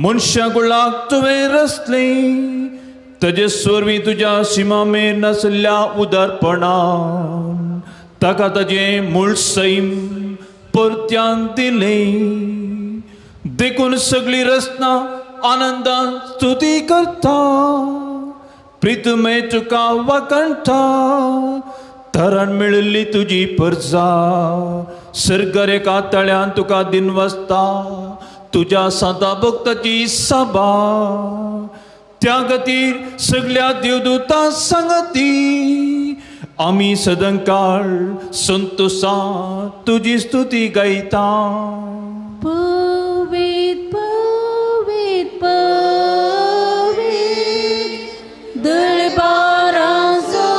मनशाकुळाक तुवें रचले. ताजे स्वरवीं तुज्या शिमामेर नासल्या उदारपणान ताका ताजें मूळ सैम परत्यान दिलें. देखून सगळी रचना आनंदान स्तुती करता. प्रितुमे तुका वाकणटा. तरान मेळिल्ली तुजी परजा सर्गरेका तळ्यान तुका दिन वसता. तुज्या सदा भक्ताची सभा त्या खातीर सगळ्या देवदूतां सांगती आमी सदांकाळ संतोषां तुजी स्तुती गायता. पवित पवित पवित दरबाराचो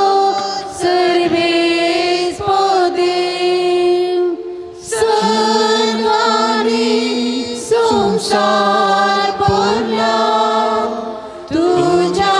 सर्वेस्पो देव. स्वर्ग आनी संसार भरला तुज्या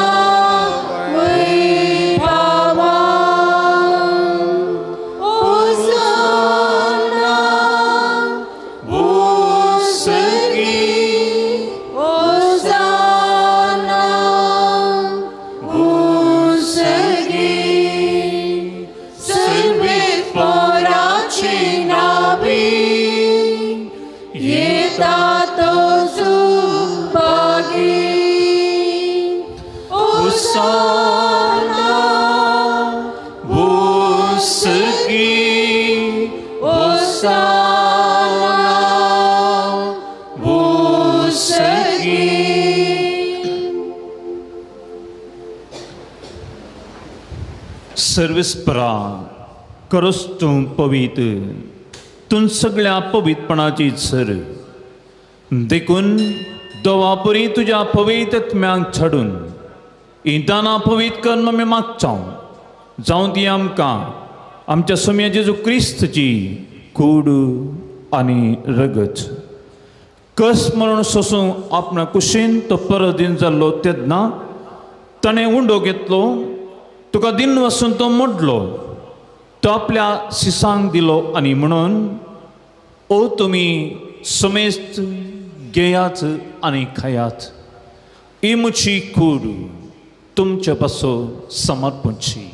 सर्वेस्परा करोस तूं पवित्र. तूं सगळ्या पवित्रपणाची सर. देखून दोवापरी तुज्या पवित्रत्म्यांक छाडून ही दानां पवित्र कर्म आमी मागता. जावं ती आमकां आमच्या सोम्या जेजू क्रिस्तची कूड आनी रगत. कस म्हणून सोसूंक आपणा कुशीन तो परदीन जाल्लो तेन्ना ताणें उंडो घेतलो. तुका दिन वसून तो मोडलो. तो आपल्या शिसांक दिलो आनी म्हणून ओ तुमी समेस्त घेयात आनी खायात. ही म्हजी कूड तुमचे पासो समर्पणची.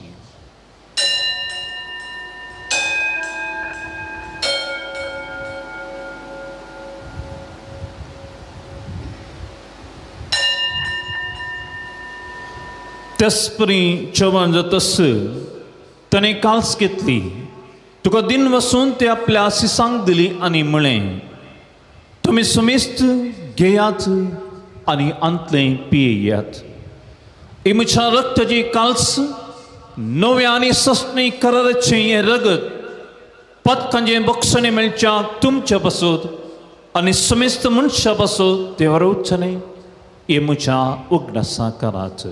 त्याचपरी जेवण जातस ताणें काल्स घेतली. तुका दिन वसून ते आपल्या शिसांक दिली आनी म्हळें, तुमी समेस्त घेयात आनी अंतलें पियेयात. ही म्हज्या रक्ताची काल्स नव्या आनी सस्तें कराराचें हें रगत पदकांचें बक्षणें मेळच्याक तुमच्या पासून आनी समेस्त मनशां पासून ते वरवचें. हे म्हज्या उगडासा करात.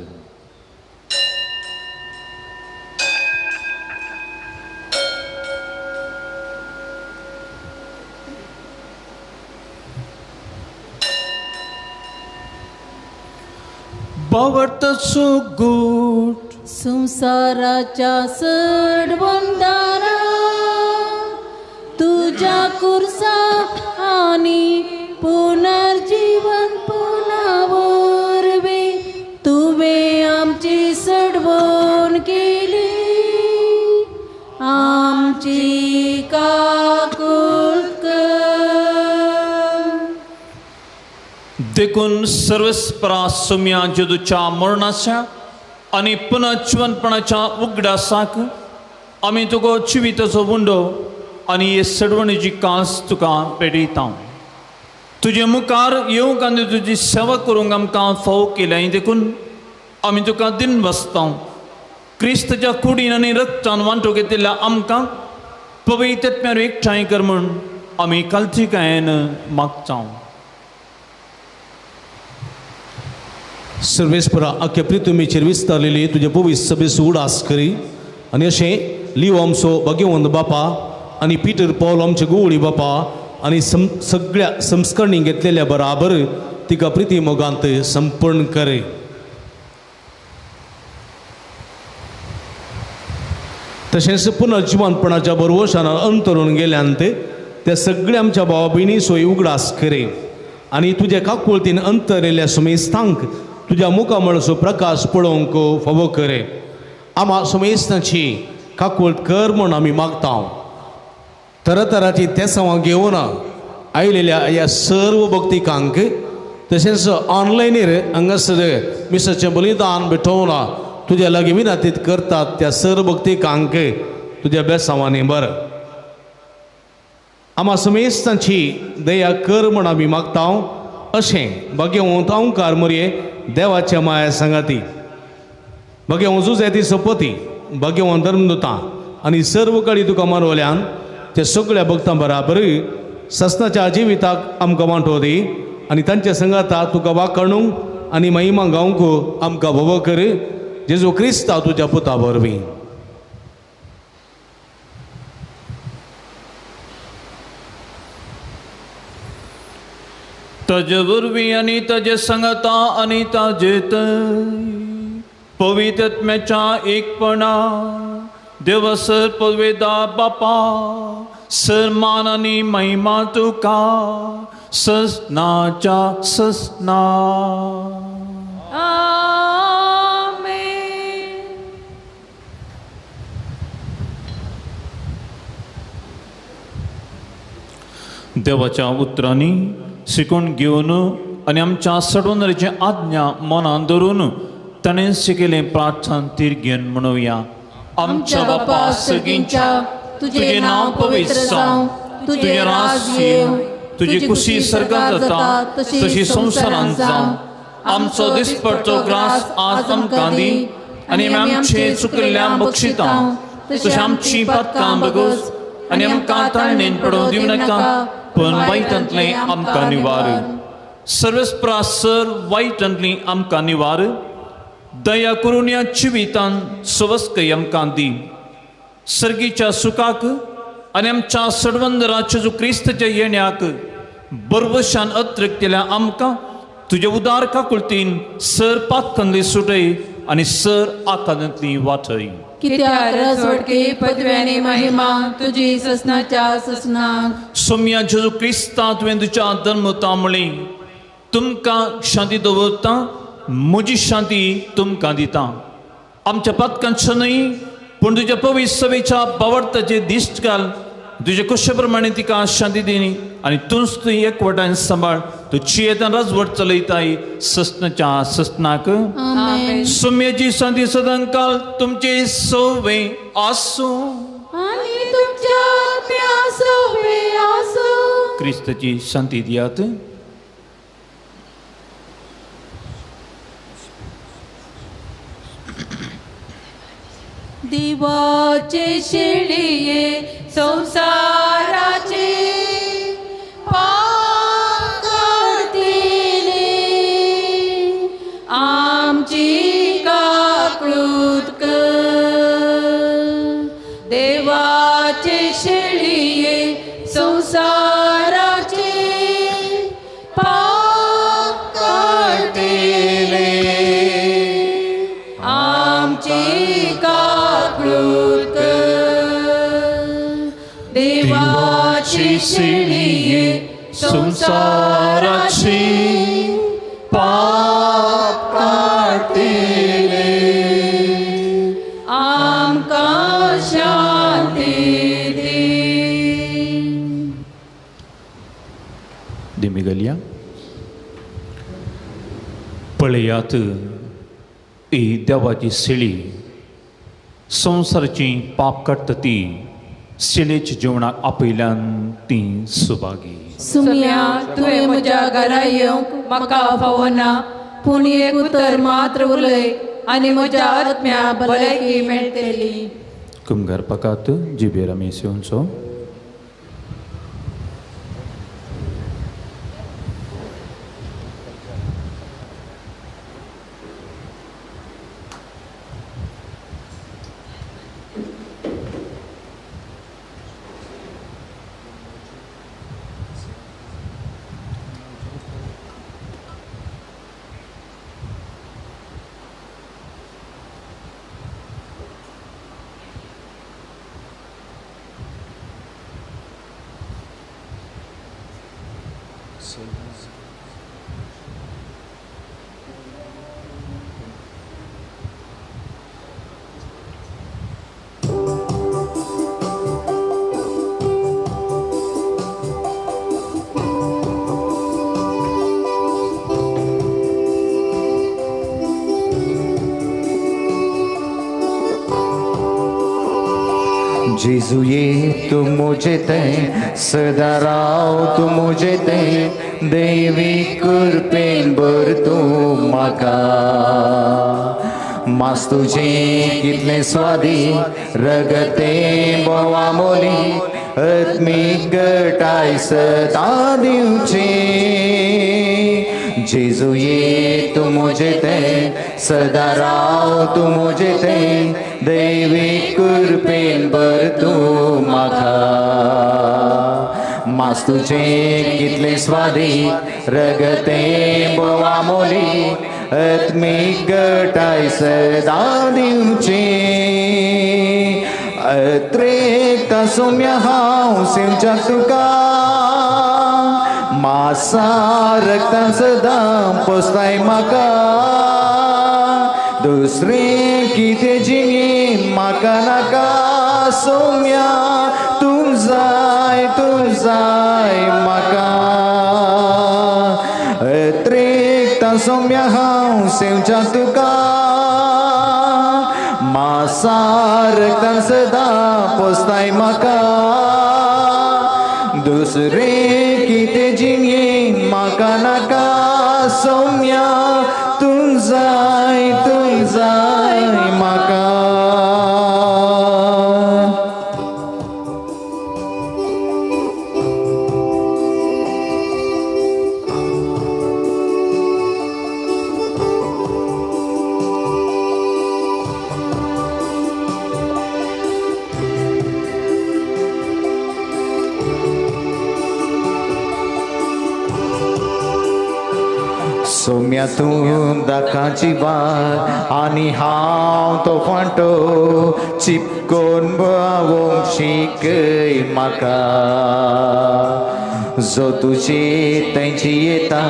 बावरताचो गूट संसाराच्या सडबंदारा तुझ्या कुर्सा आणि पुनर्जीवन पुनावो देखून सर्वस्परा सुम्या जेजूच्या मरणाच्या आणि पुन्हा जिवंतपणाच्या उगडासाक आमी तुका जिविताचो बुंडो आनी हे सडवणीची कास तुका पेटयता. तुजे मुखार येवंक आनी तुजी सेवा करूंक आमकां फाव केल्या देखून आमी तुका दिन बसता. क्रिस्ताच्या कुडीन आनी रक्तान वांटो घेतिल्ल्या आमकां पवित्र आत्म्यार एकठांय कर म्हूण आमी कालचिकायेन मागता. सर्वेस्परा अख्ख्या पृथ्वीचेर विस्तारलेली तुजे पवित्र सभेचो उडास करी आनी अशें लिव आमचो भाग्यवंत बापा आनी पिटर पॉल आमचे गुवळी बापा आनी सगळ्या संस्करणी घेतलेल्या बराबर तिका प्रिती मोगांत संपूर्ण करे. तशेंच पुनर्जिवंतपणाच्या बरोवशान अंतरून गेल्यांत त्या सगळ्या आमच्या भावा भयणी सोय उगडास करे आनी तुज्या काकुळतीन अंतरिल्ल्या सुमेस्तांक तुज्या मुखामळचो प्रकाश पळोवंक फावो करे. आमा सुमेस्तांची काकुळट कर म्हूण आमी मागता. तरातरांची तेसांवां घेवन आयलेल्या ह्या सर्व भक्तिकांक तशेंच ऑनलायनीर हांगासर मिसाचें बलिदान भेटोवन तुज्या लागीं विनंतीत करतात त्या सर्व भक्तिकांक तुज्या बेसांवांनी बर. आमा सुमेस्तांची दया कर म्हूण आमी मागता. अशें भाग्यवंत ओंकार मोरये देवाच्या माया सांगाती भाग्यवंत जुजेती सपती भाग्यवंत धर्मदूतां आनी सर्व काळी तुका मानवल्यान त्या सगळ्या भक्तां बराबर ससनाच्या जिविताक आमकां वांटो दी आनी तांच्या संगाता तुका वाखणूंक आनी महिमा गावंक आमकां भोव कर. जेजू क्रिस्ता तुज्या पुता वरवीं. ताजे वरवीं आनी ताजे संगता आनी ताजेत पवित्र आत्म्याच्या एकपणा देवसर पदवेदा बापा सन्मान आनी महिमा तुका ससनाच्या ससना. देवाच्या उतरांनी शिकून घेवन आनी आमच्या सडवणाऱ्याची आज्ञा मनान धरून ताणें शिकयलें प्रार्थना तिरगेन म्हणुया. आमच्या बापा सगळींच्या तुझे नांव पवित्र जावं, तुझे राज येवं, तुझी खुशी सर्गांत जाता तशी संवसारांत जावं. आमचो दिसपडटो ग्रास आज आमकां दी आनी आमचे चुकल्ल्यां बक्षिता तशी आमची पातकां बगोस आनी आमकां ताळणेन पडोवंक दिवं नाका पण वायटांतलें आमकां निवार. सर्वस्प्रासर वायटांतलीं आमकां निवार. दया करून ह्या जिवितान सवस्कय आमकां दी. सर्गीच्या सुखाक आनी आमच्या सडवंदराच्या जो क्रिस्ताच्या येण्याक बरवशान अत्रेक केल्या आमकां तुजे उदार काकुळतीन सर पातकांतली सुटय आनी सर आकांतांतली वाटय. कित्याक रजवटके पदव्यानी महिमा तुजी ससनाच्या ससनाक. सोम्या जेजू क्रिस्ता तुवें तुज्या धर्मता म्हळी तुमकां शांती दवरता म्हजी शांती तुमकां दिता. आमच्या पातकांचो न्हय पूण तुज्या पवित्र सभेच्या बावडताचे दिश्ट घाल. तुजे कशे प्रमाणे तिका शांती दी आनी तूंच तुवें एकवटान सांबाळ. तूं चियेतान राजवट चलयताय ससनाच्या ससनाक. सोम्याची शांती सदांकाल तुमचे सोवे आसूं आनी तुमच्या आत्म्या सोवे आसूं. क्रिस्ताची शांती दियात. देवाचे शेळये संसाराचे पाप काढतेले आमची काकळूत कर. देवाचे शेळये संसाराचे पाप काढतेले आमची काकळूत कर. देवाची शेळये संसाराची पाप काढतेले आमकां शांती दी. दिमी गलिया पळयात ही देवाची शेळी, संवसाराची पाप काडटा ती, शेळेच्या जिवणाक आपयल्यान ती सुभागी. सुम्या तुवें म्हज्या घरा येवंक म्हाका फावना, पूण एक उतर मात्र उलय आनी म्हज्या आत्म्या भलायकी मेळटली. कुमगार पकात जिबेर आमी येवचो. जेजू ये तू मुझे ते, सदा राव तू मुझे ते, दैवी कृपेन भर तू म्हाका. मास तुझे कितले स्वादी रगते बोवा मोली, आत्मीक घटाय सदा दिवचे. जेजू ये तू मुझे ते, सदा राव तू मुझे ते, दैवी कृपेन भर तू म्हाका. मास तुझे कितले स्वादी रगते बोवा मोली, आत्मीक घटाय सदा दिवचे. अत्रेकता सोम्या हांव सेवच्या तुका, मासा रक्तान सदां पोसताय म्हाका. दुसरें कितें जिणेन म्हाका नाका. सोम्या तूं जाय म्हाका. अत्रेकता सोम्या हांव सेवच्या तुका, मासा रक्तान सदां पोसताय म्हाका. दुसरें कितें जिणेन म्हाका नाका. सोम्या तूं जाय म्हाका. सोम्या तूं दाखाची बात आनी हांव तो फांटो, चिपकोन भावोंक शिकय म्हाका. जो तुजे थंयची येता,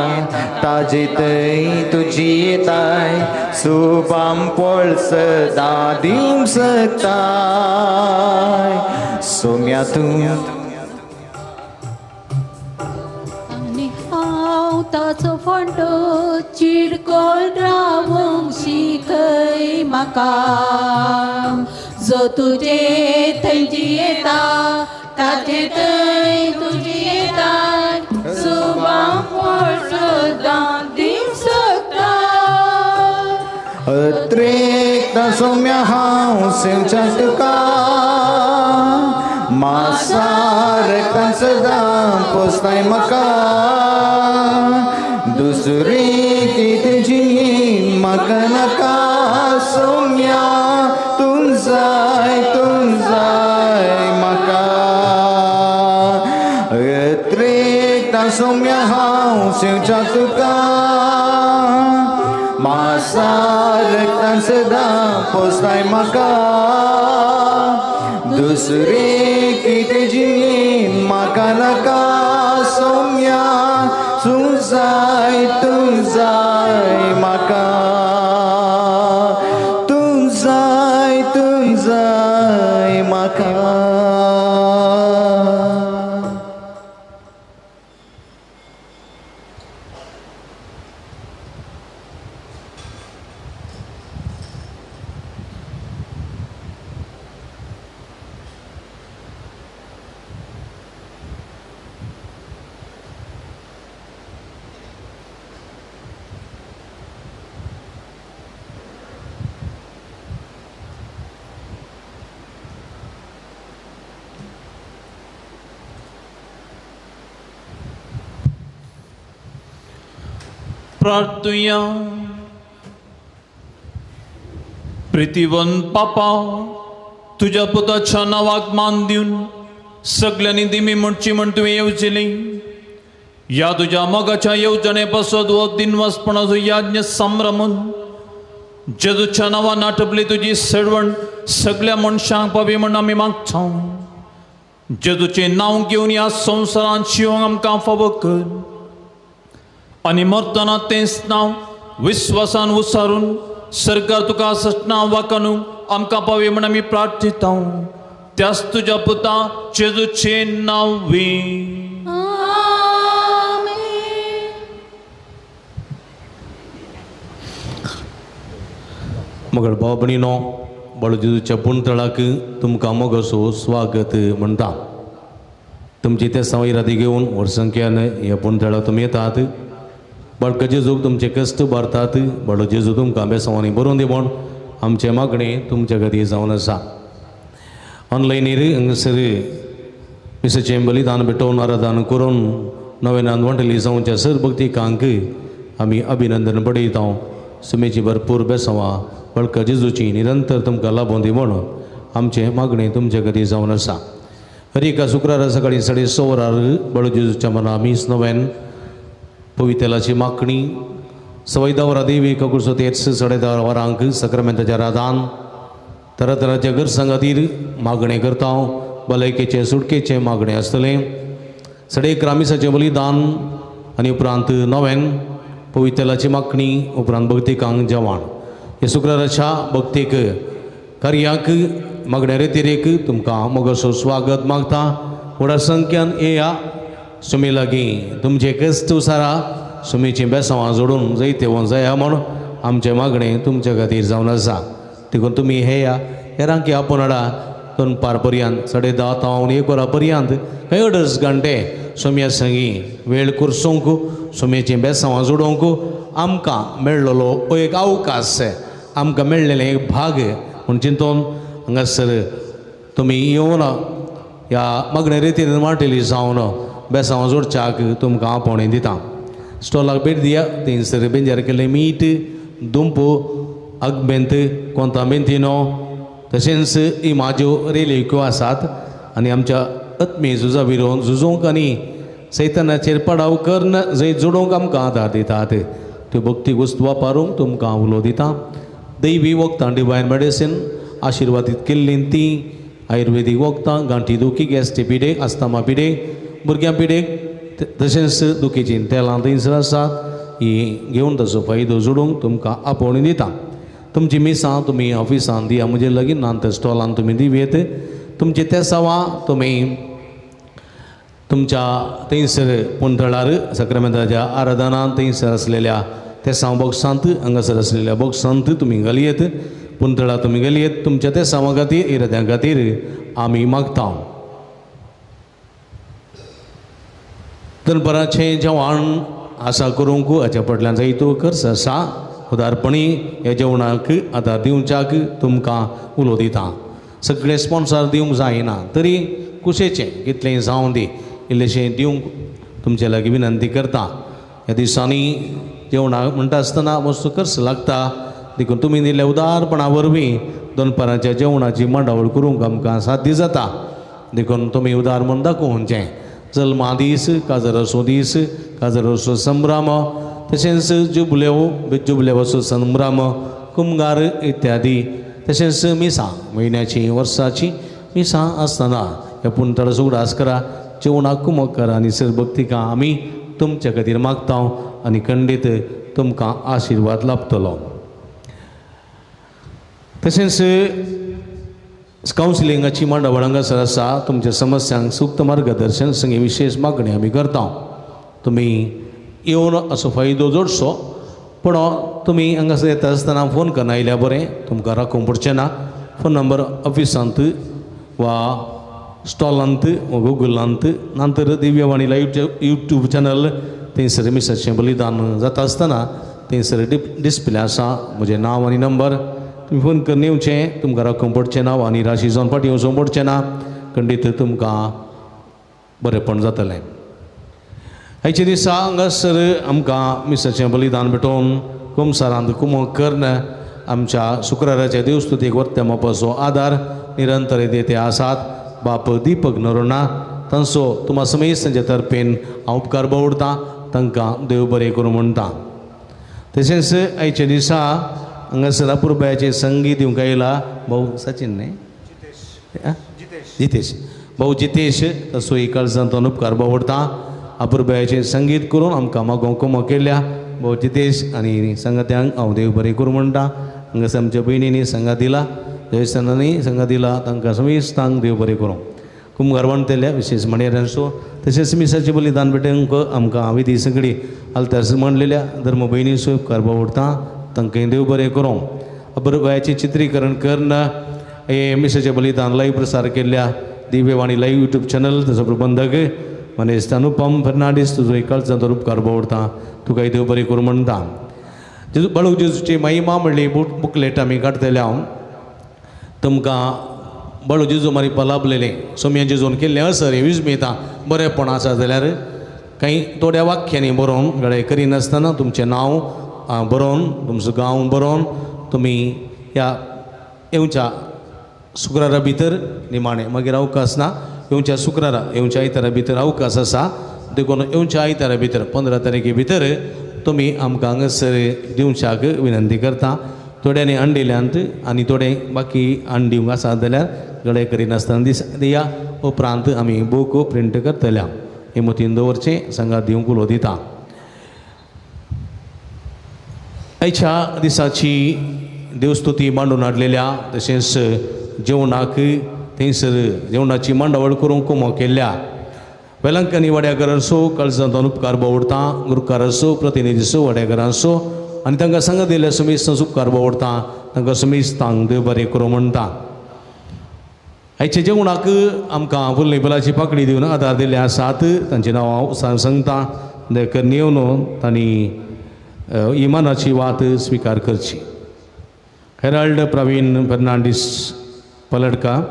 ताजे थंय तुजी येताय. सुबाम पळ सदां दिवंक शकताय. सोम्या तूं ताचो फोंटो चिडकोन रावंक शिकय म्हाका. जो तुजे थंयची येता, ताचे थंय तुजी येता. सुबाम पळ सदां दिवंक शकता. अत्रेकता सोम्या हांव सेवच्या तुका, मासा रक्तान सदां पोसताय म्हाका. दुसरें कितें जिणेन म्हाका नाका. सोम्या तूं जाय म्हाका. अत्रेकता सोम्या हांव सेवच्या तुका, मासा रक्तान सदां पोसताय म्हाका. दुसरें कितें जिणेन म्हाका नाका. सोम्या तूं जाय म्हाका. तूं जाय म्हाका. प्रार्थुया. प्रीतीवन पापा, तुझ्या पुताच्या नावाक मान दिवन सगळ्यांनी दिमी म्हणची म्हण तुवें येवचिली. या तुझ्या मोगाच्या येवजणेपासून हो दिनवासपणाचो याज्ञ संभ्रमून जेजूच्या नांवान आटपली तुजी सडवण सगळ्या मनशांक पावी म्हण आमी मागता. जेजूचें नांव घेवन ह्या संवसारांत जिवंक आमकां फावो कर आनी मरतना तेंच नांव विश्वासान उसारून सरकार तुका सटना वाकानूंक आमकां पावी म्हण आमी प्रार्थिता. त्याच तुज्या पुता जेजूचें नांवी. मगळ भाव भयणीनो, बाळू जेजूच्या पुण्यतळाक तुमकां मोगाचो स्वागत म्हणटा. तुमची ते संवैरादी घेवन व्हडसंख्येन ह्या पुण्यतळाक तुमी येतात. बाळका जेजूक तुमचे कश्ट भरतात. बाळू जेजू तुमकां बेसांवांनी बरोवन दी म्हण आमचे मागणें तुमच्या खातीर जावन आसा. ऑनलायनीर हांगासर मिसेचें बलिदान भेटोवन आराधन करून नव्यान वांटली जावच्या सर भक्तिकांक आमी अभिनंदन पळयता. सुमेची भरपूर बेसांवां बाळका जेजूची निरंतर तुमकां लाभून दी म्हण आमचें मागणें तुमचे खातीर जावन आसा. हर एका शुक्रारा सकाळीं 6:30 वरार बाळू जेजूच्या मना मीस नव्यान पवितेलाची मागणी. 10:15 वरां देवी ककुर्सो तेच 10:30 वरांक सक्रामेंताचें राधान तरातरांच्या गरजां मागणें करता. भलायकेचें सुटकेचें मागणें आसतलें. 11:30 मिसाचें बलिदान आनी उपरांत नव्यान पवितेलाची मागणी उपरांत भक्तिकांक जेवण. हे शुक्राराच्या भक्तीक कार्याक मागण्या रितीरेक तुमकां मोगाचो स्वागत मागता. व्हडा संख्यान येया. सुमी लागीं तुमचे कश्ट उसारा सुमीचीं बेसांवां जोडून जायते वोन जाया म्हण आमचें मागणें तुमचे खातीर जावन आसा. देखून तुमी हेया. हेरांक आपूण हाडा. 2 पर्यंत 10:30 तावन 1 वरा पर्यंत कांय 2.5 घंटे सुम्या संगी वेळ कुरसूंक सुमेचीं बेसांवां जोडूंक आमकां मेळ्ळलो हो एक अवकाश, आमकां मेळ्ळेलें एक भाग म्हूण चिंतून हांगासर तुमी येवन ह्या मागणे रितीन वांटेली जावन बेसांवां जोडच्याक तुमकां आपोवणें दिता. स्टॉलाक भेट दिया. थंयसर बेंजार केल्लें मीठ, दुंप, आगमेंत, कोंतामेंतिनो तशेंच इमाज्यो रेलिक्यो आसात. आनी आमच्या आत्मीय झुजा विरोध झुजोवंक आनी सैतानाचेर पडाव करून जंय जोडोवंक आमकां आदार दितात. त्यो भक्तीक वस्तू वापरूंक तुमकां उलो दिता. दैवी वखदां डिवायन मेडिसीन आशिर्वादीत केल्लीं तीं आयुर्वेदीक वखदां गांठी दुखी, गॅस्ट्री पिडेक, आस्थमा पिडेक, भुरग्यां पिडेक तशेंच दुखीचीं तेलां थंयसर आसात. ही घेवन ताचो फायदो जोडूंक तुमकां आपोवणी दिता. तुमची मिसां तुमी ऑफिसान दिया. म्हणजे लगीनांत स्टॉलान तुमी दिवेत. तुमचे ते सवां तुमी तुमच्या थंयसर पुण्यतळार सक्रामेंताच्या आराधनांत थंयसर आसलेल्या तेसांव बॉक्सांत हांगासर आसलेल्या बॉक्सांत तुमी घालयेत. पुण्यतळार तुमी घालयेत. तुमच्या तेसांवा खातीर इराद्यां खातीर आमी मागता. दनपराचें जेवण आसा करूंक हाच्या फाटल्यान जायतो खर्च आसा. उदारपणी ह्या जेवणाक आदार दिवच्याक तुमकां उलो दिता. सगळे स्पॉन्सर दिवंक जायना तरी कुशेचें कितलेंय जावं दी इल्लेशें दिवंक तुमचे लागीं विनंती करता. ह्या दिसांनी जेवणाक म्हणटा आसतना मातसो खर्च लागता. देखून तुमी दिल्ल्या उदारपणा वरवीं दनपाराच्या जेवणाची मांडावळ करूंक आमकां साध्य जाता. देखून तुमी उदार म्हूण दाखोवचें. जल्मा दीस, काजराचो दीस, काजराचो संभ्रम तशेंच जुबलेवाचो संभ्रम, कुमगार इत्यादी तशेंच मिसां म्हयन्याची वर्साची मिसां आसतना ह्या पुण्यतळाचो उगडास करा. जेवणाक कुमक करा आनी सरभक्तिकां आमी तुमच्या खातीर मागता आनी खंडीत तुमकां आशिर्वाद लाभतलो. तशेंच कावन्सिलिंगाची मांडावळ हांगासर आसा. तुमच्या समस्यांक सूक्त मार्गदर्शन संगे विशेष मागणी आमी करता. तुमी येवन असो फायदो जोडचो. पूण तुमी हांगासर येता आसतना फोन करून आयल्यार बरें. तुमकां राखूंक पडचें ना. फोन नंबर ऑफिसांत वा स्टॉलांत वा गुगलांत नंतर दिव्यवाणी लायव्ह यूट्यूब चॅनल थंयसर मिसाचें बलिदान जाता आसतना थंयसर डिस्प्ले आसा. म्हजें नांव आनी नंबर. तुमी फोन करून येवचें. तुमकां राखूंक पडचें ना आनी राशी जावन फाटीं वचूंक पडचें ना. खंडीत तुमकां बरेंपण जातलें. आयचे दिसा हांगासर आमकां मिसाचें बलिदान भेटोवन कुमसारांत कुमक कर्ण आमच्या शुक्राराच्या देवस्तुतीक वर्त्या मापाचो आदार निरंतरते ते आसात. बाप दीपक नरोना तांचो तुमा समेस्तांचे तर्फेन हांव उपकार बावडटां. तांकां देव बरें करूं म्हणटा. तशेंच आयच्या दिसा हांगासर अपुर्बायाचें संगीत दिवंक आयला भाऊ सचिन न्ही जितेश भाऊ जितेश तसो ही काळजांतून उपकार बावडटा. अपुर्बायाचें संगीत करून आमकां मागोवं कुमक केल्या भाऊ जितेश आनी संगात्यांक हांव देव बरें करूं म्हणटा. हांगासर आमच्या भयणींनी संगात दिला, जयस्थानांनी संगात दिला, तांकां समेस्तांक देव बरें करूं. कुमगार वणटेल्या विशेष म्हणयाऱ्यांचो तशेंच मिसाचें बलिदान भेटोवंक आमकां विधी सगळी आलतार मांडलेल्या धर्म भयणीचो उपकार बावडटा. तांकांय देव बरें करूं. अपुर्बायाचें चित्रीकरण करून हे मिसाचें बलिदान लायव्ह प्रसार केल्ल्या दिव्यवाणी लायव्ह यूट्यूब चॅनल ताचो प्रबंधक मनेस्त अनुपम फर्नांडीस तुजो इकाळजांतून उपकार बावडटा. तुकाय देव बरें करूं म्हणटा. जेजू बाळू जेजूची महिमा म्हणली बुकलेट आमी काडटले. हांव तुमकां बाळू जेजू मारी लाभलेले सोम्या जेजून केल्लें असर हे विस्मेता बरेंपण आसा जाल्यार काही थोड्या वाक्यांनी बरोवन गळे करिनासतना तुमचें नांव बरोवन तुमचो गांव बरोवन तुमी ह्या येवच्या शुक्रारा भितर निमाणें मागीर अवकाश ना. येवच्या शुक्रारा येवच्या आयतारा भितर अवकाश आसा. देखून येवच्या आयतारा भितर 15 तारखे भितर तुमी आमकां हांगासर दिवच्याक विनंती करता. थोड्यांनी अंडिल्यांत आनी थोडे बाकी आण दिवंक आसा जाल्यार गळे करिनासतना दिया. उपरांत आमी बूक प्रिंट करतल्या. हे मतीन दवरचें सांगात दिवंक उलो दिता. आयच्या दिसाची देवस्तुती मांडून हाडलेल्या तशेंच जेवणाक थंयसर जेवणाची मांडावळ करूंक कुमक केल्ल्या वेलांकनी वाड्याकारांचो काळजांतून उपकार बावडटा. गुरुकारांचो प्रतिनिधीचो वाड्याकारांचो आनी तांकां सांगात दिल्या समेस्तांचो उपकार बावडटा. तांकां समेस्तांक देव बरें करूं म्हणटा. आयच्या जेवणाक आमकां फुल्ल बलाची पाकडी दिवन आदार दिल्ले आसात. तांचें नांव हांव सांगता. देखर निवनो तांणी इमानाची वात स्विकार करची. Herald Pravin Fernandes पलडका,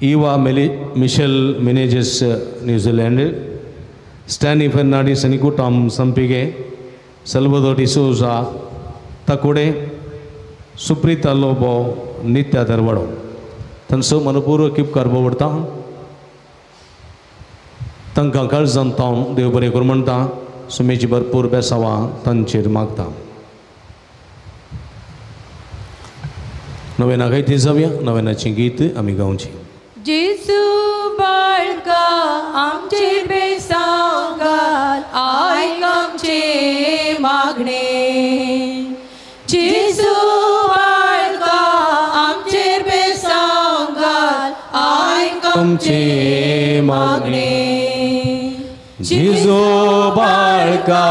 Eva Michel मिनेजेस New Zealand, Stany Fernandes आनी कुटुंब संपिगे, सल्वदो डिसोजा तकुडे, सुप्रीता लोबो नित्या दरवडो तांचो मनपूर्वक उपकार बावडटा. तांकां काळजांत देव बरें करूं म्हणटा. सुमेची भरपूर बेसांवां तांचेर मागता. नवेना गायती जावया. नवेनाची गीत आमी गावची. जेजू बाळका आमचेर बेसांव घाल, आयक आमचे मागणे. जेजू बाळका आमचेर बेसांव घाल, आयक आमचे मागणे. जेजू बाळका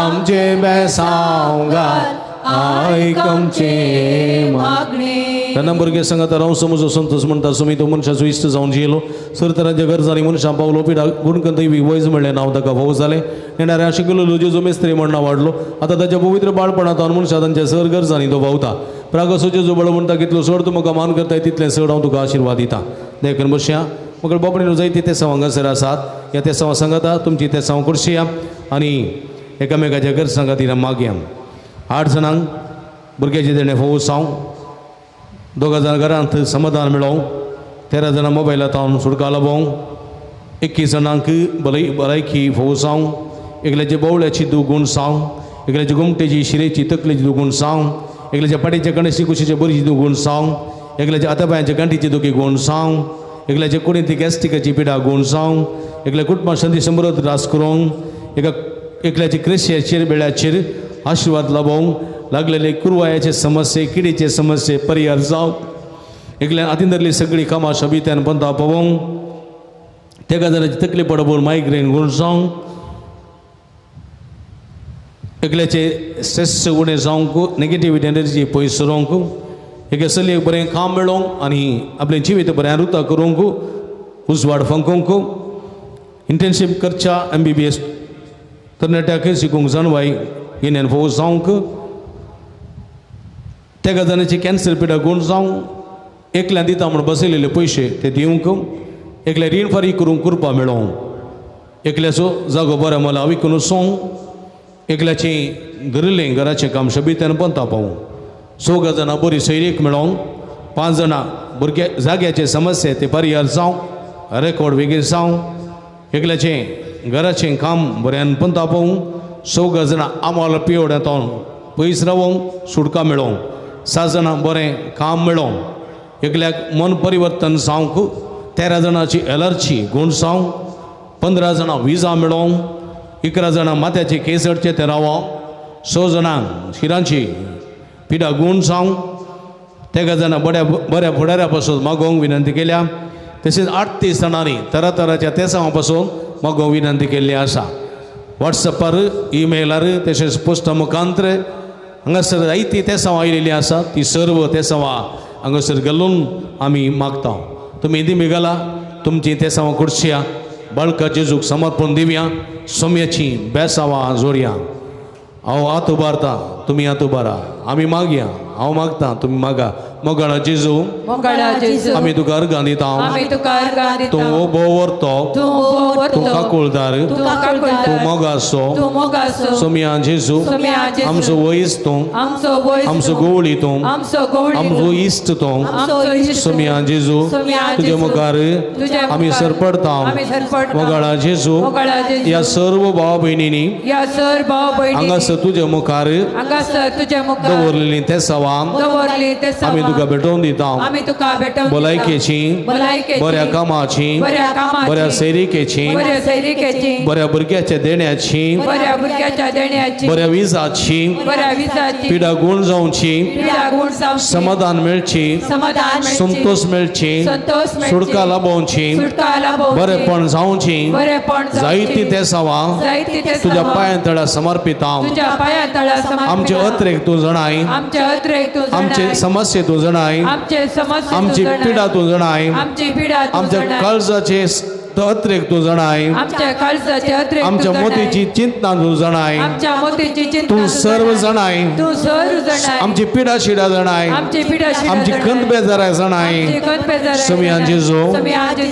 आमचे बेसांव घाल, आयक आमचे मागणे. तेन्ना भुरगे सांगात हांव समजो संतोश म्हणटा सुमी तो मनशाचो इश्ट जावन जियेलो. सरतरांच्या गरजांनी मनशां पावलो पिडाक गुणकंत वयज म्हणलें नांव ताका भाऊ जालें. येणाऱ्या शिकलो जेजू मेस्त्री म्हण नांव वाडलो. आतां ताच्या पवित्र बाळपणांत मनशां तांच्या सर गरजांनी तो भावता. प्रागसो जेजू बळ म्हणटा कितलो चड तूं म्हाका मान करताय तितलें चड हांव तुका आशिर्वाद दिता. देखून बसया. मग बापणेन जायती तेसां हांगासर आसात. ह्या तेसां सांगाता तुमची तेसां करशीया आनी एकामेकाच्या गरजां खातीर मागया. 8 जाणांक भुरग्याचे देणे फोवसांव, 2 जाणां घरांत समाधान मेळोवं, 13 जाणां मोबायलांत सुडका लाभोवंक, 21 जाणांक भलायकी फोवसांव, एकल्याचे बोवळ्याची दुगूण साव, एकल्याची घुमटेची शिरेची तकलेची दुगूण साव, एकल्याच्या पाट्याच्या कणशी कुशीच्या बरीची दुगूण साव, एकल्याच्या आतापायांच्या गांठीची दोगी गुण साव, एकल्याचे कुडींतली गॅस्टिकाची पिडा गुण साव, एकल्या कुटुंबात शांती समृद्ध रास करूंक, एकल्याची क्रिस्याचेर बेळ्याचेर आशिर्वाद लाभोवंक, लागलेले कुरवायाचे समस्ये किडीचे समस्ये परिहार जावं, एकल्यान हातींतली सगळी कामां शबित्यान पंथा पावोवंक, तेका जाणांची तकली पडोवन मायग्रेन गुण जावंक, एकल्याचे स्ट्रेस उणें जावंक, नेगेटिव्हिटी एनर्जी पयस सरोवंक, एका चलयेक बरें काम मेळोवंक आनी आपलें जिवीत बरें रुता करूंक, उजवाड फंकोवंक, इंटर्नशीप करच्या MBBS तरणाट्याक शिकूंक जानवाय गिन्यान फोव जावंक, तेका जाणांची कॅन्सर पिडा गुण जावंक, एकल्यान दिता म्हूण बसयलेले पयशे ते दिवंक, एकल्या रीण फारीक करूंक कृपा मेळोवंक, एकल्याचो जागो बरो मला विकून सोंग एकल्याची धरलें घराचें काम शबितान पंता पावूं 6 जाणां बरी सैरीक मेळोंक 5 जाणां भुरग्या जाग्याचे समस्या ते परिहार जावं रेकॉर्ड बेगीन जावं एकल्याचें घराचें काम बऱ्यान पंता पावूं 6 जाणां आमोल पिवड येतोन पयस रावोंक सुटका मेळोंक 7 जाणां बरें काम मेळोंक एकल्याक मन परिवर्तन जावंक 13 जाणांची एलर्जी गूण जावंक 15 जाणां विजा मेळोंक 11 जाणां माथ्याचे केसडचे ते रावोंक 6 जाणांक शिरांची पिडा गूण जावंक 13 जाणां बऱ्या फुडाऱ्या पासून मागोवंक विनंती केल्या तशेंच 38 जाणांनी तरातराच्या तेसावा पासून मागोवंक विनंती केल्ली आसा वॉट्सॅपार ईमेलार तशेंच पोस्टा मुखांतर हांगासर जायतीं तेसावां आयिल्लीं आसा ती सर्व तेसावां हांगासर घालून आमी मागता तुमी दिमी घाला तुमची तेसावां करच्या बाळका जेजूक समर्पण दिवया सोम्याची बेसावां जोडया हांव हात उबारता तुमी हात उबारा आमी मागया हांव मागता तुमी मागा मोगाळा जेजू आमी तुका अर्गां दिता तूं ओबो व्हरतो तूं काकुळदार तूं मोगासो सोम्या जेजू आमचो वयस तूं आमचो गोवळी तूं आमचो इश्ट तूं सोम्या जेजू तुजे मुखार आमी सरपडता मोगाळा जेजू ह्या सर्व भाव भयणींनी हांगासर तुजे मुखार दवरलेलीं ते सवां आमी तुका भेटोवन दिता भलायकेची बऱ्या कामाची बऱ्या सैरिकेची बऱ्या भुरग्याच्या देण्याची बऱ्या विजाची पिडा गूण जावची समाधान मेळची संतोष मेळची सुटका लाभोवची बरेपण जावची जायती ते सवां तुज्या पांया तळा समर्पिता आमचे अत्रेक तूं जाणाय आमचे समस्या तूं जाणाय आमची पिडा तूं जाणाय आमच्या काळजाचे अत्रेक तूं जाणाय आमच्या मोतीची चिंतना तूं जाणाय तूं सर्व जाणाय आमची पिडा शिडा जाणाय आमची खंत बेजारा जाणाय सोम्या जेजू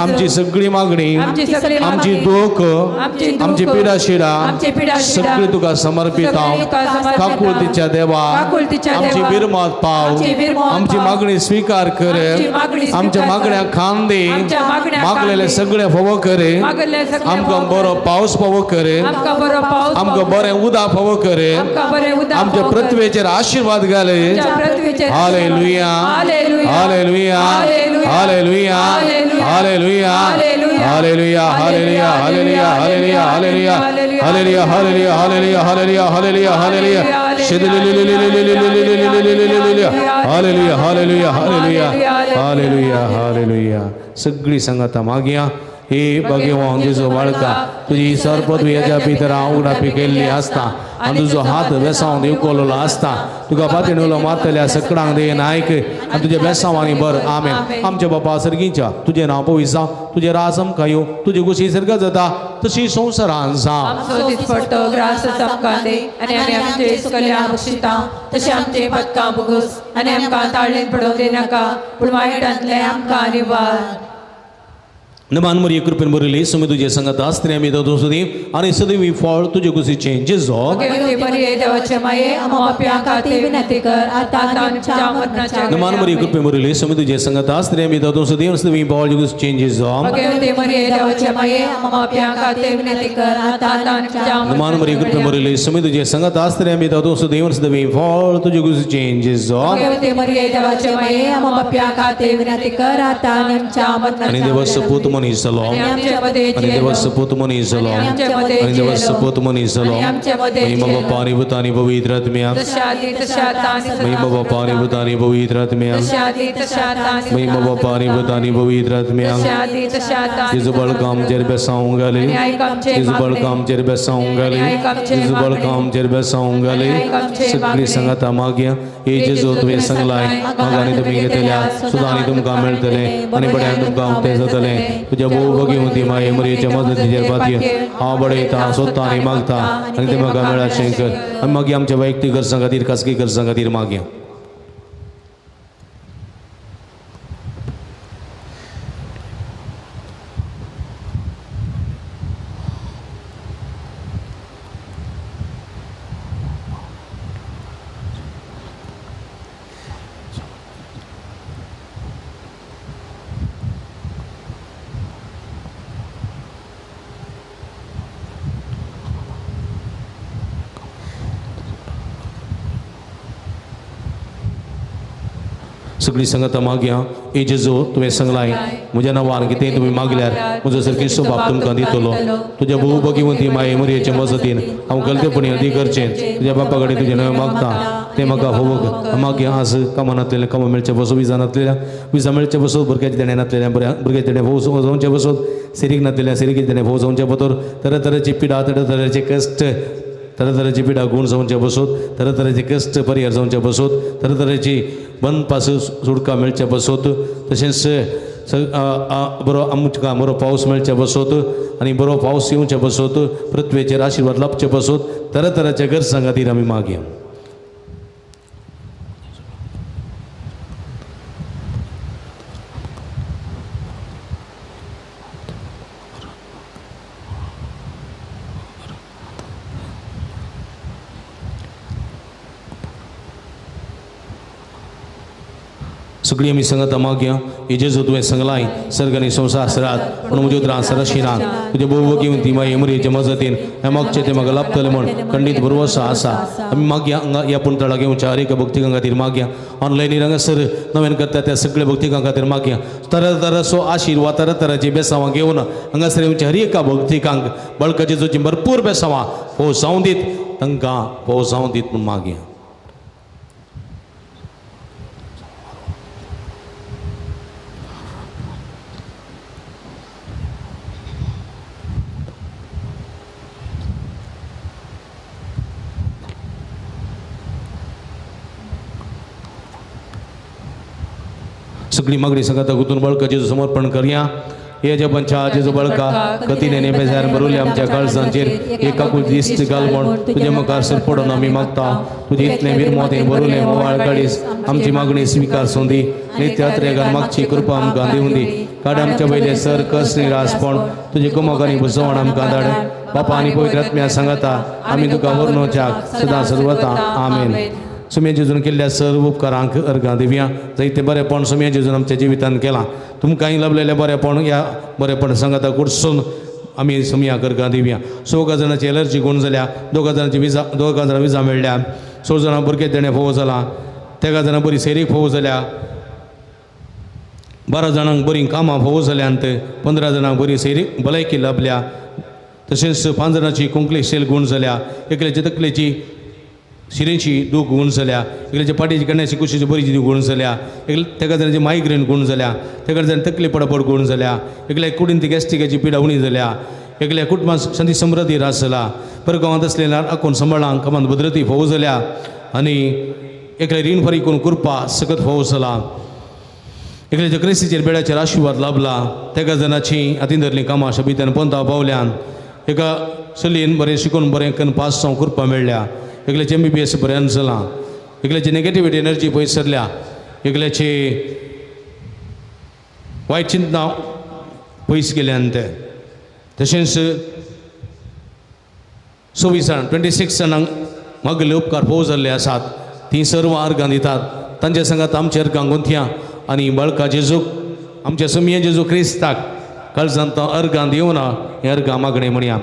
आमची सगळी मागणी आमची दूख आमची पिडा शिडा सगळी तुका समर्पिता काकुळतीच्या देवा आमची बिरमात पाव आमची मागणी स्वीकार कर आमच्या मागण्या खान दे मागलेले सगळे फव करे आमकां बरो पावस फावो करे आमकां बरें उदक फावो करे आमच्या पृथ्वीचेर आशीर्वाद घाले hallelujah hallelujah hallelujah hallelujah hallelujah hallelujah hallelujah hallelujah hallelujah hallelujah hallelujah hallelujah hallelujah hallelujah hallelujah hallelujah hallelujah hallelujah hallelujah सगळी संगता मागया हे भगवान जेजू बाळका तुजी सरपदवी हेच्या भितर हांव उगडापी केल्ली आसता आनी तुजो हात बेसांव दिवकोलो आसता तुका पातयेनुलो मारतल्या सकडांक देन आयक आनी तुज्या बेसांवांनी बर आमेन आमच्या बापा सर्गीच्या तुजें नांव पवित्र जावं तुजें राज आमकां येवं तुजी कुशी सर्ग जाता तशी संवसारांत जावं तशें आमचे पदकां बुगूस आनी आमकां ताळेन पडोवंक दिनाका पूण वायटांतले आमकां निवार नमान मरी कृपेन बरयली सुमी तुजे संगत आस्त्रे आमी दोतों सुदी आनी सदैवी फळ तुजे कुशीचे जेजो नमान मरी कृपेन बरयली सुमी तुजे संगत आस्त्रे आमी दोतों सुदी आनी सदैवी फळ तुजे कुशीचे जेजो नमान मरी कृपेन बरयली सुमी तुजे संगत आस्त्रे आमी दोतों सुदी आनी सदैवी फळ तुजे कुशीचे जेजो आनी देवस पूत मनीसलो आणि देवस पूत मनीसलो आणि देवस पूत मनीसलो महिमा बापा आणि भूत आणि पवित्र आत्म्या महिमा बापा आणि भूत आणि पवित्र आत्म्या महिमा बापा आणि भूत आणि पवित्र आत्म्या जेजू बळकाम चेर बेसावंक घाले जेजू बळकाम चेर बेसावंक घाले जेजू बळकाम चेर बेसावंक घाले सगळी संगता मागया हे जेजू तुवें सांगलाय मागांनी तुमी घेतल्या सुदांनी तुमकां मेळटले आनी बड्यान तुमकां ते जातले तुझ्या भोव भगिवंती माये मरयेच्या मजतीचेर पातये हांव बडयता सोदता आनी मागता आनी ते म्हाका मेळचें कर आमी मागीर आमच्या वैयक्तीक गरजां खातीर खासगी गरजां खातीर मागया सगळी संगत मागया ए जेजो तुवें सांगलाय म्हज्या नांवान कितेंय तुमी मागल्यार म्हजो सारकिचो बाप तुमकां दितलो तुज्या भोव भगिवंती माये मरयेचे मजतीन हांव गलतेपणी अदी करचें तुज्या बापा कडेन तुजें नांव मागता तें म्हाका फोव मागया आज कामां नासलेलें कामां मेळचें बसो विजा नासलेल्या विजा मेळचे बसोत भुरग्याचे देणे नासलेल्या भुरग्याचे देणे फोव जावचे बसोत सिरीक नासलेल्या सिरीकेचे देणे फोव जावचे बतोर तरेतरेची पिडा तरेतरेचे कश्ट तरेतरेची पिडा गूण जावचे बसोत तरेतरेचे कश्ट परिहार जावचे बसोत तरेतरेची बंद पास सुटका मेळचे बसोत तशेंच बरो आमकां बरो पावस मेळचे बसोत आनी बरो पावस येवचे बसोत पृथ्वेचेर आशिर्वाद लाभचे बसोत तरेतरेच्या गरजां खातीर आमी मागया सगळी आमी सांगता मागया हे जेजू तुवें सांगलाय सर्ग आनी संवसार सरात पूण म्हज्या उतरां सरशिनात तुजे भोव भगिवंती माये मरयेचे मजतीन हें मागचें तें म्हाका लाभतलें म्हण खंडीत भरवोसो आसा आमी मागया हांगा ह्या पुंतळा घेवच्या हर एका भक्तिकां खातीर मागया ऑनलायनीर हांगासर नव्यान करता त्या सगळ्या भक्तिकां खातीर मागया तरेतरेचो आशिर्वाद तरेतरेची बेसांवां घेवन हांगासर येवच्या हर एका भक्तिकांक बळका जेजूची भरपूर बेसांवां फोव जावं दीत तांकां फोव जावं दीत म्हूण मागया सगळी मागणी संगता गुंतून बळका जेजू समर्पण करया हे जे पंचा जेजू बळका कतीने नेमेजार बरोले आमच्या काळजांचेर एकाकूच दिश्ट घाल म्हण तुजे मुखार सरपडून आमी मागता तुजे इतले विरमोदें बरोले मोवाळ काडीस आमची मागणी स्विकार सोंदी नित्य यात्रेकार मागची कृपा आमकां दिवून दी काड आमच्या वयले सर कस निरासपण तुजे कुमक आनी बुजवण आमकां धाड बापा आनी पवित्र आत्म्या सांगता आमी तुका वर्णोवच्याक सदां सर्वता आमेन सुम्या जेजून केल्ल्या सर्व उपकारांक अर्गां दिवया जायते बरेपण सुम्या जेजून आमच्या जिवितांत केलां तुमकांय लाभलेलें बरेपण ह्या बरेपण सांगाता कडसून आमी सुम्याक अर्गां दिवया 16 जाणांची एलर्जी गूण जाल्या 2 जाणांची विजा मेळ्ळ्या 16 जाणां भुरगे देणे फोव जाला 13 जाणां बरी सेरीक फोव जाल्या 12 जाणांक बरी कामां फोव जाल्यांत 15 जाणांक बरी सेरीक भलायकी लाभल्या तशेंच 5 जाणांची कोंकलेशेल गूण जाल्या एकल्याची तकलेची शिरेची दूख गूण जाल्या एकल्याच्या पाठीची कण्याची कुशीची बरीची गूण जाल्या तेका जाणांची मायग्रेन गूण जाल्या तेका जाण तकली पडपड गूण जाल्या एकल्या कुडीन ती गॅस्ट्रिकाची पिडा उणी जाल्या एकल्या कुटुंबांत शांती समृद्धी रास जाला परगांवांत असलेल्या आखून सांबाळांक कामांत भद्रती फोव जाल्या आनी एकल्या रीण फारीक करून कुरपा सकत फोव जाला एकल्याच्या क्रिस्तीचेर बेड्याचेर आशिर्वाद लाभला तेका जाणांची हातीन धरलीं कामां शबित्यान पंथा पावल्यान एका चलयेन बरें शिकून बरें करून पास जावं कुरपा मेळ्ळ्या एकल्याचे MBBS बऱ्यान जालां एकल्याची नेगेटिव्हिटी एनर्जी पयस सरल्या एकल्याची वायट चिंतना पयस गेल्यान ते तशेंच 26 जाणांक मागले उपकार फोव जाल्ले आसात तीं सर्व अर्गां दितात तांचे सांगात आमच्या अर्गां गुंथया आनी बळका जेजूक आमच्या सुमये जेजू क्रिस्ताक काळजांत अर्गां दिवं ना हें अर्गां मागणें म्हणया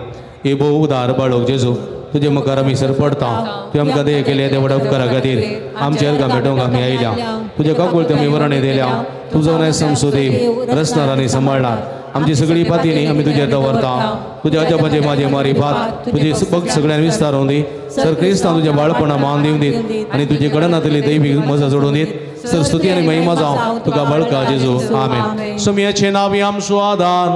हे भोव उदार बाळोक जेजू तुजे मुखार आमी सरपडता तुवें आमकां दये केले त्या व्हडा उपकारा खातीर आमचे अर्गां भेटोवंक आमी आयल्या तुजे काकूळ तुमी वरणे दिल्या तुजो नेसम सुदेव रचणार आनी सांबाळणार आमची सगळी पातीनी आमी तुजेर दवरता तुज्या अजबाचे म्हाजे मारी पात तुजी भक्त सगळ्यांक विस्तारोवन दी सर क्रिस्तांव तुज्या बाळपणा मान दिवन दीत आनी तुजे कडेन नातली दैवीक मजा जोडून दीत सर स्तुती आनी महिमा जावं तुका बळका जेजू आमेन सुमयाचें नांव आमचो आदार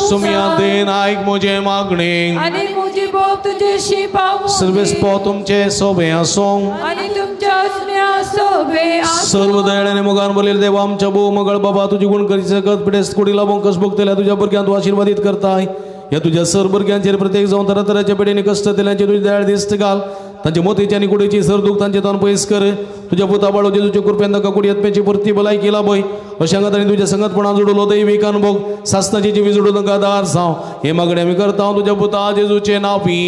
सुमया देन आयक म्हजे मागणे आनी म्हजी बोब तुजेशी पावूं सर्वेस्पो तुमचे सोबे आसूं आनी तुमच्या आत्म्या सोबे सर्व दयाळ्याने मोगान बोलेले देवा आमच्या भोव मंगळ बाबा तुझी गुण करी सकत पिडेस कोडी लाभोंक कस भोगतल्या तुझ्या भुरग्यांक तूं आशिर्वादीत करताय ह्या तुझ्या सर भुरग्यांचेर प्रत्येक जावन तरातराच्या पिडेनी कश्ट दिल्यांचे तुझे दयाळ दिश्ट घाल तांचे मोतीची आनी कुडीची सर दूख तांचे तोंड पयस कर तुझ्या पुता बाळो जेजूचे कृपेन ताका कुडी आत्म्याची पुर्ती भलायकी लाभय अशा तांणी तुझ्या संगतपणान जोडलो दैवीक अनुभव सासनाची जिवी जोडून तांकां आदार जावं हे मागणें आमी करता तुझ्या पुता जेजूचे नांवी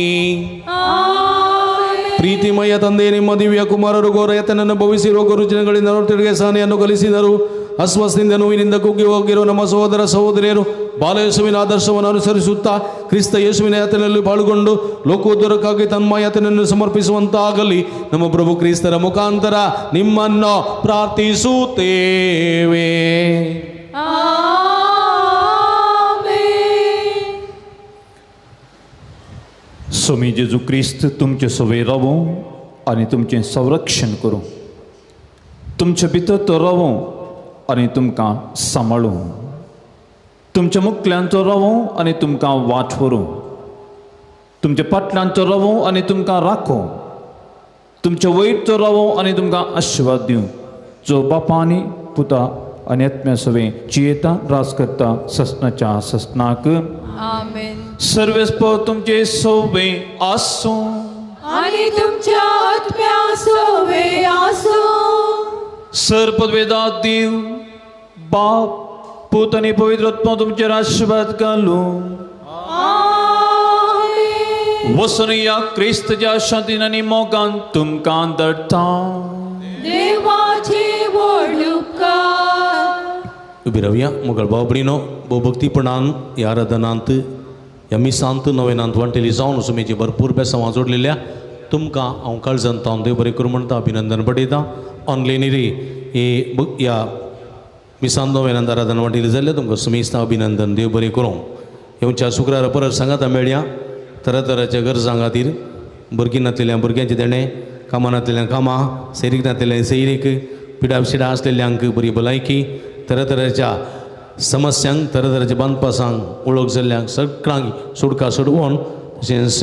ಪ್ರೀತಿಮಯ ತಂದೆ ನಿಮ್ಮ ದಿವ್ಯ ಕುಮಾರರು ಘೋರ ಯತನನ್ನು ಭವಿಸಿರುವ ಗುರುಜನಗಳಿಂದ ತಿರುಗಿಸಾನೆಯನ್ನು ಕಲಿಸಿದರು ಅಸ್ವಸ್ಥದಿಂದ ನೋವಿನಿಂದ ಕುಗ್ಗಿ ಹೋಗಿರುವ ನಮ್ಮ ಸಹೋದರ ಸಹೋದರಿಯರು ಬಾಲಯೇಸುವಿನ ಆದರ್ಶವನ್ನು ಅನುಸರಿಸುತ್ತಾ ಕ್ರಿಸ್ತ ಯೇಸುವಿನ ಯಾತನೆಯಲ್ಲಿ ಪಾಲ್ಗೊಂಡು ಲೋಕೋದ್ಧಾರಕ್ಕಾಗಿ ತಮ್ಮ ಯಾತನೆಯನ್ನು ಸಮರ್ಪಿಸುವಂತಾಗಲಿ. ನಮ್ಮ ಪ್ರಭು ಕ್ರಿಸ್ತರ ಮುಖಾಂತರ ನಿಮ್ಮನ್ನು ಪ್ರಾರ್ಥಿಸುತ್ತೇವೆ. स्वामी जेजू क्रिस्त तुमचे सवय रावो आनी तुमचें संरक्षण करूं, तुमचे भितर तो रावो आनी तुमकां सांबाळूं, तुमच्या मुखल्यांचो रावो आनी तुमकां वाटवरूं, तुमच्या फाटल्यांचो रावो आनी तुमकां राखो, तुमच्या वयरचो रावो आनी तुमकां आशिर्वाद दिवं, जो बापा आनी पुता आनी आत्म्या सवे जियेता रास करता ससनाच्या ससनाक. आमेन. सर्वेस्पर तुमचे सवे आसो आणि तुमच्या आत्म्या सवे आसो. सर्पदवेदा देव बाप पूत आणि पवित्र आत्मा तुमचेर आशीर्वाद घालूं. आमेन. वसन या क्रिस्तच्या शांतीन आनी मोगान तुमकां धाडटा. देवाचे व्हड उपकार. उबी रावया. मुगळ भाव भयणीनो, भक्तीपणान ह्या आराधनांत ह्या मिसांत नवेनांत वांटेली जावन सुमेची भरपूर बेसांवां जोडलेल्या तुमकां हांव काळजांत देव बरें करूं म्हणटा, अभिनंदन पठयता. ऑनलायनीरी ह्या मिसांत नवेनांत आराधना वांटेली जाल्यार तुमकां सुमेस्ता अभिनंदन, देव बरें करूं. येवच्या शुक्रारा परत सांगाता मेळया. तरातरांच्या गरजां खातीर, भुरगीं नासलेल्या भुरग्यांचे देणे, कामां नासलेल्या कामां, सैरीक नासलेल्या सैरीक, पिडाव शिडा आसलेल्यांक बरी भलायकी, तरातरांच्या समस्यांक, तरातरांच्या बांदपासांक, वळख जाल्ल्यांक सगळ्यांक सुडका सोडवून तशेंच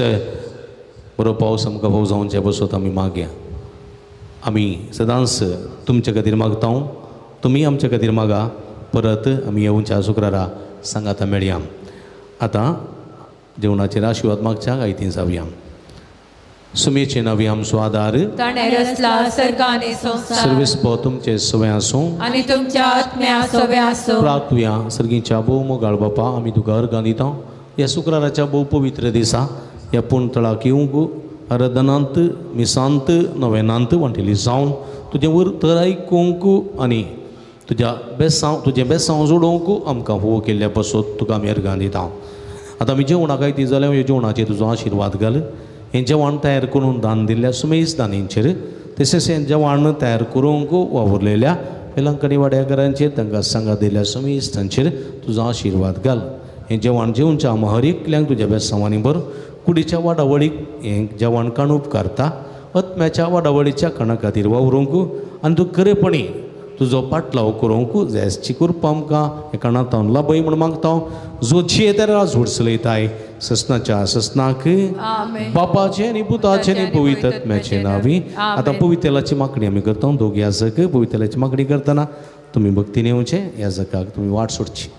बरो पावस आमकां फावो जावचे बसत आमी मागया. आमी सदांच तुमचे खातीर मागता, तुमी आमचे खातीर मागा. परत आमी येवच्या शुक्रारा सांगाता मेळया. आतां जेवणाचेर आशिर्वाद मागच्या गायतीन जावया. सुमेचे नवी आमचो आदार ताणें रचला सर्ग आनी संवसार. सर्वेस्पर तुमचे सवे आसूं आनी तुमच्या आत्म्या सवे आसो. प्रार्थुया. सर्गीच्या भोव मोगाळ बापा, आमी तुका अर्गां दिता ह्या शुक्राराच्या भोव पवित्र दिसा ह्या पुणतळाक येवंक, आराधनांत मिसांत नवेनांत वांटेली जावन तुजें उतर आयकूंक आनी तुजें बेसांव जोडोवंक आमकां फोव केल्ल्या बसत तुका आमी अर्गां दिता. आतां आमी जेवणाक आयती जाल्यार ह्या जेवणाचेर तुजो आशिर्वाद घाल. हें जेवण तयार करून दान दिल्ल्या सुमेज दानींचेर, तशेंच हें जेवण तयार करूंक वावुरलेल्या वेलांकणी वाड्याकारांचेर, तांकां सांगात दिल्ल्या सुमेस्तांचेर तुजो आशिर्वाद घाल. हें जेवण जेवच्या हर एकल्यांक तुज्या बेसांवांनी भर. कुडीच्या वाडावळीक हें जेवण काणूप करता, आत्म्याच्या वाडावळीच्या कणा खातीर वावरूंक आनी तूं खरेपणी तुजो पाटलाव करूंक जायची कृपा आमकां हे काणांतावन लाभय म्हूण मागता. जो जियेता राज उडसलयताय ससनाच्या ससनाक, बापाचे आनी पुताचे आनी पवित्र आत्म्याचे नांवी. आतां पवित्राची मागणी आमी करता. दोगी याजक पवित्राची मागणी करतना तुमी भक्तीन येवचें, याजकाक तुमी वाट सोडची.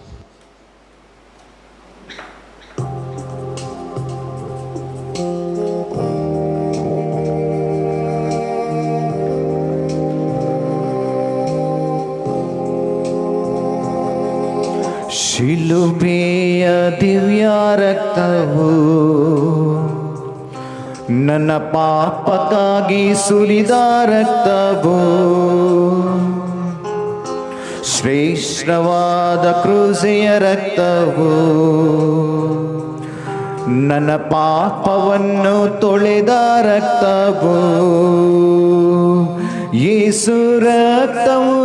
ಶಿಲುಬೆಯ ದಿವ್ಯ ರಕ್ತವು ನನ್ನ ಪಾಪಕ್ಕಾಗಿ ಸುರಿದ ರಕ್ತವು, ಶ್ರೇಷ್ಠವಾದ ಕ್ರೂಸೆಯ ರಕ್ತವು ನನ್ನ ಪಾಪವನ್ನು ತೊಳೆದ ರಕ್ತವು. ಯೇಸು ರಕ್ತವು,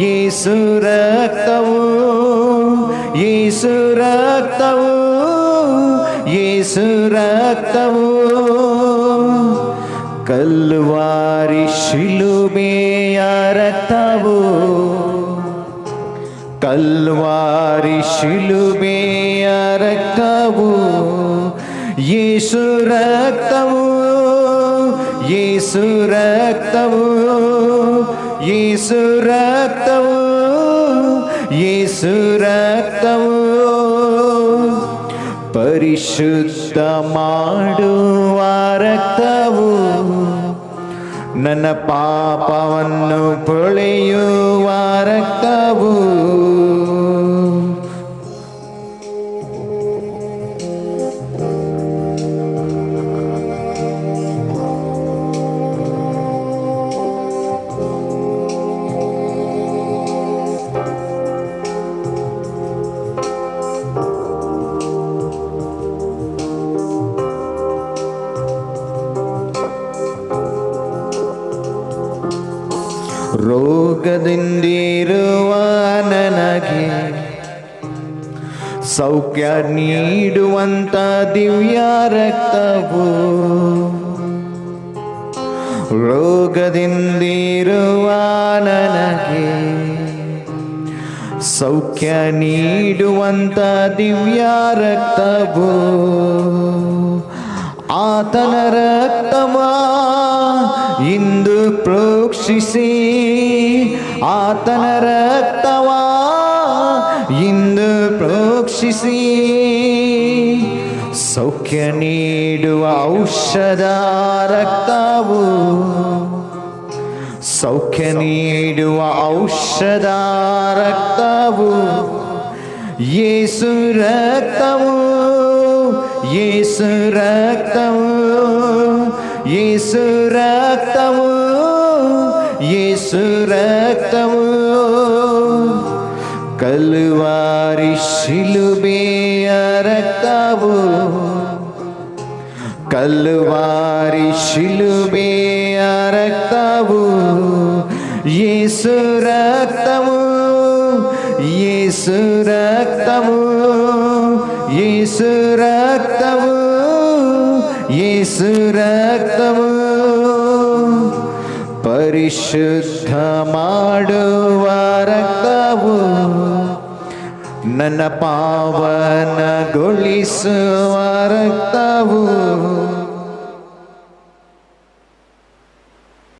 ಯೇಸು ರಕ್ತವು, ಯೇಸು ರಕ್ತವು, ಯೇಸು ರಕ್ತವು. ಕಲ್ವಾರಿ ಶಿಲುಬೆಯ ರಕ್ತವು, ಕಲ್ವಾರಿ ಶಿಲುಬೆಯ ರಕ್ತವು. ಯೇಸು ರಕ್ತವು, ಯೇಸು ರಕ್ತವು, ಯೇಸು ರಕ್ತವು, ಯೇಸು ರಕ್ತವು. ಪರಿಶುದ್ಧ ಮಾಡುವ ರಕ್ತವು, ನನ್ನ ಪಾಪವನ್ನು ತೊಳೆಯುವ ರಕ್ತವು. ನನಗೆ ಸೌಖ್ಯ ನೀಡುವಂತ ದಿವ್ಯ ರಕ್ತವು ರೋಗದಿಂದಿರುವ ನನಗೆ ಸೌಖ್ಯ ನೀಡುವಂತ ದಿವ್ಯ ರಕ್ತವು ಆತನ ರಕ್ತವ ಇಂದು ಪ್ರೋಕ್ಷಿಸಿ ಆತನ ರಕ್ತವ ಇಂದು ಪ್ರೋಕ್ಷಿಸಿ ಸೌಖ್ಯ ನೀಡುವ ಔಷಧ ರಕ್ತವು ಸೌಖ್ಯ ನೀಡುವ ಔಷಧ ರಕ್ತವು ಯೇಸು ರಕ್ತವು ಯೇಸು ರಕ್ತವು ಯೇಸು ರಕ್ತವು ಯೇಸು ರಕ್ತವು ಕಲ್ವಾರಿ ಶಿಲುಬೆಯ ರಕ್ತವು ಕಲ್ವಾರಿ ಶಿಲುಬೆಯ ರಕ್ತವು ಯೇಸು ರಕ್ತವು ಯೇಸು ರಕ್ತವು ಯೇಸು ರಕ್ತವು ಯೇಸು ರಕ್ತವು ಪರಿಶುದ್ಧ ಮಾಡುವ ರಕ್ತವು ನನ್ನ ಪಾವನಗೊಳಿಸುವ ರಕ್ತವು